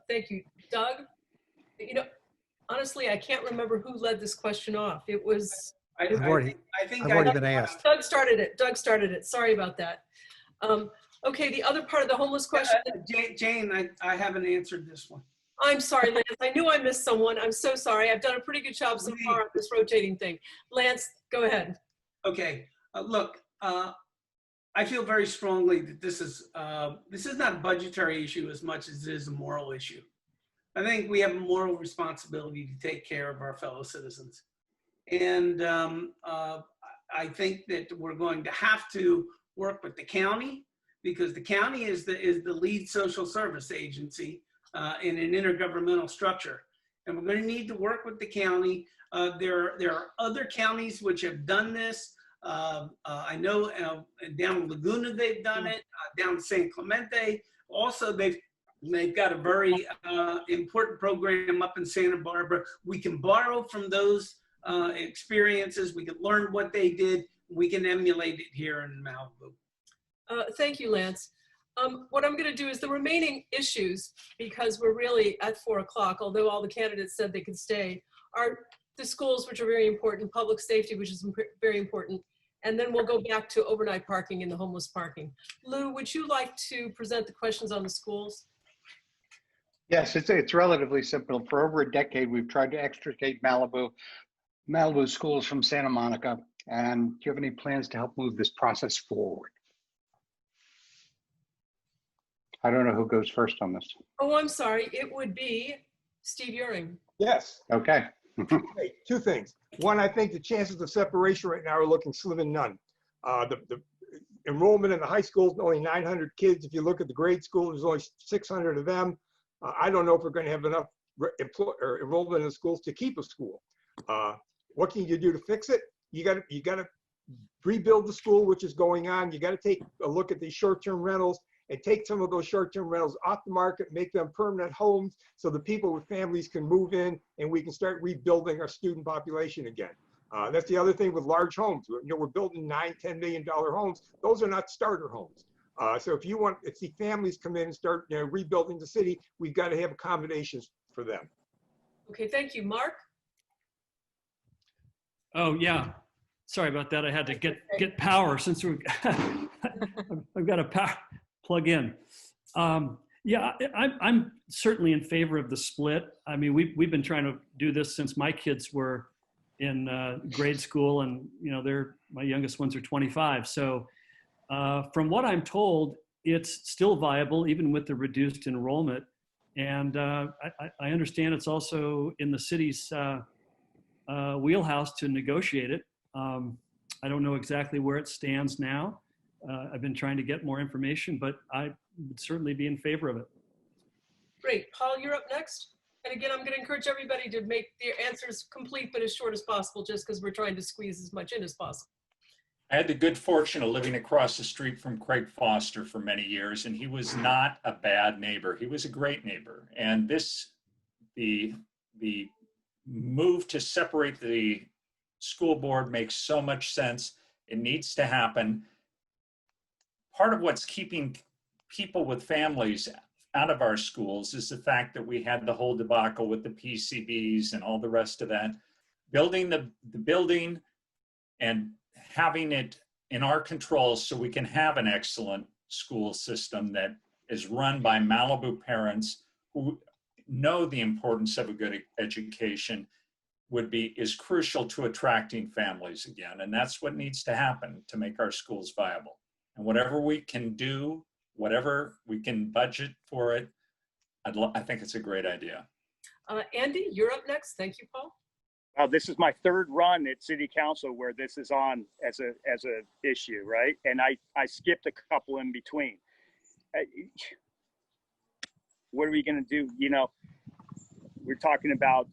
Thank you. Doug, you know, honestly, I can't remember who led this question off. It was. I've already been asked. Doug started it. Doug started it. Sorry about that. Okay, the other part of the homeless question. Jane, I haven't answered this one. I'm sorry, Lance. I knew I missed someone. I'm so sorry. I've done a pretty good job so far on this rotating thing. Lance, go ahead. Okay, look, I feel very strongly that this is not a budgetary issue as much as it is a moral issue. I think we have a moral responsibility to take care of our fellow citizens. And I think that we're going to have to work with the county, because the county is the lead social service agency in an intergovernmental structure. And we're going to need to work with the county. There are other counties which have done this. I know down in Laguna they've done it, down in San Clemente. Also, they've got a very important program up in Santa Barbara. We can borrow from those experiences. We can learn what they did. We can emulate it here in Malibu. Thank you, Lance. What I'm going to do is the remaining issues, because we're really at 4 o'clock, although all the candidates said they could stay, are the schools, which are very important, public safety, which is very important, and then we'll go back to overnight parking and the homeless parking. Lou, would you like to present the questions on the schools? Yes, it's relatively simple. For over a decade, we've tried to extricate Malibu schools from Santa Monica. And do you have any plans to help move this process forward? I don't know who goes first on this. Oh, I'm sorry. It would be Steve Uring. Yes. Okay. Okay, two things. One, I think the chances of separation right now are looking slim and none. The enrollment in the high school is only 900 kids. If you look at the grade school, there's only 600 of them. I don't know if we're going to have enough enrollment in the schools to keep a school. What can you do to fix it? You got to rebuild the school, which is going on. You got to take a look at these short-term rentals and take some of those short-term rentals off the market, make them permanent homes so the people with families can move in and we can start rebuilding our student population again. That's the other thing with large homes. We're building $9, $10 million homes. Those are not starter homes. So if you want to see families come in and start rebuilding the city, we've got to have accommodations for them. Okay, thank you. Mark? Oh, yeah. Sorry about that. I had to get power since I've got to plug in. Yeah, I'm certainly in favor of the split. I mean, we've been trying to do this since my kids were in grade school, and my youngest ones are 25. So from what I'm told, it's still viable even with the reduced enrollment. And I understand it's also in the city's wheelhouse to negotiate it. I don't know exactly where it stands now. I've been trying to get more information, but I would certainly be in favor of it. Great. Paul, you're up next. And again, I'm going to encourage everybody to make their answers complete, but as short as possible, just because we're trying to squeeze as much in as possible. I had the good fortune of living across the street from Craig Foster for many years, and he was not a bad neighbor. He was a great neighbor. And the move to separate the school board makes so much sense. It needs to happen. Part of what's keeping people with families out of our schools is the fact that we had the whole debacle with the PCBs and all the rest of that. Building the building and having it in our control so we can have an excellent school system that is run by Malibu parents who know the importance of a good education is crucial to attracting families again. And that's what needs to happen to make our schools viable. And whatever we can do, whatever we can budget for it, I think it's a great idea. Andy, you're up next. Thank you, Paul. This is my third run at City Council where this is on as a issue, right? And I skipped a couple in between. What are we going to do? we're talking about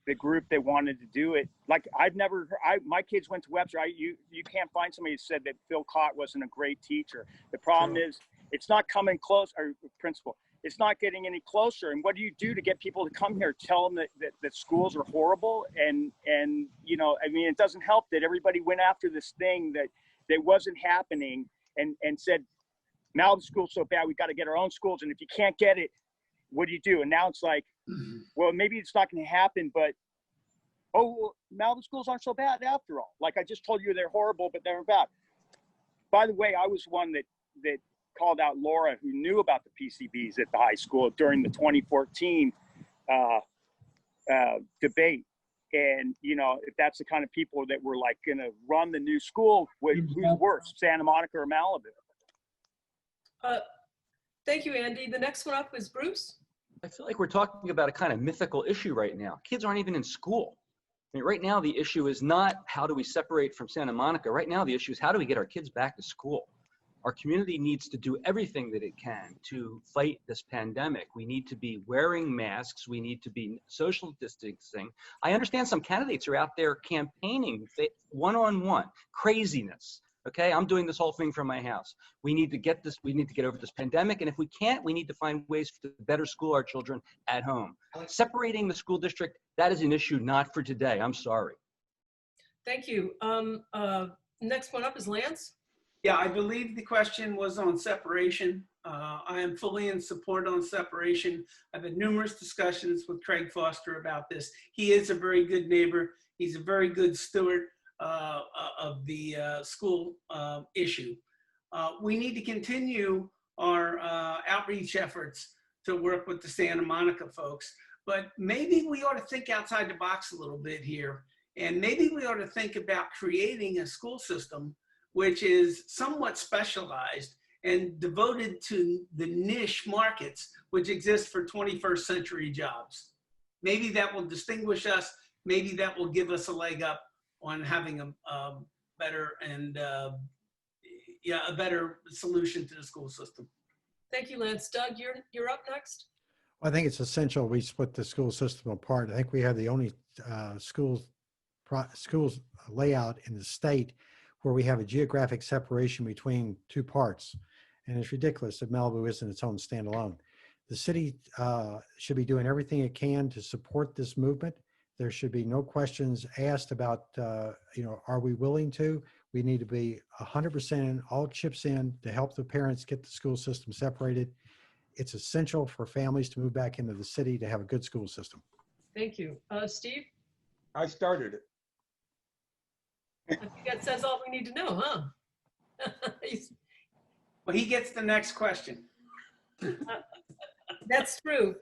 the group that wanted to do it. Like my kids went to Webster. You can't find somebody who said that Phil Cott wasn't a great teacher. The problem is it's not coming close, or principal, it's not getting any closer. And what do you do to get people to come here? Tell them that schools are horrible. And, you know, I mean, it doesn't help that everybody went after this thing that wasn't happening and said, now the school's so bad, we got to get our own schools. And if you can't get it, what do you do? And now it's like, well, maybe it's not going to happen, but, oh, well, now the schools aren't so bad after all. Like I just told you, they're horrible, but they're bad. By the way, I was one that called out Laura, who knew about the PCBs at the high school during the 2014 debate. And, you know, if that's the kind of people that were like going to run the new school, who's worse, Santa Monica or Malibu? Thank you, Andy. The next one up is Bruce. I feel like we're talking about a kind of mythical issue right now. Kids aren't even in school. I mean, right now the issue is not how do we separate from Santa Monica. Right now the issue is how do we get our kids back to school. Our community needs to do everything that it can to fight this pandemic. We need to be wearing masks. We need to be social distancing. I understand some candidates are out there campaigning one-on-one craziness. Okay, I'm doing this whole thing from my house. We need to get this, we need to get over this pandemic. And if we can't, we need to find ways to better school our children at home. Separating the school district, that is an issue not for today. I'm sorry. Thank you. Next one up is Lance. Yeah, I believe the question was on separation. I am fully in support on separation. I've had numerous discussions with Craig Foster about this. He is a very good neighbor. He's a very good steward of the school issue. We need to continue our outreach efforts to work with the Santa Monica folks, but maybe we ought to think outside the box a little bit here. And maybe we ought to think about creating a school system which is somewhat specialized and devoted to the niche markets which exist for 21st century jobs. Maybe that will distinguish us. Maybe that will give us a leg up on having a better and a better solution to the school system. Thank you, Lance. Doug, you're up next. I think it's essential we split the school system apart. I think we have the only schools layout in the state where we have a geographic separation between two parts. And it's ridiculous that Malibu isn't its own standalone. The city should be doing everything it can to support this movement. There should be no questions asked about, are we willing to? We need to be 100% in, all chips in to help the parents get the school system separated. It's essential for families to move back into the city to have a good school system. Thank you. Steve? I started it. I think that says all we need to know, huh? Well, he gets the next question. That's true.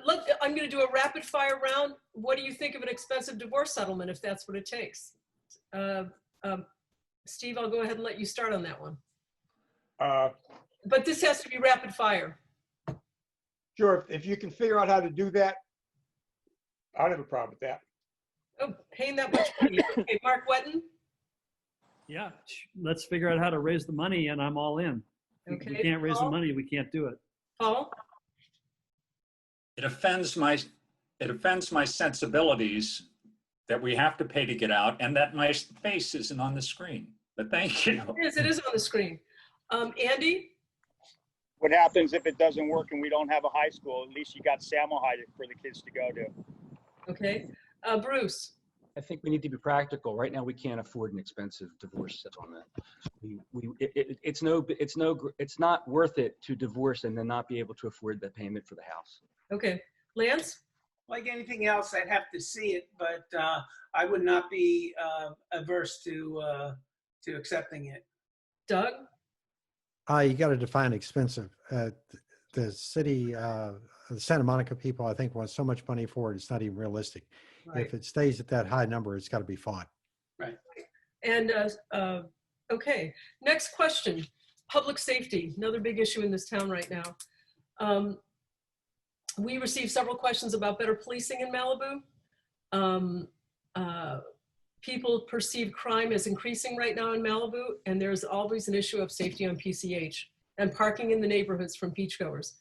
Look, I'm going to do a rapid fire round. What do you think of an expensive divorce settlement if that's what it takes? Steve, I'll go ahead and let you start on that one. But this has to be rapid fire. Sure, if you can figure out how to do that, I don't have a problem with that. Oh, paying that much money. Okay, Mark Wetton? Yeah, let's figure out how to raise the money and I'm all in. Okay. If we can't raise the money, we can't do it. Paul? It offends my sensibilities that we have to pay to get out and that my face isn't on the screen. But thank you. It is on the screen. Andy? What happens if it doesn't work and we don't have a high school? At least you got Samalhide for the kids to go to. Okay. Bruce? I think we need to be practical. Right now, we can't afford an expensive divorce settlement. It's not worth it to divorce and then not be able to afford the payment for the house. Okay. Lance? Like anything else, I'd have to see it, but I would not be averse to accepting it. Doug? You got to define expensive. The city, the Santa Monica people, I think, want so much money for it, it's not even realistic. Right. If it stays at that high number, it's got to be fought. Right. And okay, next question. Public safety, another big issue in this town right now. We received several questions about better policing in Malibu. People perceive crime as increasing right now in Malibu, and there's always an issue of safety on PCH and parking in the neighborhoods from beachgoers.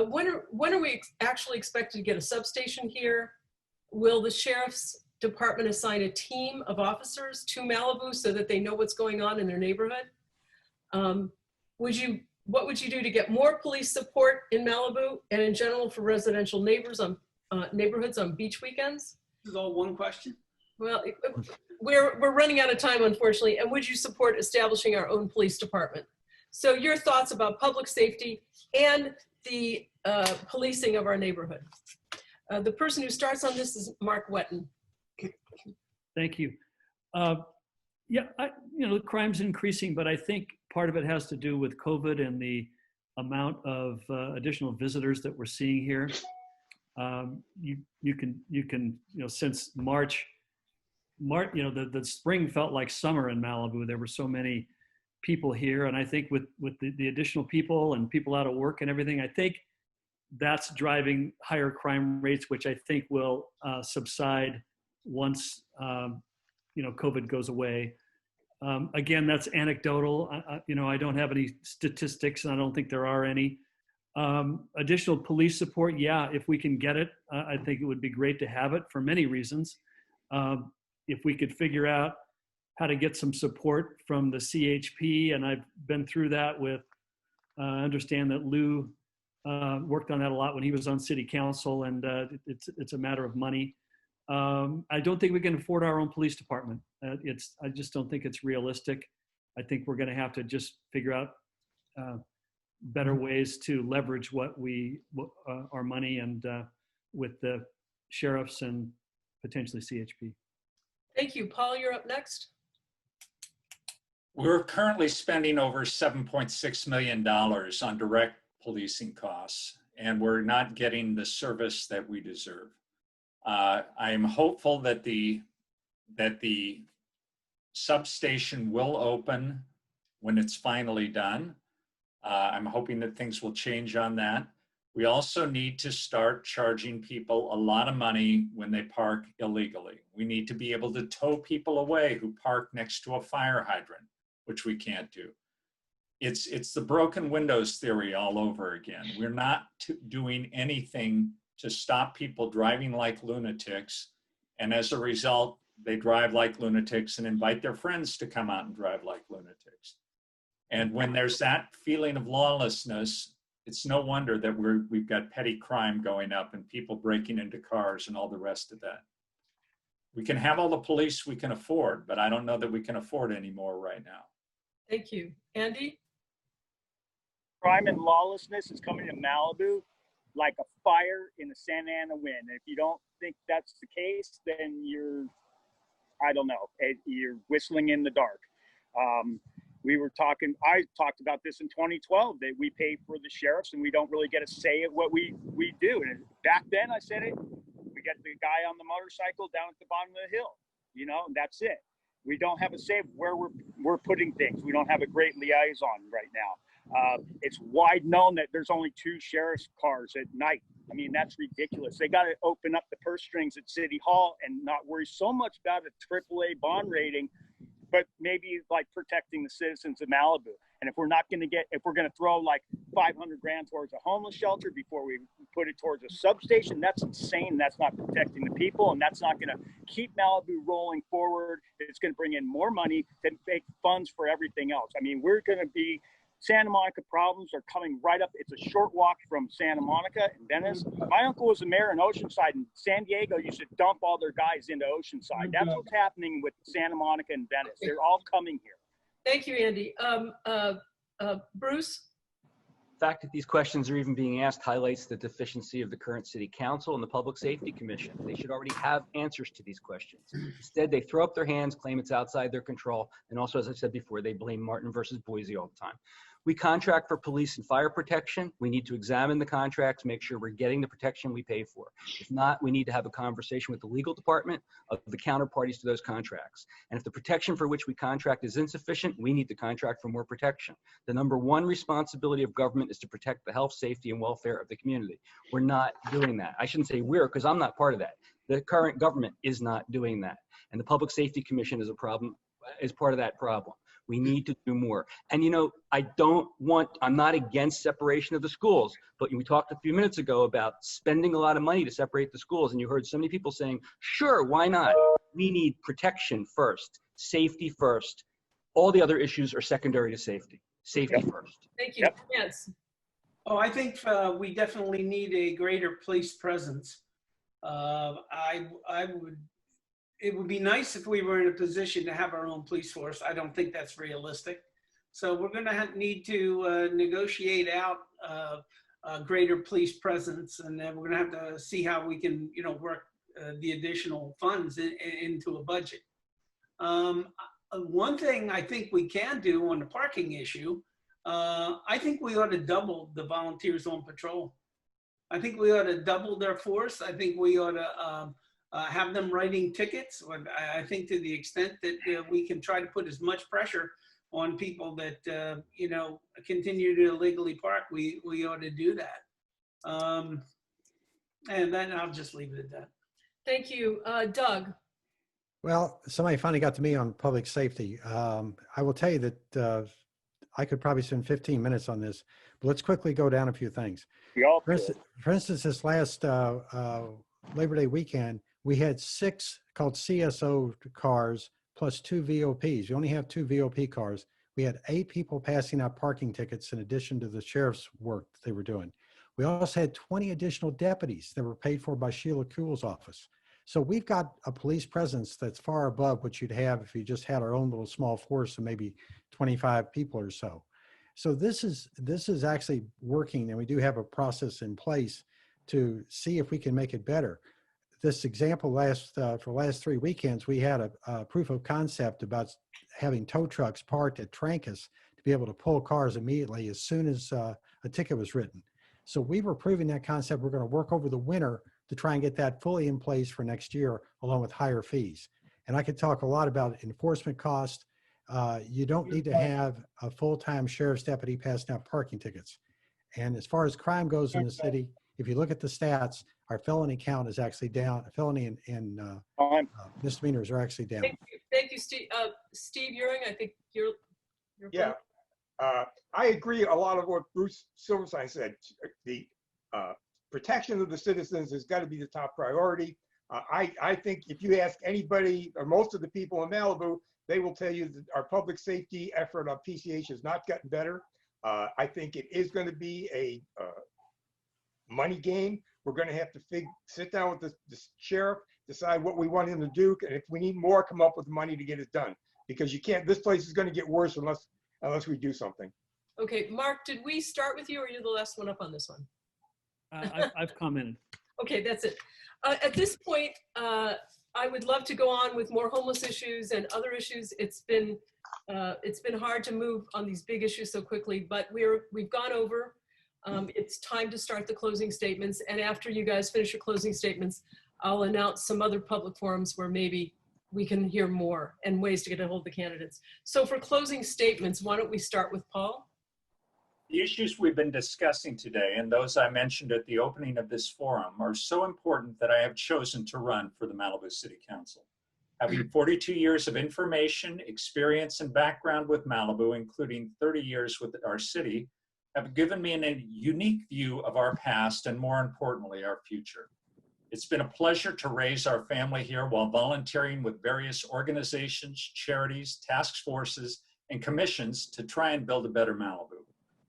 When are we actually expected to get a substation here? Will the sheriff's department assign a team of officers to Malibu so that they know what's going on in their neighborhood? What would you do to get more police support in Malibu and in general for residential neighborhoods on beach weekends? This is all one question. Well, we're running out of time, unfortunately. And would you support establishing our own police department? So your thoughts about public safety and the policing of our neighborhood. The person who starts on this is Mark Wetton. Thank you. Yeah, crime's increasing, but I think part of it has to do with COVID and the amount of additional visitors that we're seeing here. You can since March, the spring felt like summer in Malibu. There were so many people here, and I think with the additional people and people out of work and everything, I think that's driving higher crime rates, which I think will subside once COVID goes away. Again, that's anecdotal. I don't have any statistics, and I don't think there are any. Additional police support, yeah, if we can get it, I think it would be great to have it for many reasons. If we could figure out how to get some support from the CHP, and I've been through that with, I understand that Lou worked on that a lot when he was on city council, and it's a matter of money. I don't think we can afford our own police department. I just don't think it's realistic. I think we're going to have to just figure out better ways to leverage our money and with the sheriffs and potentially CHP. Thank you. Paul, you're up next. We're currently spending over $7.6 million on direct policing costs, and we're not getting the service that we deserve. I am hopeful that the substation will open when it's finally done. I'm hoping that things will change on that. We also need to start charging people a lot of money when they park illegally. We need to be able to tow people away who park next to a fire hydrant, which we can't do. It's the broken windows theory all over again. We're not doing anything to stop people driving like lunatics, and as a result, they drive like lunatics and invite their friends to come out and drive like lunatics. And when there's that feeling of lawlessness, it's no wonder that we've got petty crime going up and people breaking into cars and all the rest of that. We can have all the police we can afford, but I don't know that we can afford any more right now. Thank you. Andy? Crime and lawlessness is coming to Malibu like a fire in the Santa Ana wind. And if you don't think that's the case, then you're whistling in the dark. I talked about this in 2012, that we pay for the sheriffs and we don't really get a say at what we do. And back then I said it, we get the guy on the motorcycle down at the bottom of the hill, and that's it. We don't have a say of where we're putting things. We don't have a great liaison right now. It's wide known that there's only 2 sheriff's cars at night. I mean, that's ridiculous. They got to open up the purse strings at City Hall and not worry so much about a AAA bond rating, but maybe like protecting the citizens of Malibu. And if we're going to throw like $500,000 towards a homeless shelter before we put it towards a substation, that's insane. That's not protecting the people, and that's not going to keep Malibu rolling forward. It's going to bring in more money to make funds for everything else. I mean, Santa Monica problems are coming right up. It's a short walk from Santa Monica and Venice. My uncle was a mayor in Oceanside, and San Diego used to dump all their guys into Oceanside. That's what's happening with Santa Monica and Venice. They're all coming here. Thank you, Andy. Bruce? The fact that these questions are even being asked highlights the deficiency of the current city council and the Public Safety Commission. They should already have answers to these questions. Instead, they throw up their hands, claim it's outside their control, and also, as I said before, they blame Martin versus Boise all the time. We contract for police and fire protection. We need to examine the contracts, make sure we're getting the protection we pay for. If not, we need to have a conversation with the legal department of the counterparties to those contracts. And if the protection for which we contract is insufficient, we need to contract for more protection. The number one responsibility of government is to protect the health, safety, and welfare of the community. We're not doing that. I shouldn't say we're, because I'm not part of that. The current government is not doing that. And the Public Safety Commission is part of that problem. We need to do more. And I'm not against separation of the schools, but we talked a few minutes ago about spending a lot of money to separate the schools. And you heard so many people saying, sure, why not? We need protection first, safety first. All the other issues are secondary to safety. Safety first. Thank you. Yes. Oh, I think we definitely need a greater police presence. It would be nice if we were in a position to have our own police force. I don't think that's realistic. So we're going to need to negotiate out a greater police presence, and then we're going to have to see how we can, work the additional funds into a budget. One thing I think we can do on the parking issue, I think we ought to double the volunteers on patrol. I think we ought to double their force. I think we ought to have them writing tickets. I think to the extent that we can try to put as much pressure on people that, continue to illegally park, we ought to do that. And then I'll just leave it at that. Thank you. Doug. Well, somebody finally got to me on public safety. I will tell you that I could probably spend 15 minutes on this, but let's quickly go down a few things. For instance, this last Labor Day weekend, we had 6 called CSO cars plus 2 VOPs. You only have 2 VOP cars. We had 8 people passing out parking tickets in addition to the sheriff's work that they were doing. We also had 20 additional deputies that were paid for by Sheila Kuhl's office. So we've got a police presence that's far above what you'd have if you just had our own little small force of maybe 25 people or so. So this is actually working, and we do have a process in place to see if we can make it better. This example for the last 3 weekends, we had a proof of concept about having tow trucks parked at Trancas to be able to pull cars immediately as soon as a ticket was written. So we were proving that concept. We're going to work over the winter to try and get that fully in place for next year, along with higher fees. And I could talk a lot about enforcement cost. You don't need to have a full-time sheriff's deputy passing out parking tickets. And as far as crime goes in the city, if you look at the stats, our felony count is actually down. Felony and misdemeanors are actually down. Thank you, Steve. Steve Uring, I think you're Yeah, I agree a lot of what Bruce Silverstein said. The protection of the citizens has got to be the top priority. I think if you ask anybody or most of the people in Malibu, they will tell you that our public safety effort on PCH has not gotten better. I think it is going to be a money game. We're going to have to sit down with the sheriff, decide what we want him to do, and if we need more, come up with money to get it done. Because you can't. This place is going to get worse unless we do something. Okay, Mark, did we start with you, or are you the last one up on this one? I've commented. Okay, that's it. At this point, I would love to go on with more homeless issues and other issues. It's been hard to move on these big issues so quickly, but we've gone over. It's time to start the closing statements, and after you guys finish your closing statements, I'll announce some other public forums where maybe we can hear more and ways to get a hold of the candidates. So for closing statements, why don't we start with Paul? The issues we've been discussing today and those I mentioned at the opening of this forum are so important that I have chosen to run for the Malibu City Council. Having 42 years of information, experience, and background with Malibu, including 30 years with our city, have given me a unique view of our past and, more importantly, our future. It's been a pleasure to raise our family here while volunteering with various organizations, charities, task forces, and commissions to try and build a better Malibu.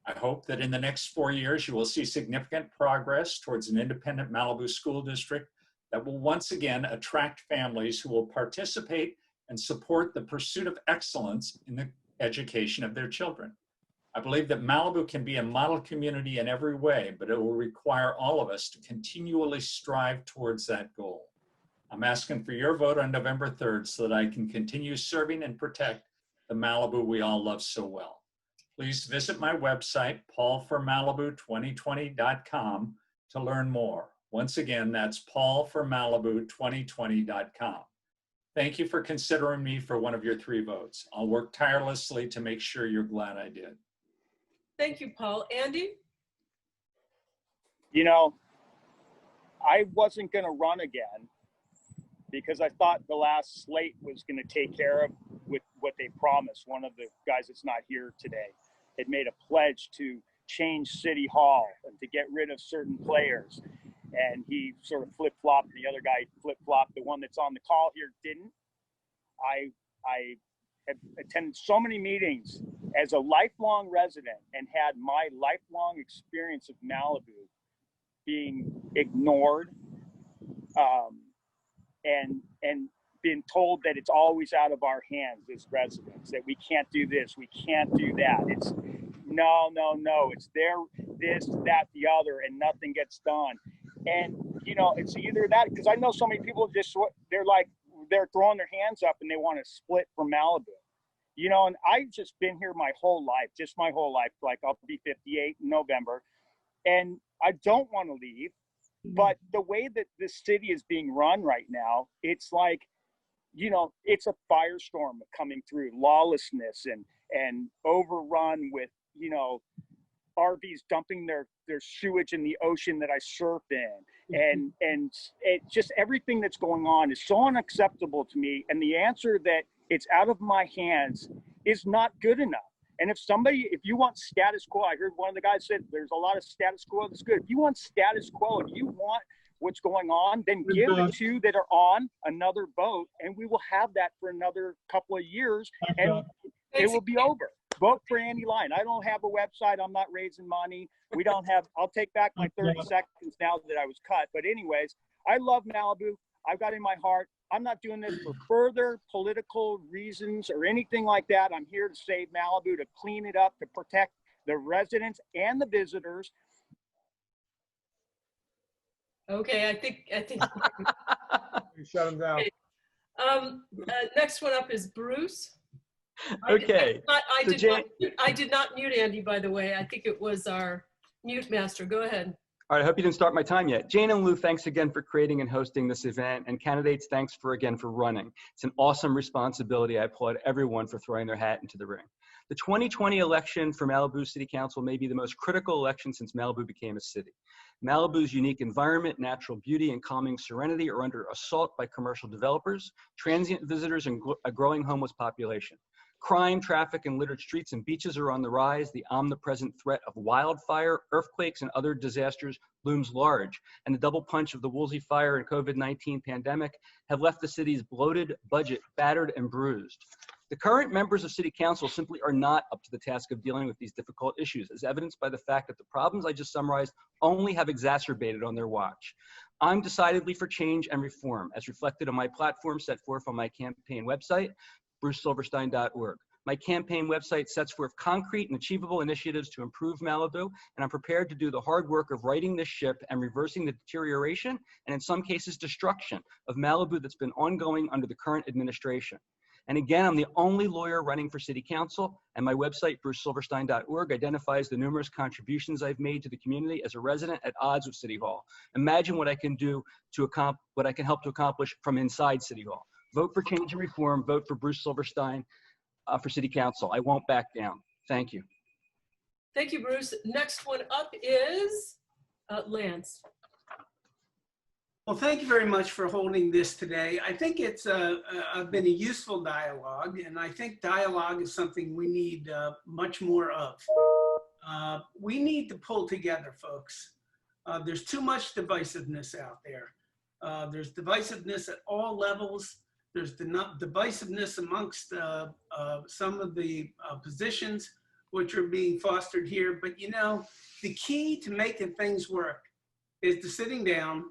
I hope that in the next 4 years, you will see significant progress towards an independent Malibu school district that will once again attract families who will participate and support the pursuit of excellence in the education of their children. I believe that Malibu can be a model community in every way, but it will require all of us to continually strive towards that goal. I'm asking for your vote on November 3rd so that I can continue serving and protect the Malibu we all love so well. Please visit my website, paulformalibu2020.com, to learn more. Once again, that's paulformalibu2020.com. Thank you for considering me for one of your 3 votes. I'll work tirelessly to make sure you're glad I did. Thank you, Paul. Andy? I wasn't going to run again because I thought the last slate was going to take care of with what they promised. One of the guys that's not here today had made a pledge to change City Hall and to get rid of certain players. And he sort of flip-flopped, and the other guy flip-flopped. The one that's on the call here didn't. I have attended so many meetings as a lifelong resident and had my lifelong experience of Malibu being ignored, and been told that it's always out of our hands as residents, that we can't do this, we can't do that. It's no, it's there, this, that, the other, and nothing gets done. And, you know, it's either that, because I know so many people just, they're throwing their hands up and they want to split from Malibu. You know, and I've just been here my whole life, like I'll be 58 in November, and I don't want to leave. But the way that this city is being run right now, it's like, you know, it's a firestorm coming through, lawlessness and overrun with, you know, RVs dumping their sewage in the ocean that I surf in. And it just, everything that's going on is so unacceptable to me. And the answer that it's out of my hands is not good enough. And if you want status quo, I heard one of the guys said there's a lot of status quo that's good. If you want status quo, if you want what's going on, then give the two that are on another vote, and we will have that for another couple of years, and it will be over. Vote for Andy Lyon. I don't have a website. I'm not raising money. We don't have, I'll take back my 30 seconds now that I was cut. But anyways, I love Malibu. I've got it in my heart. I'm not doing this for further political reasons or anything like that. I'm here to save Malibu, to clean it up, to protect the residents and the visitors. Okay, I think. You shut him down. Next one up is Bruce. Okay. I did not mute Andy, by the way. I think it was our mute master. Go ahead. All right, I hope you didn't start my time yet. Jane and Lou, thanks again for creating and hosting this event. And candidates, thanks again for running. It's an awesome responsibility. I applaud everyone for throwing their hat into the ring. The 2020 election for Malibu City Council may be the most critical election since Malibu became a city. Malibu's unique environment, natural beauty, and calming serenity are under assault by commercial developers, transient visitors, and a growing homeless population. Crime, traffic, and littered streets and beaches are on the rise. The omnipresent threat of wildfire, earthquakes, and other disasters looms large. And the double punch of the Woolsey fire and COVID-19 pandemic have left the city's bloated budget battered and bruised. The current members of City Council simply are not up to the task of dealing with these difficult issues, as evidenced by the fact that the problems I just summarized only have exacerbated on their watch. I'm decidedly for change and reform, as reflected on my platform set forth on my campaign website, brucesilverstein.org. My campaign website sets forth concrete and achievable initiatives to improve Malibu, and I'm prepared to do the hard work of righting this ship and reversing the deterioration, and in some cases destruction, of Malibu that's been ongoing under the current administration. And again, I'm the only lawyer running for City Council, and my website, brucesilverstein.org, identifies the numerous contributions I've made to the community as a resident at odds with City Hall. Imagine what I can do to what I can help to accomplish from inside City Hall. Vote for change and reform. Vote for Bruce Silverstein for City Council. I won't back down. Thank you. Thank you, Bruce. Next one up is Lance. Well, thank you very much for holding this today. I think it's been a useful dialogue, and I think dialogue is something we need much more of. We need to pull together, folks. There's too much divisiveness out there. There's divisiveness at all levels. There's divisiveness amongst some of the positions which are being fostered here. But you know, the key to making things work is to sitting down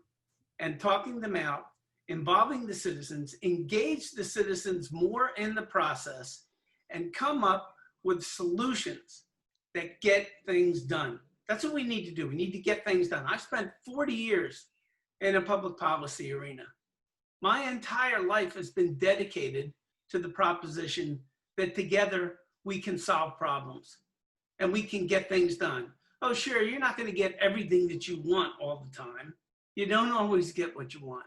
and talking them out, involving the citizens, engage the citizens more in the process, and come up with solutions that get things done. That's what we need to do. We need to get things done. I've spent 40 years in a public policy arena. My entire life has been dedicated to the proposition that together we can solve problems and we can get things done. Oh, sure, you're not going to get everything that you want all the time. You don't always get what you want.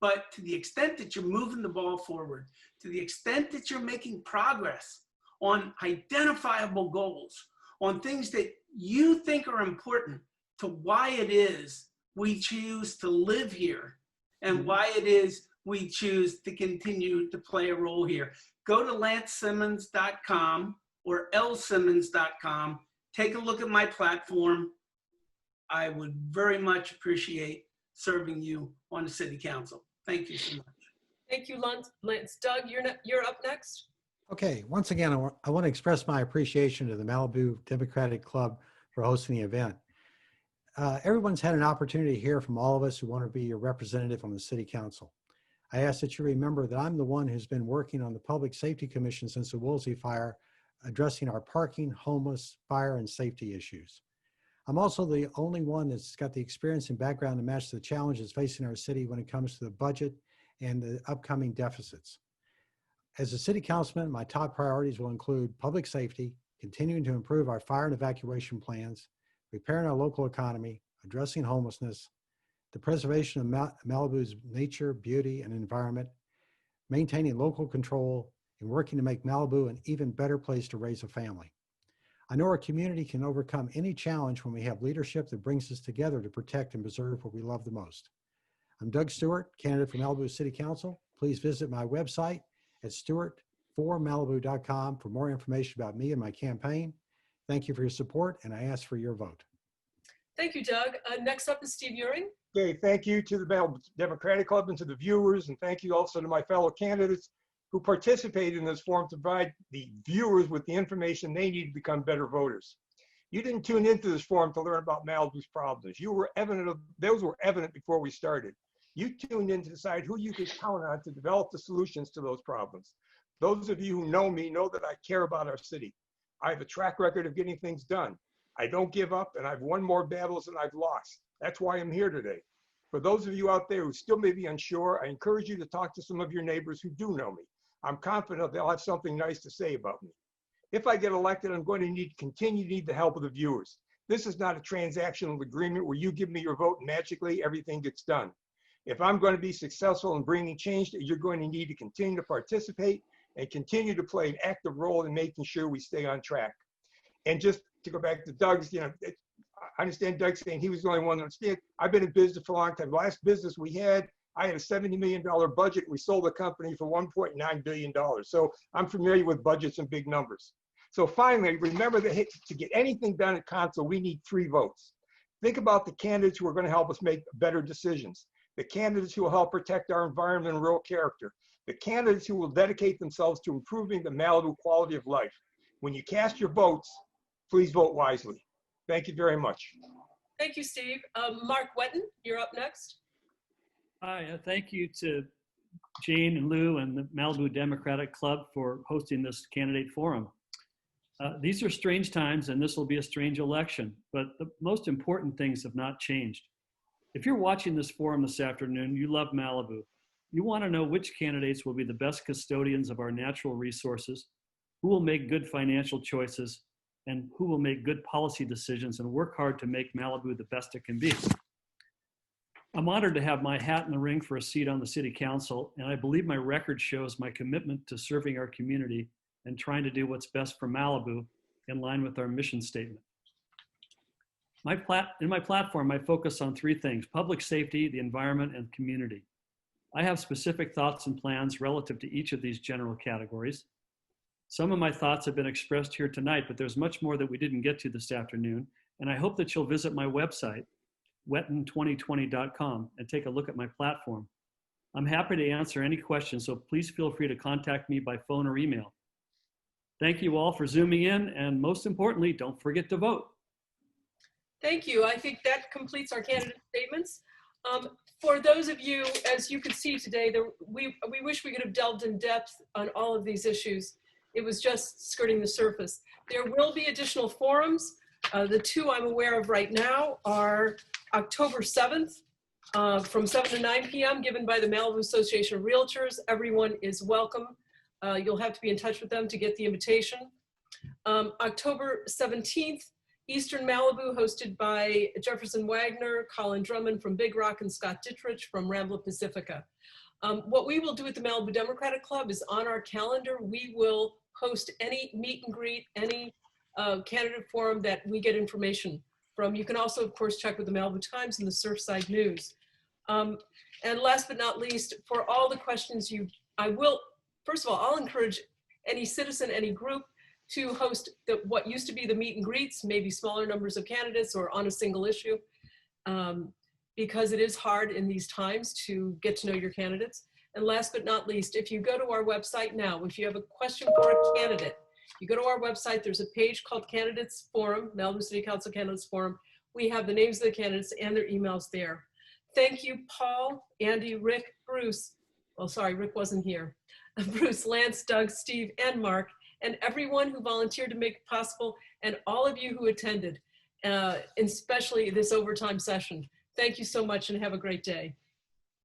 But to the extent that you're moving the ball forward, to the extent that you're making progress on identifiable goals, on things that you think are important to why it is we choose to live here and why it is we choose to continue to play a role here. go to lancesimmons.com or lsimmons.com. Take a look at my platform. I would very much appreciate serving you on the city council. Thank you so much. Thank you, Lance. Doug, you're up next. Okay, once again, I want to express my appreciation to the Malibu Democratic Club for hosting the event. Everyone's had an opportunity to hear from all of us who want to be your representative on the city council. I ask that you remember that I'm the one who's been working on the Public Safety Commission since the Woolsey fire, addressing our parking, homeless, fire, and safety issues. I'm also the only one that's got the experience and background to match the challenges facing our city when it comes to the budget and the upcoming deficits. As a city councilman, my top priorities will include public safety, continuing to improve our fire and evacuation plans, repairing our local economy, addressing homelessness, the preservation of Malibu's nature, beauty, and environment, maintaining local control, and working to make Malibu an even better place to raise a family. I know our community can overcome any challenge when we have leadership that brings us together to protect and preserve what we love the most. I'm Doug Stewart, candidate for Malibu City Council. Please visit my website at stewart4malibu.com for more information about me and my campaign. Thank you for your support, and I ask for your vote. Thank you, Doug. Next up is Steve Uring. Okay, thank you to the Malibu Democratic Club and to the viewers, and thank you also to my fellow candidates who participated in this forum to provide the viewers with the information they need to become better voters. You didn't tune into this forum to learn about Malibu's problems. Those were evident before we started. You tuned in to decide who you could count on to develop the solutions to those problems. Those of you who know me know that I care about our city. I have a track record of getting things done. I don't give up, and I've won more battles than I've lost. That's why I'm here today. For those of you out there who still may be unsure, I encourage you to talk to some of your neighbors who do know me. I'm confident they'll have something nice to say about me. If I get elected, I'm going to continue to need the help of the viewers. This is not a transactional agreement where you give me your vote and magically everything gets done. If I'm going to be successful in bringing change, you're going to need to continue to participate and continue to play an active role in making sure we stay on track. And just to go back to Doug's, I understand Doug saying he was the only one to understand. I've been in business for a long time. The last business we had, I had a $70 million budget. We sold the company for $1.9 billion. So I'm familiar with budgets and big numbers. So finally, remember that to get anything done at council, we need 3 votes. Think about the candidates who are going to help us make better decisions. The candidates who will help protect our environment and rural character. The candidates who will dedicate themselves to improving the Malibu quality of life. When you cast your votes, please vote wisely. Thank you very much. Thank you, Steve. Mark Wetton, you're up next. Hi, thank you to Jane and Lou and the Malibu Democratic Club for hosting this candidate forum. These are strange times, and this will be a strange election, but the most important things have not changed. If you're watching this forum this afternoon, you love Malibu. You want to know which candidates will be the best custodians of our natural resources, who will make good financial choices, and who will make good policy decisions and work hard to make Malibu the best it can be. I'm honored to have my hat in the ring for a seat on the City Council, and I believe my record shows my commitment to serving our community and trying to do what's best for Malibu in line with our mission statement. In my platform, I focus on 3 things: public safety, the environment, and community. I have specific thoughts and plans relative to each of these general categories. Some of my thoughts have been expressed here tonight, but there's much more that we didn't get to this afternoon, and I hope that you'll visit my website, wetton2020.com, and take a look at my platform. I'm happy to answer any questions, so please feel free to contact me by phone or email. Thank you all for zooming in, and most importantly, don't forget to vote. Thank you. I think that completes our candidate statements. For those of you, as you can see today, we wish we could have delved in depth on all of these issues. It was just skirting the surface. There will be additional forums. The 2 I'm aware of right now are October 7th from 7 to 9 p.m. given by the Malibu Association of Realtors. Everyone is welcome. You'll have to be in touch with them to get the invitation. October 17th, Eastern Malibu, hosted by Jefferson Wagner, Colin Drummond from Big Rock, and Scott Dittrich from Rambla Pacifica. What we will do at the Malibu Democratic Club is on our calendar, we will host any meet and greet, any candidate forum that we get information from. You can also, of course, check with the Malibu Times and the Surfside News. And last but not least, for all the questions first of all, I'll encourage any citizen, any group to host what used to be the meet and greets, maybe smaller numbers of candidates or on a single issue, because it is hard in these times to get to know your candidates. And last but not least, if you go to our website now, if you have a question for a candidate, you go to our website, there's a page called Candidates Forum, Malibu City Council Candidates Forum. We have the names of the candidates and their emails there. Thank you, Paul, Andy, Rick, Bruce. Well, sorry, Rick wasn't here. Bruce, Lance, Doug, Steve, and Mark, and everyone who volunteered to make it possible, and all of you who attended, especially this overtime session. Thank you so much and have a great day.